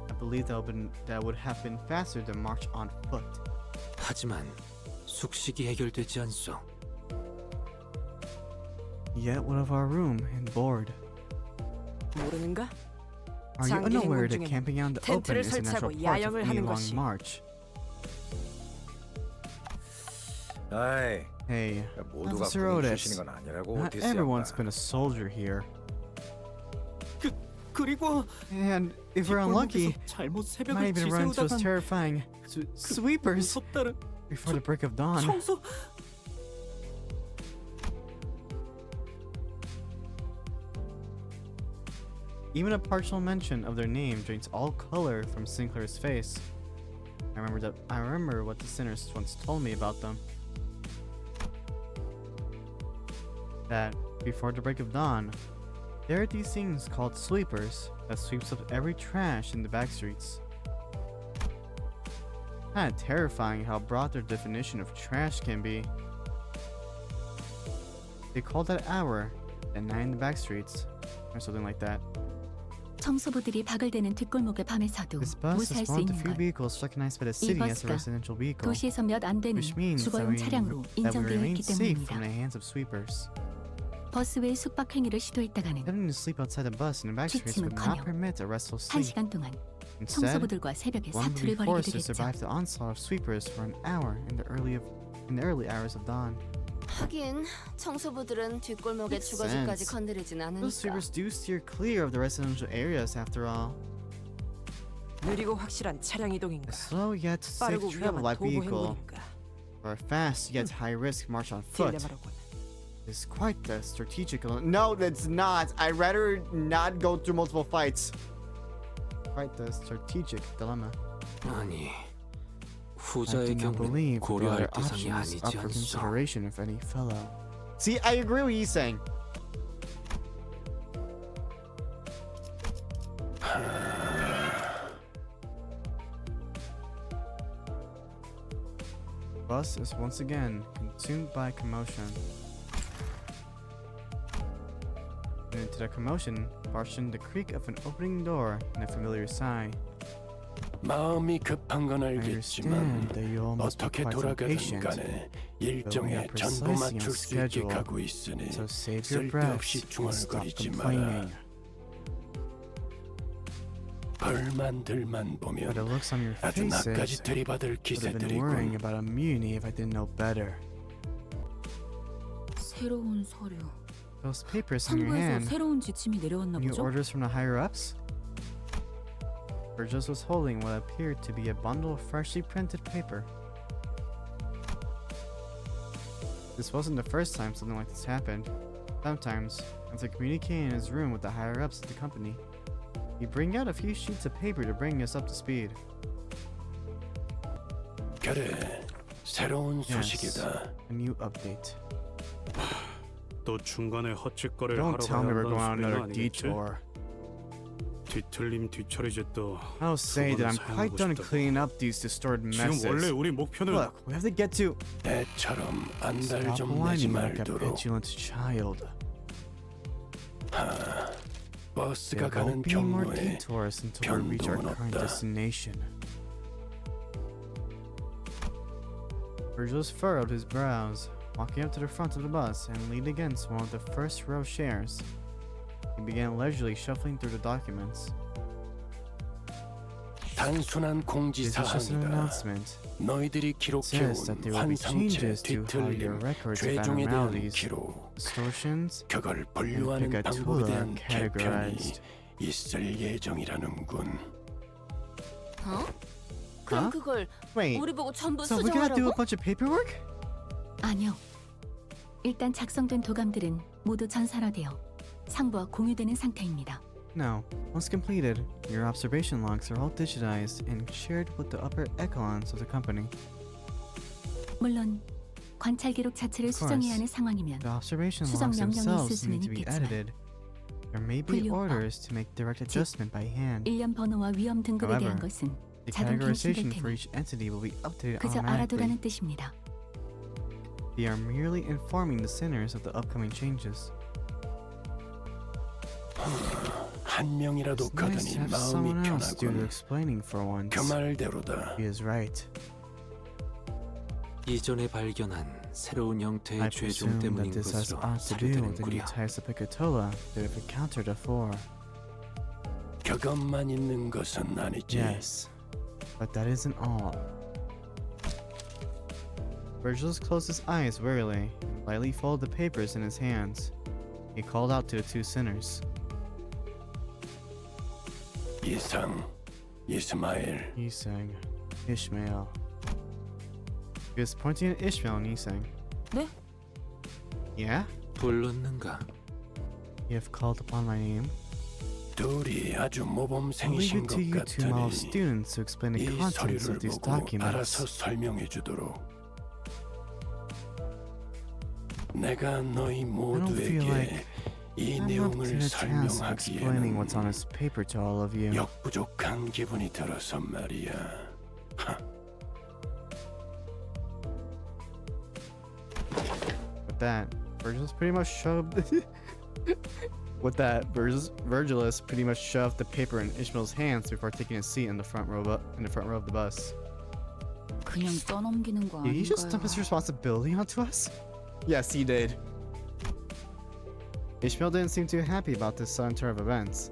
S1: I believe that would have been faster than march on foot.
S3: 하지만 숙식이 해결되지 않소.
S1: Yet what of our room and board?
S9: 모르는가?
S1: Are you
S9: 장기
S1: unaware
S9: 행군
S1: that
S9: 중에는
S1: camping out in the open
S9: 텐트를
S1: is a natural
S9: 설치하고
S1: part of
S9: 야영을
S1: any
S9: 하는
S1: long
S9: 것이.
S1: march?
S6: 아이,
S1: Hey,
S6: 모두가
S1: Officer
S6: 군인
S1: Otis,
S6: 출신인 건 아니라고
S1: not
S6: 오티스야.
S1: everyone's been a soldier here.
S3: 그리고
S1: And if we're unlucky,
S3: 잘못
S1: might
S3: 새벽을
S1: even run into those
S3: 지새우다간
S1: terrifying sweepers
S3: 무섭다는
S1: before the break of dawn.
S3: 청소.
S1: Even a partial mention of their name drains all color from Sinclair's face. I remember what the sinners once told me about them. That before the break of dawn, there are these things called sweepers that sweeps up every trash in the backstreets. Kinda terrifying how broad their definition of trash can be. They call that hour at 9 in the backstreets, or something like that.
S5: 청소부들이 바글대는 뒷골목의 밤에서도
S1: This bus
S5: 무사할
S1: is
S5: 수
S1: one of the
S5: 있는
S1: few
S5: 것.
S1: vehicles recognized by the
S5: 이
S1: city as a
S5: 버스가
S1: residential vehicle,
S5: 도시에서 몇 안 되는
S1: which means that
S5: 주거용 차량으로
S1: we
S5: 인정되어
S1: remain
S5: 있기
S1: safe from the
S5: 때문입니다.
S1: hands of sweepers.
S5: 버스 외 숙박 행위를 시도했다가는
S1: Having to sleep outside the bus in the backstreets would not
S5: 취침은커녕
S1: permit a restful
S5: 한
S1: sleep.
S5: 시간 동안
S1: Instead,
S5: 청소부들과 새벽에
S1: one would be
S5: 사투를 벌이게
S1: forced to
S5: 되겠죠.
S1: survive the onslaught of sweepers for an hour in the early hours of dawn.
S2: 하긴 청소부들은 뒷골목의
S1: Makes
S2: 주거지까지
S1: sense.
S2: 건드리진
S1: Those
S2: 않으니까.
S1: sweepers do steer clear of the residential areas after all.
S9: 느리고 확실한 차량
S1: A
S9: 이동인가?
S1: slow yet safe
S9: 빠르고
S1: travel
S9: 위험한
S1: like
S9: 도보
S1: vehicle,
S9: 행군인가?
S1: or a fast yet high risk march on foot.
S9: 딜레마로군.
S1: Is quite the strategic. No, that's not. I'd rather not go through multiple fights. Quite the strategic dilemma.
S3: 아니,
S1: I do
S3: 후자의
S1: not
S3: 경우는
S1: believe the
S3: 고려할
S1: other
S3: 대상이
S1: option is up
S3: 아니지
S1: for
S3: 않소.
S1: consideration if any fellow. See, I agree with you saying. Bus is once again consumed by commotion. And into the commotion barged in the creak of an opening door and a familiar sigh.
S13: 마음이 급한 건
S1: I
S13: 알겠지만
S1: understand that you all must be
S13: 어떻게
S1: quite
S13: 돌아가든
S1: impatient,
S13: 간에
S1: but we
S13: 일정에
S1: are
S13: 전부
S1: precisely on
S13: 맞출 수 있게
S1: schedule,
S13: 가고 있으니
S1: so save your breath
S13: 쓸데없이
S1: and stop
S13: 중얼거리지 마라.
S1: complaining.
S13: 벌만들만
S1: By
S13: 보면
S1: the looks on your
S13: 아주
S1: faces,
S13: 나까지 들이받을
S1: I would have been worrying
S13: 기세들이군.
S1: about immunity if I didn't know better.
S11: 새로운 서류.
S1: Those papers in your
S11: 상부에서
S1: hand,
S11: 새로운 지침이 내려왔나
S1: new
S11: 보죠?
S1: orders from the higher ups? Burgess was holding what appeared to be a bundle of freshly printed paper. This wasn't the first time something like this happened. Sometimes, after communicating in his room with the higher ups of the company, he'd bring out a few sheets of paper to bring us up to speed.
S13: 그래, 새로운
S1: Yes,
S13: 소식이다.
S1: a new update.
S8: 또 중간에 헛짓거리를
S1: Don't
S8: 하러
S1: tell
S8: 가야
S1: me we're going on
S8: 한다는 소리는
S1: another
S8: 아니겠지?
S1: detour.
S8: 뒤틀림 뒤처리지 또.
S1: I'll say that I'm
S8: 그거는
S1: quite done
S8: 사용하고 싶다고.
S1: cleaning up these distorted
S8: 지금 원래
S1: messes.
S8: 우리 목표는
S1: Look, we have to get to.
S13: 애처럼 안달
S1: Stop
S13: 좀 내지
S1: whining like a
S13: 말도록.
S1: petulant child.
S13: 버스가
S1: There
S13: 가는
S1: won't be more
S13: 경로에
S1: detours until we reach our
S13: 변동은
S1: current
S13: 없다.
S1: destination. Virgil furrowed his brows, walking up to the front of the bus and leaned against one of the first row chairs. He began leisurely shuffling through the documents.
S13: 단순한
S1: This is just an
S13: 공지사항이다.
S1: announcement.
S13: 너희들이
S1: It
S13: 기록해온
S1: says that there will be
S13: 환상체,
S1: changes to how your
S13: 뒤틀림,
S1: records of
S13: 죄종에 대한
S1: abnormalities,
S13: 기록,
S1: distortions,
S13: 그걸
S1: and
S13: 분류하는 방법에
S1: pegatula
S13: 대한 개편이
S1: categorized.
S13: 있을 예정이라는군.
S2: 어? 그럼
S1: Huh?
S2: 그걸
S1: Wait,
S2: 우리 보고 전부
S1: so we gotta do a
S2: 수정하라고?
S1: bunch of paperwork?
S5: 아니요. 일단 작성된 도감들은 모두 전산화되어 상부와 공유되는 상태입니다.
S1: No. Once completed, your observation logs are all digitized and shared with the upper echelons of the company.
S5: 물론 관찰 기록 자체를
S1: Of course,
S5: 수정해야 하는 상황이면
S1: the observation
S5: 수정
S1: logs
S5: 명령이 있을
S1: themselves
S5: 수는
S1: need to be
S5: 있겠지만
S1: edited. There may be
S5: 분류법,
S1: orders to make direct adjustment by hand.
S5: 일련 번호와 위험 등급에 대한
S1: However,
S5: 것은
S1: The
S5: 자동
S1: categorization
S5: 갱신될
S1: for
S5: 테니
S1: each entity will be updated
S5: 그저
S1: automatically.
S5: 알아두라는 뜻입니다.
S1: They are merely informing the sinners of the upcoming changes.
S13: 한 명이라도
S1: It's nice to
S13: 거드니
S1: have
S13: 마음이
S1: someone else do the
S13: 편하군.
S1: explaining for once.
S13: 그 말대로다.
S1: He is right.
S3: 이전에 발견한 새로운 형태의
S1: I
S3: 죄종
S1: presume
S3: 때문인
S1: that this has
S3: 것으로
S1: ought to do with the new
S3: 사료되는구려.
S1: types of Picatola that have encountered before.
S13: 그것만 있는 것은 아니지.
S1: Yes, but that isn't all. Virgilus closed his eyes wearily and lightly folded the papers in his hands. He called out to the two sinners.
S13: 이상, 이스마엘,
S1: He sang, Ishmael. He was pointing at Ishmael and he sang.
S2: 네?
S1: Yeah?
S3: 불렀는가?
S1: You have called upon my name?
S13: 둘이 아주
S1: I'll leave
S13: 모범생이신
S1: it to
S13: 것
S1: you two model
S13: 같으니
S1: students to explain the
S13: 이
S1: contents
S13: 서류를
S1: of these
S13: 보고 알아서
S1: documents.
S13: 설명해 주도록. 내가 너희
S1: I don't feel like
S13: 모두에게 이
S1: I'm up to
S13: 내용을
S1: the task of explaining what's on
S13: 설명하기에는
S1: this paper to all of you.
S13: 역부족한 기분이 들어서 말이야. 하,
S1: With that, Virgilus pretty much shoved. With that, Virgilus pretty much shoved the paper in Ishmael's hands before taking a seat in the front row of the bus.
S11: 그냥 떠넘기는 거
S1: Did he just dump his
S11: 아닌가요?
S1: responsibility onto us? Yes, he did. Ishmael didn't seem too happy about this sudden turn of events.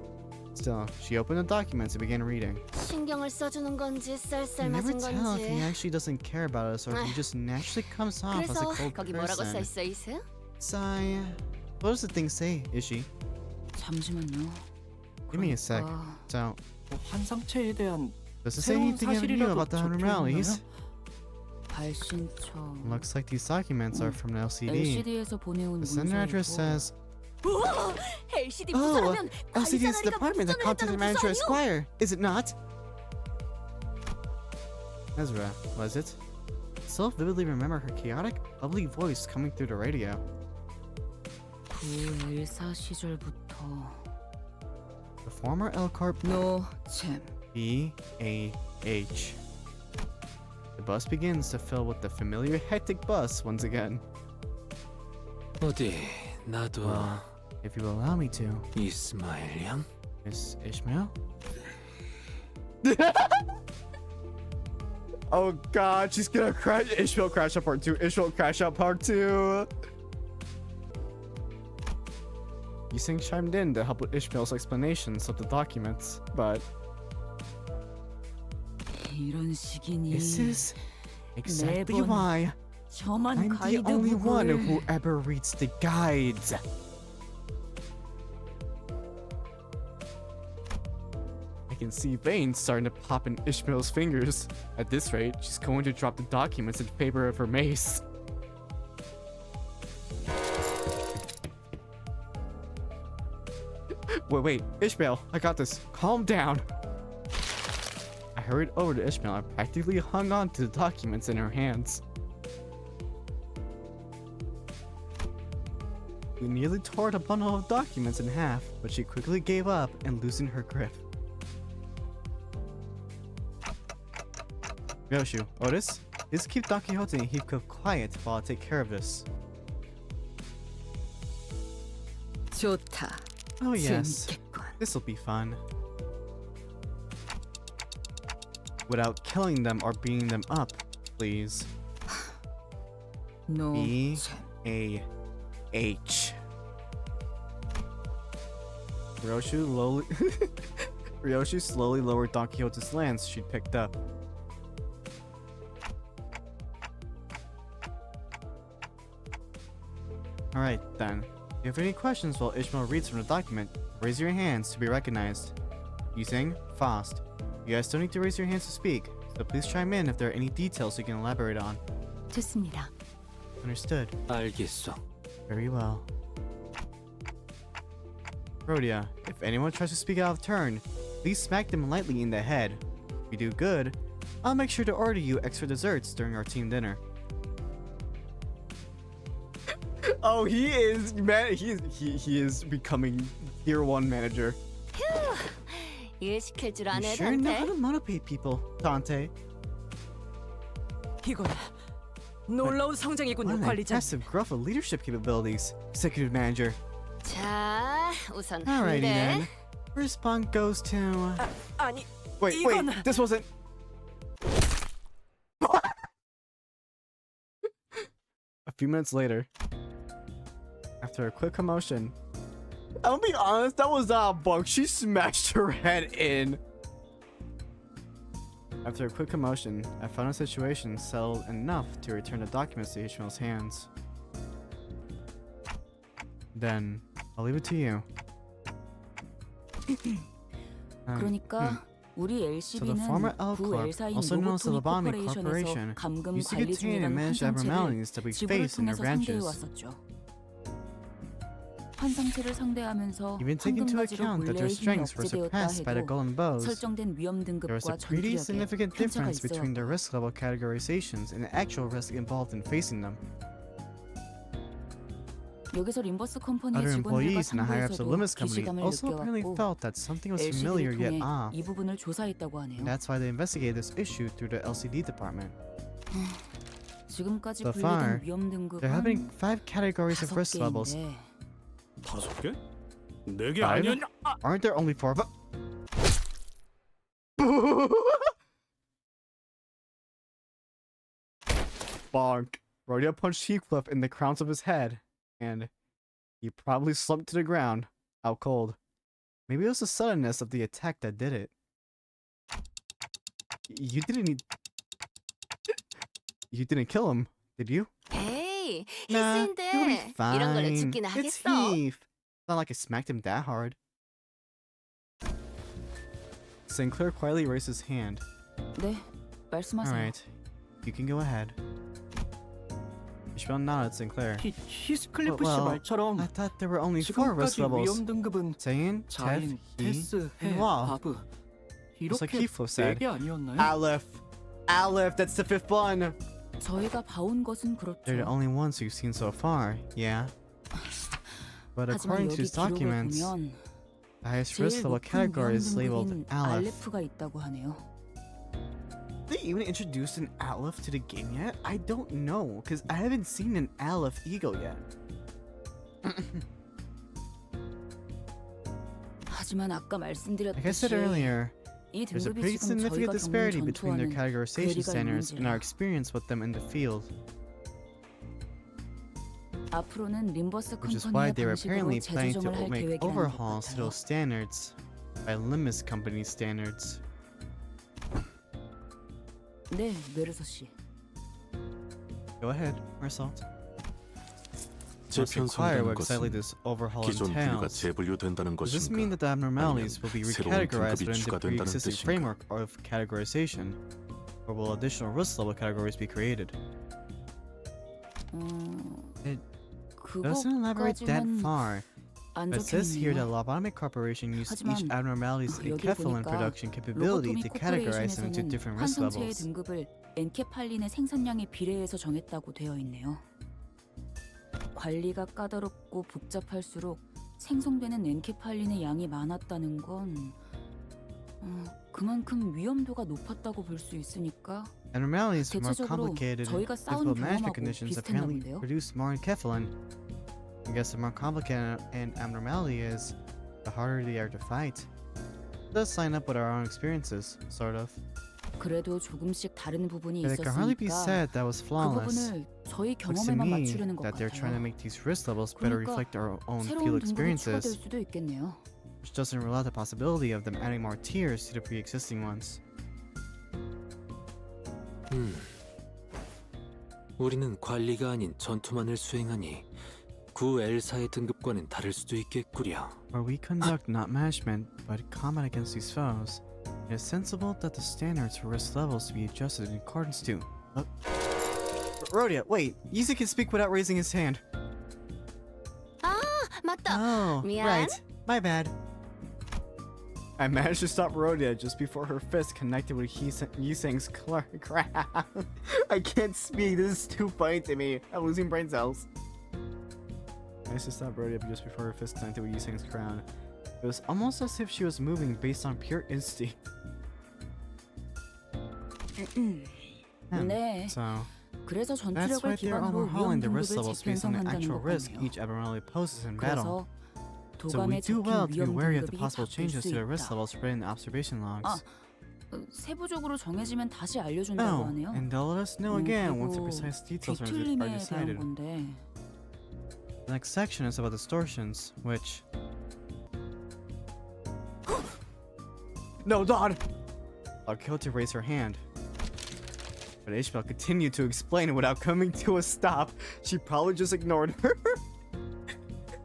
S1: Still, she opened the documents and began reading.
S2: 신경을 써주는 건지
S1: You
S2: 쌀쌀
S1: never
S2: 맞은
S1: tell if he
S2: 건지.
S1: actually doesn't care about us or if he just naturally comes off as a
S2: 그래서
S1: cold
S2: 거기 뭐라고 써
S1: person.
S2: 있어 이스?
S1: Sigh. What does the thing say, Ishi?
S11: 잠시만요.
S1: Give me a sec.
S11: 그러니까
S1: So,
S14: 환상체에 대한
S1: does it say
S14: 새로운
S1: anything new
S14: 사실이라도
S1: about the
S14: 적혀
S1: abnormalities?
S11: 발신처
S1: Looks like these documents are from an LCD.
S11: LCD에서 보내온
S1: The sender address
S11: 문서이고
S1: says,
S2: 우와! LCD
S1: "Oh,
S2: 부서라면
S1: LCD is the
S2: 관리자리가
S1: department that
S2: 부전을
S1: contacted
S2: 했다는
S1: Manager
S2: 부서 아니오?
S1: Esquire, is it not?" Ezra, was it? Still vividly remember her chaotic, bubbly voice coming through the radio.
S11: 그 엘사 시절부터
S1: The former L Corp
S11: 노잼
S1: BAH. The bus begins to fill with the familiar hectic bus once again.
S3: 어디 나도
S1: Well, if you allow me to,
S3: 이스마엘 양?
S1: Miss Ishmael? Oh god, she's gonna crash. Ishmael crash out part 2. Ishmael crash out part 2. Yiseng chimed in to help with Ishmael's explanations of the documents, but
S11: 이런 식이니
S1: this is exactly
S11: 매번
S1: why
S11: 저만
S1: I'm the only one who
S11: 가이드북을
S1: ever reads the guides. I can see veins starting to pop in Ishmael's fingers. At this rate, she's going to drop the documents in favor of her mace. Wait, Ishmael, I got this. Calm down. I hurried over to Ishmael and practically hung on to the documents in her hands. We nearly tore the bundle of documents in half, but she quickly gave up and loosened her grip. Yoshu, Otis, please keep Don Quixote and Heathcliff quiet while I take care of this.
S11: 좋다.
S1: Oh yes,
S11: 재밌겠군.
S1: this'll be fun. Without killing them or beating them up, please.
S11: 노잼
S1: B-A-H. Roshu lowly Ryoshi slowly lowered Don Quixote's lance she'd picked up. Alright then. If you have any questions while Ishmael reads from the document, raise your hands to be recognized. Yuseng, Faust. You guys don't need to raise your hands to speak, so please chime in if there are any details you can elaborate on.
S5: 좋습니다.
S1: Understood.
S3: 알겠어.
S1: Very well. Rhodia, if anyone tries to speak out of turn, please smack them lightly in the head. If you do good, I'll make sure to order you extra desserts during our team dinner. Oh, he is becoming tier 1 manager.
S2: 일 시킬 줄
S1: You
S2: 아네,
S1: sure know how
S2: 단테.
S1: to motivate people, Dante.
S9: 이건 놀라운
S1: What
S9: 성장이군요,
S1: an
S9: 관리자.
S1: impressive growth of leadership capabilities, executive manager.
S2: 자, 우선
S1: Alrighty then.
S2: 근데
S1: First point goes to.
S9: 아니,
S1: Wait,
S9: 이건-
S1: this wasn't. A few minutes later, after a quick commotion, I'll be honest, that was not a bug. She smashed her head in. After a quick commotion, I found a situation settled enough to return the documents to Ishmael's hands. Then, I'll leave it to you.
S5: 그러니까 우리
S1: So the former
S5: LCB는
S1: L
S5: 구
S1: Corp,
S5: L사인
S1: also known as the
S5: 로보토미
S1: Lobotomy
S5: 코퍼레이션에서
S1: Corporation,
S5: 감금
S1: used to
S5: 관리
S1: contain and
S5: 중이라는
S1: manage
S5: 환상체를
S1: abnormalities that we
S5: 지구를
S1: face in our
S5: 통해서 상대해
S1: branches.
S5: 왔었죠. 환상체를 상대하면서
S1: Even take into
S5: 황금가지로
S1: account that their
S5: 본래의 힘이
S1: strengths were
S5: 억제되었다
S1: suppressed by the
S5: 해도
S1: golden bows,
S5: 설정된 위험
S1: there was a
S5: 등급과
S1: pretty
S5: 전투력에
S1: significant
S5: 편차가
S1: difference between
S5: 있어요.
S1: the risk level categorizations and the actual risk involved in facing them.
S5: 여기서 림버스 컴퍼니의
S1: Other
S5: 직원들과
S1: employees in the higher ups of
S5: 상대에서도
S1: Limbus Company
S5: 기시감을
S1: also apparently
S5: 느껴왔고
S1: felt that something was familiar
S5: LCD를
S1: yet
S5: 통해
S1: off.
S5: 이 부분을 조사했다고 하네요.
S1: That's why they investigated this issue through the LCD department.
S5: 지금까지
S1: So far,
S5: 분류된 위험
S1: there have been
S5: 등급은
S1: 5 categories of risk levels.
S8: 5개? 4개
S1: Five?
S8: 아니었냐?
S1: Aren't there only 4 of them? Bonk. Rhodia punched Heathcliff in the crowns of his head, and he probably slumped to the ground, out cold. Maybe it was the suddenness of the attack that did it. You didn't need... You didn't kill him, did you?
S2: 에이,
S1: Nah, he'll be
S2: 히스인데 이런 걸로
S1: fine.
S2: 죽기나
S1: It's
S2: 하겠어.
S1: Heath. It's not like I smacked him that hard. Sinclair quietly raised his hand.
S5: 네, 말씀하세요.
S1: Alright, you can go ahead. Ishmael nodded Sinclair.
S14: 히스클리프 씨
S1: Well,
S14: 말처럼
S1: I thought there were only 4 risk
S14: 지금까지
S1: levels.
S14: 위험 등급은
S1: Zayn,
S14: 자인,
S1: Tef, He,
S14: 테스, 해,
S1: and Wa.
S14: 바브
S1: Just like
S14: 이렇게
S1: Heathcliff said.
S14: 4개 아니었나요?
S1: Aleph, that's the 5th one.
S5: 저희가 봐온 것은
S1: They're the
S5: 그렇죠.
S1: only ones you've seen so far, yeah. But
S5: 하지만
S1: according to
S5: 여기
S1: his
S5: 기록을
S1: documents,
S5: 보면
S1: the highest
S5: 제일
S1: risk level
S5: 높은
S1: category
S5: 위험
S1: is labeled
S5: 등급인
S1: Aleph.
S5: 알레프가 있다고 하네요.
S1: Did they even introduce an Aleph to the game yet? I don't know, because I haven't seen an Aleph Eagle yet.
S5: 하지만 아까
S1: Like I
S5: 말씀드렸듯이
S1: said earlier,
S5: 이
S1: there's a
S5: 등급이
S1: pretty
S5: 지금
S1: significant
S5: 저희가
S1: disparity
S5: 겪는
S1: between their
S5: 전투와는
S1: categorization
S5: 괴리가
S1: standards and our
S5: 있는지라
S1: experience with them in the field,
S5: 앞으로는 림버스
S1: which is why
S5: 컴퍼니의
S1: they were
S5: 방식으로
S1: apparently planning
S5: 재조정을
S1: to
S5: 할
S1: make
S5: 계획이라는 것
S1: overhauls to
S5: 같아요.
S1: those standards by Limbus Company standards.
S5: 네, 메르소 씨.
S1: Go ahead, Marsault.
S10: 제
S1: Let's inquire
S10: 편성이라는
S1: what exactly
S10: 것은
S1: this overhaul
S10: 기존 분류가
S1: entails.
S10: 재분류된다는
S1: Does this mean
S10: 것인가?
S1: that the abnormalities will be
S10: 새로운
S1: recategorized
S10: 등급이
S1: within the
S10: 추가된다는
S1: pre-existing
S10: 뜻인가?
S1: framework of categorization? Or will additional risk level categories be created? It doesn't elaborate that
S5: 그것까지는
S1: far,
S5: 안
S1: but it says here that
S5: 적혀있네요.
S1: Lobotomy Corporation used each
S5: 하지만
S1: abnormality's
S5: 여기
S1: enkephalin
S5: 보니까
S1: production capability
S5: 로보토미
S1: to categorize them into
S5: 코퍼레이션에서는
S1: different risk
S5: 환상체의
S1: levels.
S5: 등급을 엔케팔린의 생산량에 비례해서 정했다고 되어 있네요. 관리가 까다롭고 복잡할수록 생성되는 엔케팔린의 양이 많았다는 건 그만큼 위험도가 높았다고 볼 수 있으니까
S1: Abnormalities from more
S5: 대체적으로
S1: complicated and
S5: 저희가 싸운
S1: difficult management
S5: 경험하고
S1: conditions
S5: 비슷했나
S1: apparently
S5: 본데요.
S1: produce more enkephalin. I guess the more complicated an abnormality is, the harder they are to fight. It does line up with our own experiences, sort of.
S5: 그래도 조금씩 다른 부분이
S1: But it can hardly be
S5: 있었으니까
S1: said that was
S5: 그
S1: flawless.
S5: 부분을 저희
S1: Looks to
S5: 경험에만
S1: me
S5: 맞추려는 것
S1: that they're trying to
S5: 같아요.
S1: make these risk levels better
S5: 그러니까
S1: reflect our own
S5: 새로운
S1: field
S5: 등급이 추가될
S1: experiences.
S5: 수도 있겠네요.
S1: which doesn't rule out the possibility of them adding more tiers to the pre-existing ones.
S3: 우리는 관리가 아닌 전투만을 수행하니 구 L사의 등급과는 다를 수도 있겠구려.
S1: Where we conduct not management, but combat against these foes, it is sensible that the standards for risk levels to be adjusted in accordance to. Rhodia, wait! Yuzu can speak without raising his hand.
S4: 아, 맞다.
S1: Oh,
S4: 미안.
S1: right. My bad. I managed to stop Rhodia just before her fist connected with Yuseng's crown. I can't speak. This is too funny to me. I'm losing brain cells. I managed to stop Rhodia just before her fist connected with Yuseng's crown. It was almost as if she was moving based on pure instinct.
S11: 네.
S1: So
S11: 그래서
S1: that's
S11: 전투력을
S1: why they're
S11: 기반으로
S1: overhauling
S11: 위험
S1: the risk
S11: 등급을
S1: levels based on the
S11: 재편성한다는
S1: actual risk
S11: 거군요.
S1: each abnormality poses in battle.
S11: 그래서
S1: So we
S11: 도감에
S1: do
S11: 적힌
S1: well to be
S11: 위험
S1: wary of the
S11: 등급이
S1: possible
S11: 바뀔
S1: changes
S11: 수
S1: to the risk
S11: 있다.
S1: levels written in the observation logs.
S11: 세부적으로 정해지면 다시 알려준다고
S1: Oh,
S11: 하네요.
S1: and they'll let us know again once the
S11: 그리고
S1: precise details are
S11: 뒤틀림에 대한
S1: decided.
S11: 건데
S1: The next section is about distortions, which... No, Dawn! Kyoto raised her hand. But Ishmael continued to explain without coming to a stop. She probably just ignored her.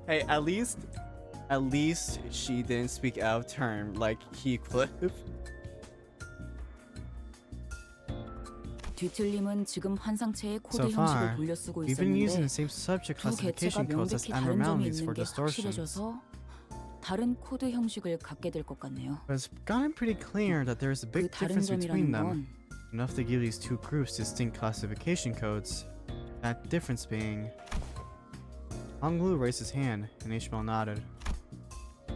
S1: Hey, at least she didn't speak out of turn like Heathcliff.
S11: 뒤틀림은 지금 환상체의 코드
S1: So
S11: 형식을
S1: far,
S11: 돌려 쓰고
S1: we've been using
S11: 있었는데
S1: the same subject
S11: 두 개체가
S1: classification codes as
S11: 명백히 다른 점이
S1: abnormalities
S11: 있는
S1: for
S11: 게
S1: distortions.
S11: 확실해져서 다른 코드 형식을 갖게 될 것 같네요.
S1: But it's gotten pretty clear that there is a
S11: 그
S1: big
S11: 다른
S1: difference between
S11: 점이라는
S1: them.
S11: 건
S1: Enough to give these two groups distinct classification codes. That difference being... Honglu raised his hand, and Ishmael nodded.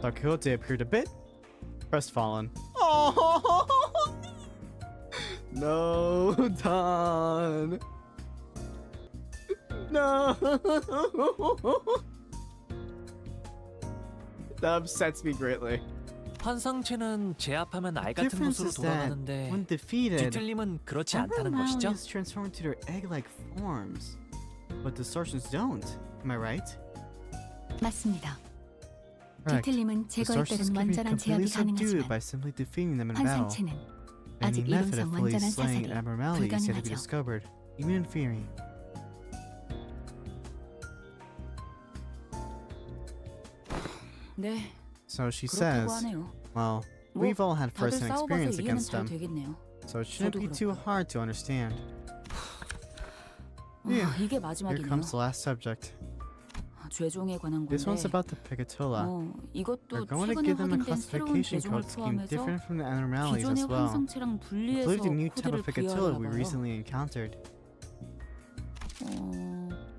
S1: Don Quixote appeared a bit crestfallen. Oh no, Don. No. That upsets me greatly.
S15: 환상체는 제압하면 알 같은
S1: Difference
S15: 곳으로
S1: is that
S15: 돌아가는데
S1: when defeated,
S15: 뒤틀림은 그렇지 않다는 것이죠?
S1: abnormalities transform into their egg-like forms, but distortions don't. Am I right?
S5: 맞습니다.
S1: Correct.
S5: 뒤틀림은 제거에
S1: Distortions
S5: 따른
S1: can be
S5: 완전한
S1: completely
S5: 제압이
S1: subdued
S5: 가능하지만
S1: by simply defeating them in battle.
S5: 환상체는
S1: Any
S5: 아직
S1: method
S5: 이론상
S1: of fully
S5: 완전한
S1: slaying
S5: 사살이
S1: abnormalities yet to be
S5: 불가능하죠.
S1: discovered, even in theory.
S11: 네,
S1: So she
S11: 그렇다고
S1: says,
S11: 하네요.
S1: well,
S11: 뭐
S1: we've all had
S11: 다들
S1: first-hand
S11: 싸워봐서
S1: experience
S11: 이해는
S1: against
S11: 잘
S1: them,
S11: 되겠네요.
S1: so it shouldn't
S11: 저도
S1: be too
S11: 그렇고요.
S1: hard to understand. Yeah,
S11: 이게
S1: here
S11: 마지막이네요.
S1: comes the last subject.
S11: 죄종에 관한
S1: This one's
S11: 건데
S1: about the Picatola.
S11: 이것도
S1: We're going to
S11: 최근에
S1: give them a
S11: 확인된 새로운
S1: classification
S11: 죄종을
S1: code scheme
S11: 포함해서
S1: different from the abnormalities
S11: 기존의
S1: as well.
S11: 환상체랑 분리해서
S1: Including the new type
S11: 코드를
S1: of Picatola we
S11: 부여하나 봐요.
S1: recently encountered.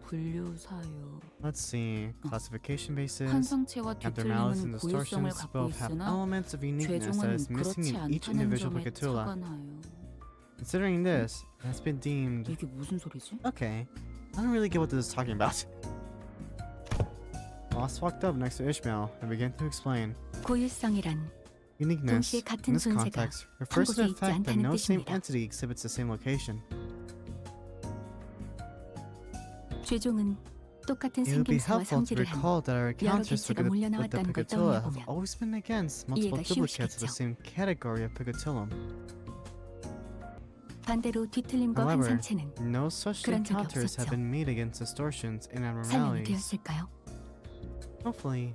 S11: 분류 사유.
S1: Let's see. Classification basis.
S11: 환상체와
S1: Abnormalities
S11: 뒤틀림은
S1: and
S11: 고유성을
S1: distortions
S11: 갖고
S1: both have
S11: 있으나
S1: elements of uniqueness that
S11: 죄종은
S1: is missing
S11: 그렇지
S1: in each
S11: 않다는
S1: individual
S11: 점에
S1: Picatola.
S11: 착안하여.
S1: Considering this, it has been deemed...
S11: 이게 무슨 소리지?
S1: Okay. I don't really get what this is talking about. Moss walked up next to Ishmael and began to explain.
S5: 고유성이란
S1: Uniqueness,
S5: 동시에
S1: in
S5: 같은
S1: this
S5: 존재가
S1: context,
S5: 한
S1: refers to
S5: 곳에
S1: the
S5: 있지
S1: fact that
S5: 않다는
S1: no same
S5: 뜻입니다.
S1: entity exhibits the same location.
S5: 죄종은 똑같은
S1: It would be
S5: 생김새와
S1: helpful to
S5: 성질을 한
S1: recall that our
S5: 여러
S1: encounters with
S5: 개체가
S1: the
S5: 몰려나왔다는 걸
S1: Picatola have
S5: 떠올려보면
S1: always been against multiple
S5: 이해가
S1: duplicates of the
S5: 쉬우시겠죠.
S1: same category of Picatulum.
S5: 반대로 뒤틀림과
S1: However,
S5: 환상체는
S1: no such
S5: 그런 적이
S1: encounters have
S5: 없었죠.
S1: been made against distortions and
S5: 설명이
S1: abnormalities.
S5: 되었을까요?
S1: Hopefully,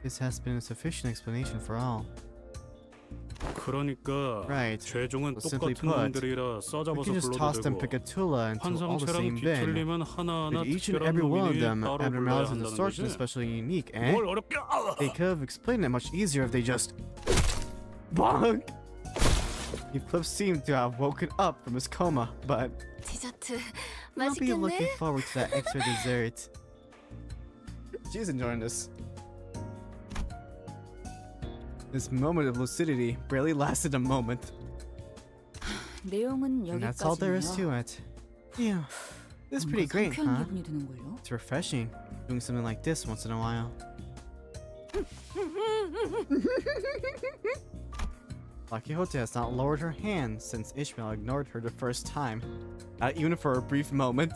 S1: this has been a sufficient explanation for all.
S8: 그러니까
S1: Right.
S8: 죄종은
S1: So simply
S8: 똑같은
S1: put,
S8: 놈들이라
S1: we
S8: 써잡아서
S1: can just toss
S8: 불러도
S1: them
S8: 되고
S1: Picatula into all the
S8: 환상체랑
S1: same bin.
S8: 뒤틀림은 하나하나
S1: With each and
S8: 특별한
S1: every one of
S8: 놈이니
S1: them,
S8: 따로 불러야
S1: abnormalities and
S8: 한다는
S1: distortions,
S8: 거지.
S1: especially unique, eh?
S8: 뭘 어렵게
S1: They could have explained it much easier if they just... Bonk! Eclipse seemed to have woken up from his coma, but...
S4: 디저트
S1: I'll be looking
S4: 맛있겠네.
S1: forward to that extra dessert. She's enjoying this. This moment of lucidity barely lasted a moment.
S11: 내용은
S1: And that's all there is
S11: 여기까지네요.
S1: to it. Yeah, this is pretty
S11: 뭔가
S1: great,
S11: 상쾌한
S1: huh?
S11: 기분이 드는걸요?
S1: It's refreshing, doing something like this once in a while. La Quixote has not lowered her hand since Ishmael ignored her the first time, not even for a brief moment.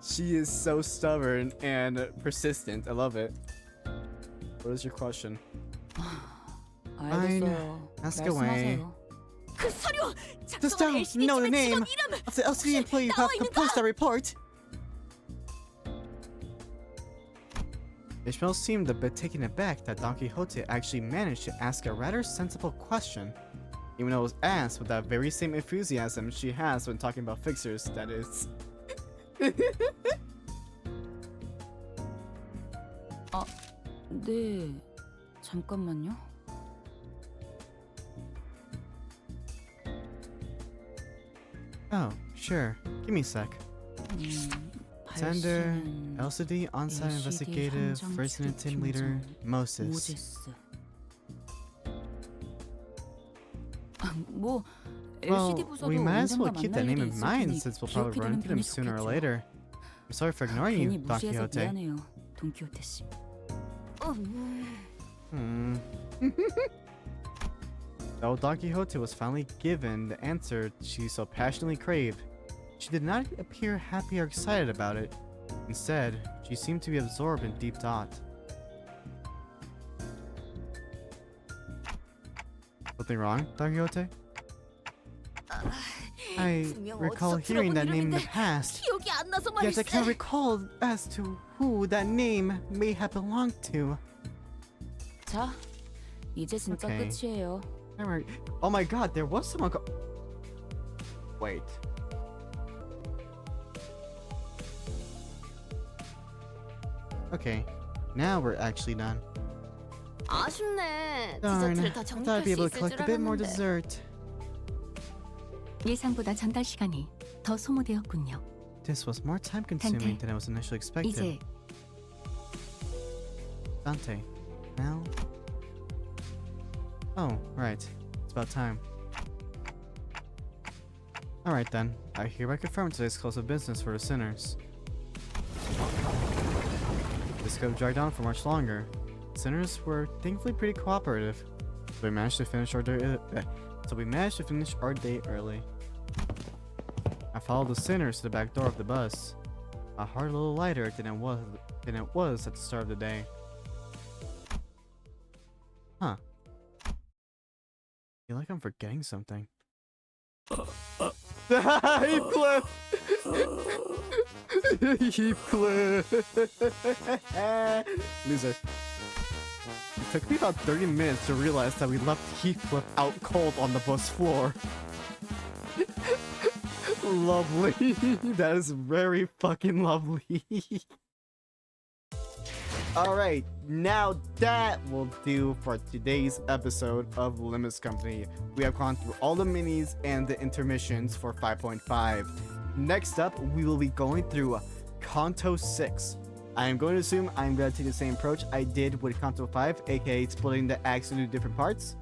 S1: She is so stubborn and persistent. I love it. What is your question?
S5: 알겠어요.
S1: Ask away.
S5: 말씀하세요.
S2: 그 서류!
S1: Just
S2: 작성한
S1: don't
S2: LCD
S1: know the
S2: 직원
S1: name
S2: 이름!
S1: of the LCD employee who have composed that report. Ishmael seemed a bit taken aback that Don Quixote actually managed to ask a rather sensible question, even though it was asked with that very same enthusiasm she has when talking about fixers, that is.
S5: 네. 잠깐만요.
S1: Oh, sure. Give me a sec. Sander, LCD on-site investigative, resident team leader, Moses.
S5: 뭐
S1: Well,
S5: LCD 부서도
S1: we might as well
S5: 언젠가
S1: keep
S5: 만날
S1: that name
S5: 일이
S1: in
S5: 있을
S1: mind
S5: 테니
S1: since we'll probably
S5: 기억해
S1: run
S5: 두는
S1: into them
S5: 편이
S1: sooner or
S5: 좋겠죠.
S1: later. I'm sorry for ignoring you,
S5: 괜히
S1: Don
S5: 무시해서
S1: Quixote.
S5: 미안해요, 돈키호테 씨.
S1: Though Don Quixote was finally given the answer she so passionately craved, she did not appear happy or excited about it. Instead, she seemed to be absorbed in deep thought. Something wrong, Don Quixote? I recall hearing that name in the past,
S2: 기억이 안 나서
S1: yet I
S2: 말이지.
S1: can't recall as to who that name may have belonged to.
S5: 자, 이제 진짜
S1: Okay.
S5: 끝이에요.
S1: Alright. Oh my god, there was someone Wait. Okay, now we're actually done.
S2: 아쉽네.
S1: Darn,
S2: 디저트를
S1: I
S2: 다
S1: thought
S2: 정리할
S1: I'd be
S2: 수
S1: able to
S2: 있을
S1: collect
S2: 줄
S1: a bit more
S2: 알았는데.
S1: dessert.
S5: 예상보다 전달 시간이 더 소모되었군요.
S1: This was more time consuming than I was initially expected.
S5: 이제
S1: Dante. Now? Oh, right. It's about time. Alright then. I hereby confirm today's close of business for the sinners. This could have dragged on for much longer. Sinners were thankfully pretty cooperative. So we managed to finish our day early. I followed the sinners to the back door of the bus. My heart a little lighter than it was at the start of the day. Huh. I feel like I'm forgetting something. Heathcliff! Heathcliff! Loser. It took me about 30 minutes to realize that we left Heathcliff out cold on the bus floor. Lovely. That is very fucking lovely. Alright, now that will do for today's episode of Limbus Company. We have gone through all the minis and the intermissions for 5.5. Next up, we will be going through Kanto 6. I am going to assume I'm going to take the same approach I did with Kanto 5, aka splitting the acts into different parts,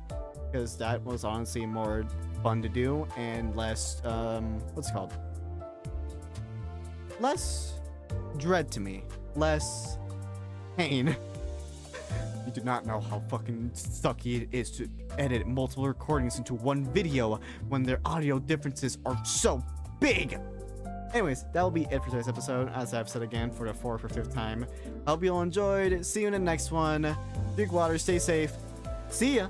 S1: because that was honestly more fun to do and less, what's it called? Less dread to me. Less pain. You do not know how fucking sucky it is to edit multiple recordings into one video when their audio differences are so big. Anyways, that will be it for today's episode, as I've said again for the 4th or 5th time. I hope you all enjoyed. See you in the next one. Drink water, stay safe. See ya!